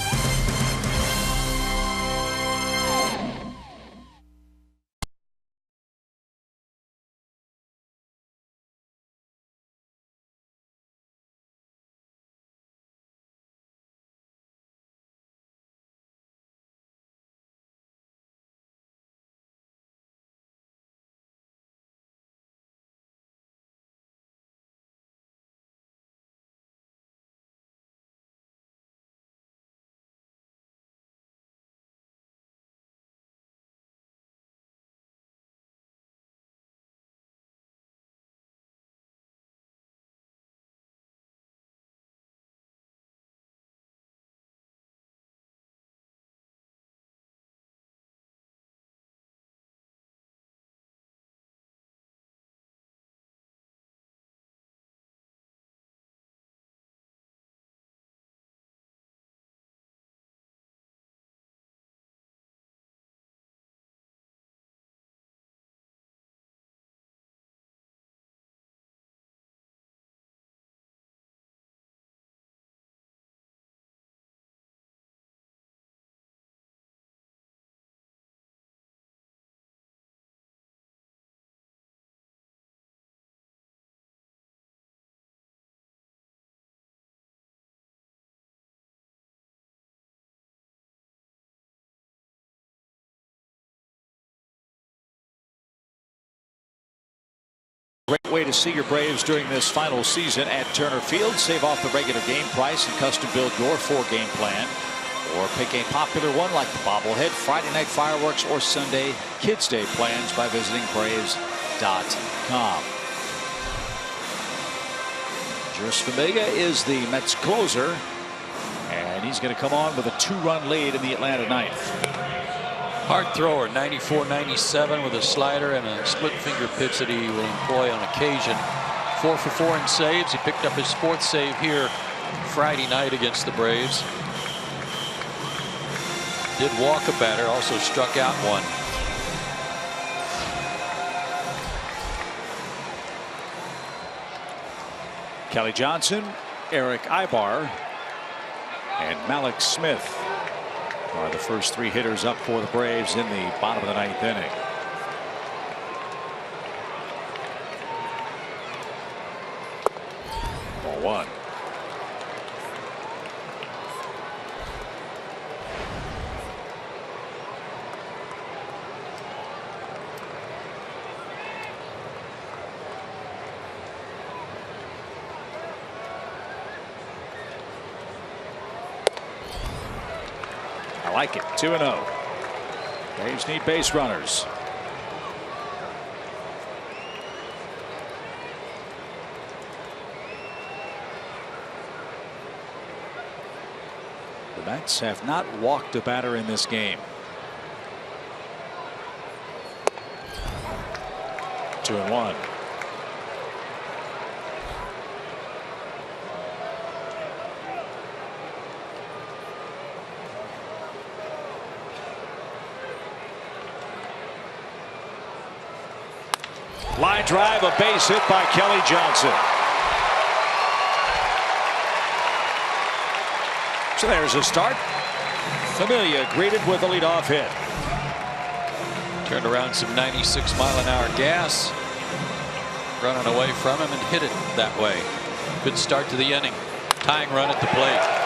Great way to see your Braves during this final season at Turner Field. Save off the regular game price and custom build your 4-game plan. Or pick a popular one like the bobblehead, Friday night fireworks, or Sunday Kids Day plans by visiting Braves.com. Jeurys Familia is the Mets closer, and he's going to come on with a 2-run lead in the Atlanta ninth. Hard thrower, 94-97 with a slider and a split finger pitch that he will employ on occasion. 4 for 4 in saves. He picked up his 4th save here Friday night against the Braves. Did walk a batter, also struck out one. Kelly Johnson, Eric Ibar, and Mallex Smith are the first 3 hitters up for the Braves in the bottom of the 9th inning. Ball 1. I like it. 2-0. Braves need base runners. The Mets have not walked a batter in this game. 2-1. Line drive, a base hit by Kelly Johnson. So there's a start. Familia greeted with a leadoff hit. Turned around some 96-mile-an-hour gas, running away from him and hit it that way. Good start to the inning. Tying run at the plate.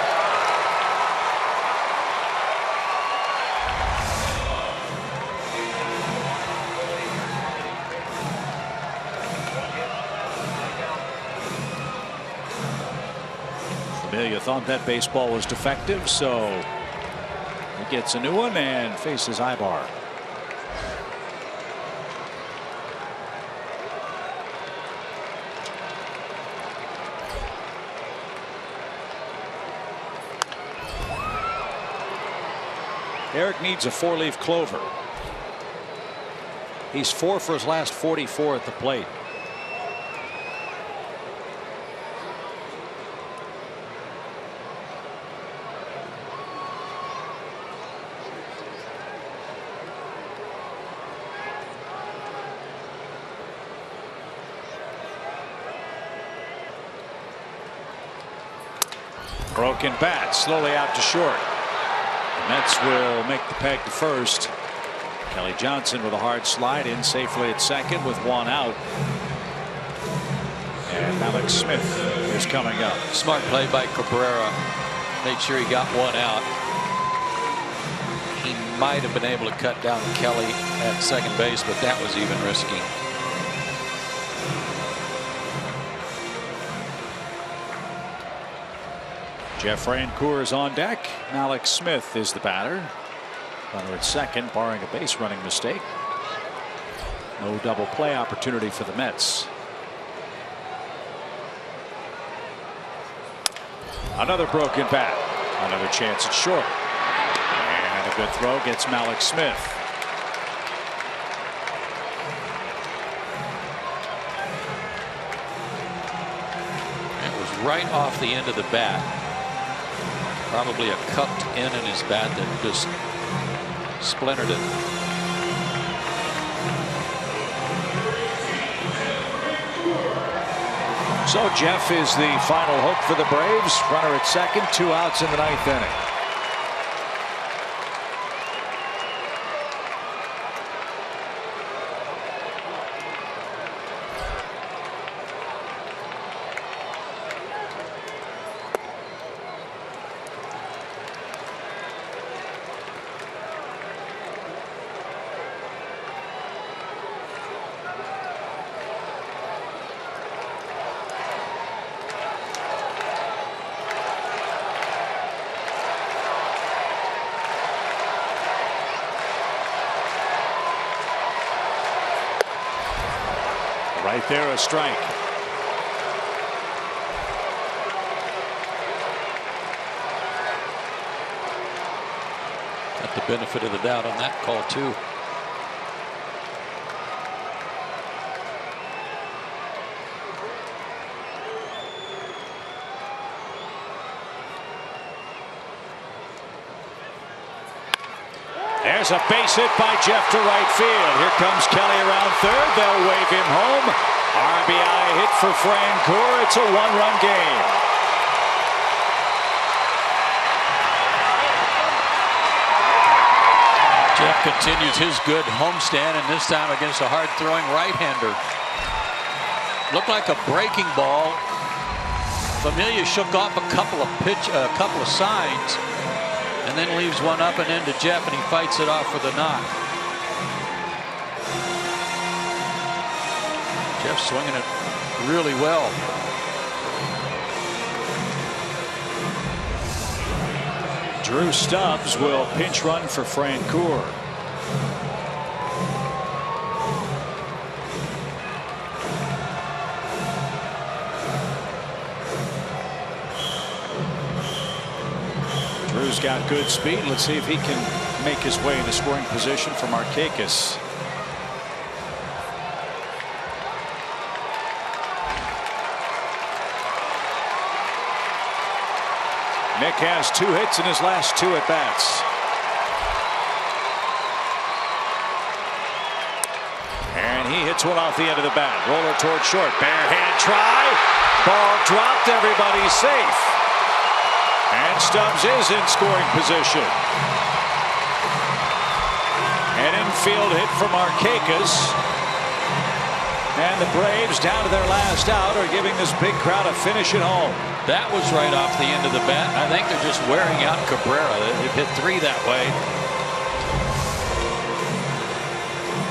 Familia thought that baseball was defective, so he gets a new one and faces Ibar. Eric needs a 4-leaf clover. He's 4 for his last 44 at the plate. Broken bat, slowly out to short. The Mets will make the peg to first. Kelly Johnson with a hard slide in safely at second with 1 out. And Mallex Smith is coming up. Smart play by Cabrera. Made sure he got 1 out. He might have been able to cut down Kelly at second base, but that was even risky. Jeff Francoeur is on deck. Mallex Smith is the batter. Runner at second, barring a base running mistake. No double play opportunity for the Mets. Another broken bat. Another chance at short. And a good throw gets Mallex Smith. It was right off the end of the bat. Probably a cupped end in his bat that just splintered it. So Jeff is the final hope for the Braves. Runner at second, 2 outs in the 9th inning. Right there, a strike. Got the benefit of the doubt on that call, too. There's a base hit by Jeff to right field. Here comes Kelly around third. They'll wave him home. RBI hit for Francoeur. It's a one-run game. Jeff continues his good homestand, and this time against a hard-throwing right-hander. Looked like a breaking ball. Familia shook off a couple of signs, and then leaves one up and into Jeff, and he fights it off with a knock. Jeff swinging it really well. Drew Stubbs will pinch run for Francoeur. Drew's got good speed. Let's see if he can make his way into scoring position for Markakis. Nick has 2 hits in his last 2 at-bats. And he hits one off the end of the bat. Roller toward short. Bare hand try. Ball dropped. Everybody's safe. And Stubbs is in scoring position. An infield hit from Markakis. And the Braves, down to their last out, are giving this big crowd a finish at home. That was right off the end of the bat. I think they're just wearing out Cabrera. They've hit 3 that way.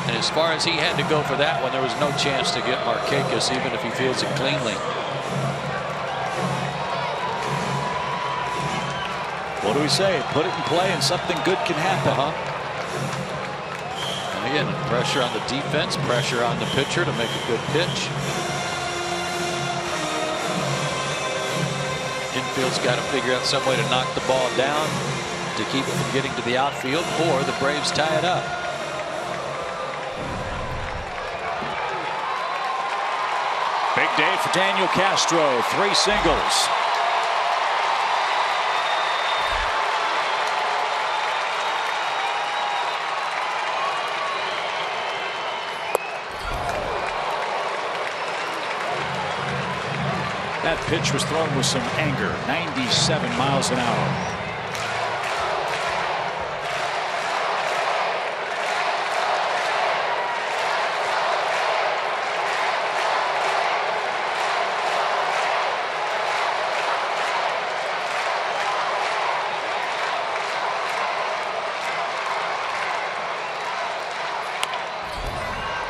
And as far as he had to go for that one, there was no chance to get Markakis, even if he fields it cleanly. What do we say? Put it in play and something good can happen. And again, pressure on the defense, pressure on the pitcher to make a good pitch. Infield's got to figure out some way to knock the ball down to keep it from getting to the outfield, or the Braves tie it up. Big day for Daniel Castro. 3 singles. That pitch was thrown with some anger. 97 miles an hour.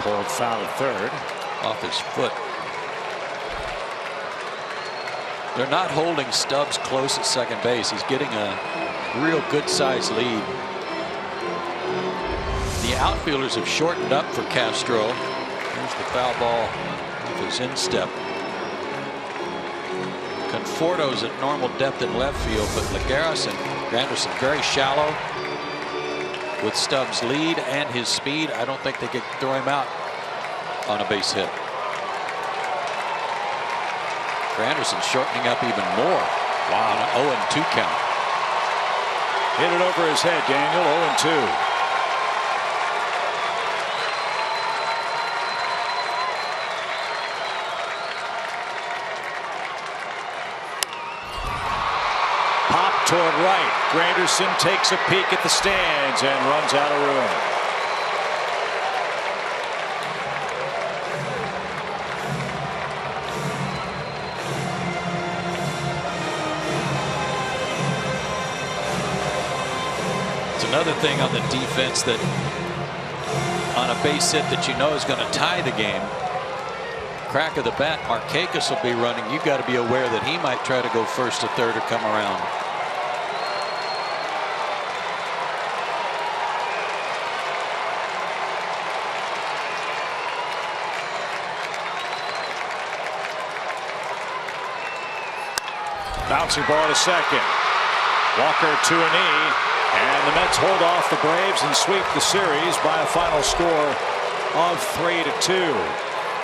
Pulled foul at third. Off his foot. They're not holding Stubbs close at second base. He's getting a real good sized lead. The outfielders have shortened up for Castro. Here's the foul ball with his instep. Conforto's at normal depth in left field, but Lagares and Granderson very shallow. With Stubbs' lead and his speed, I don't think they could throw him out on a base hit. Granderson shortening up even more. Wow, an 0-2 count. Hit it over his head, Daniel. 0-2. Pop toward right. Granderson takes a peek at the stands and runs out of room. Another thing on the defense that on a base hit that you know is going to tie the game. Crack of the bat, Markakis will be running. You've got to be aware that he might try to go first to third or come around. Bouncing ball to second. Walker to a knee. And the Mets hold off the Braves and sweep the series by a final score of 3-2.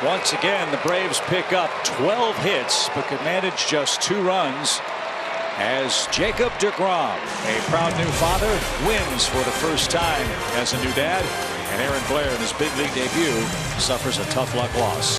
Once again, the Braves pick up 12 hits but could manage just 2 runs as Jacob deGrom, a proud new father, wins for the first time as a new dad. And Aaron Blair in his big league debut suffers a tough luck loss.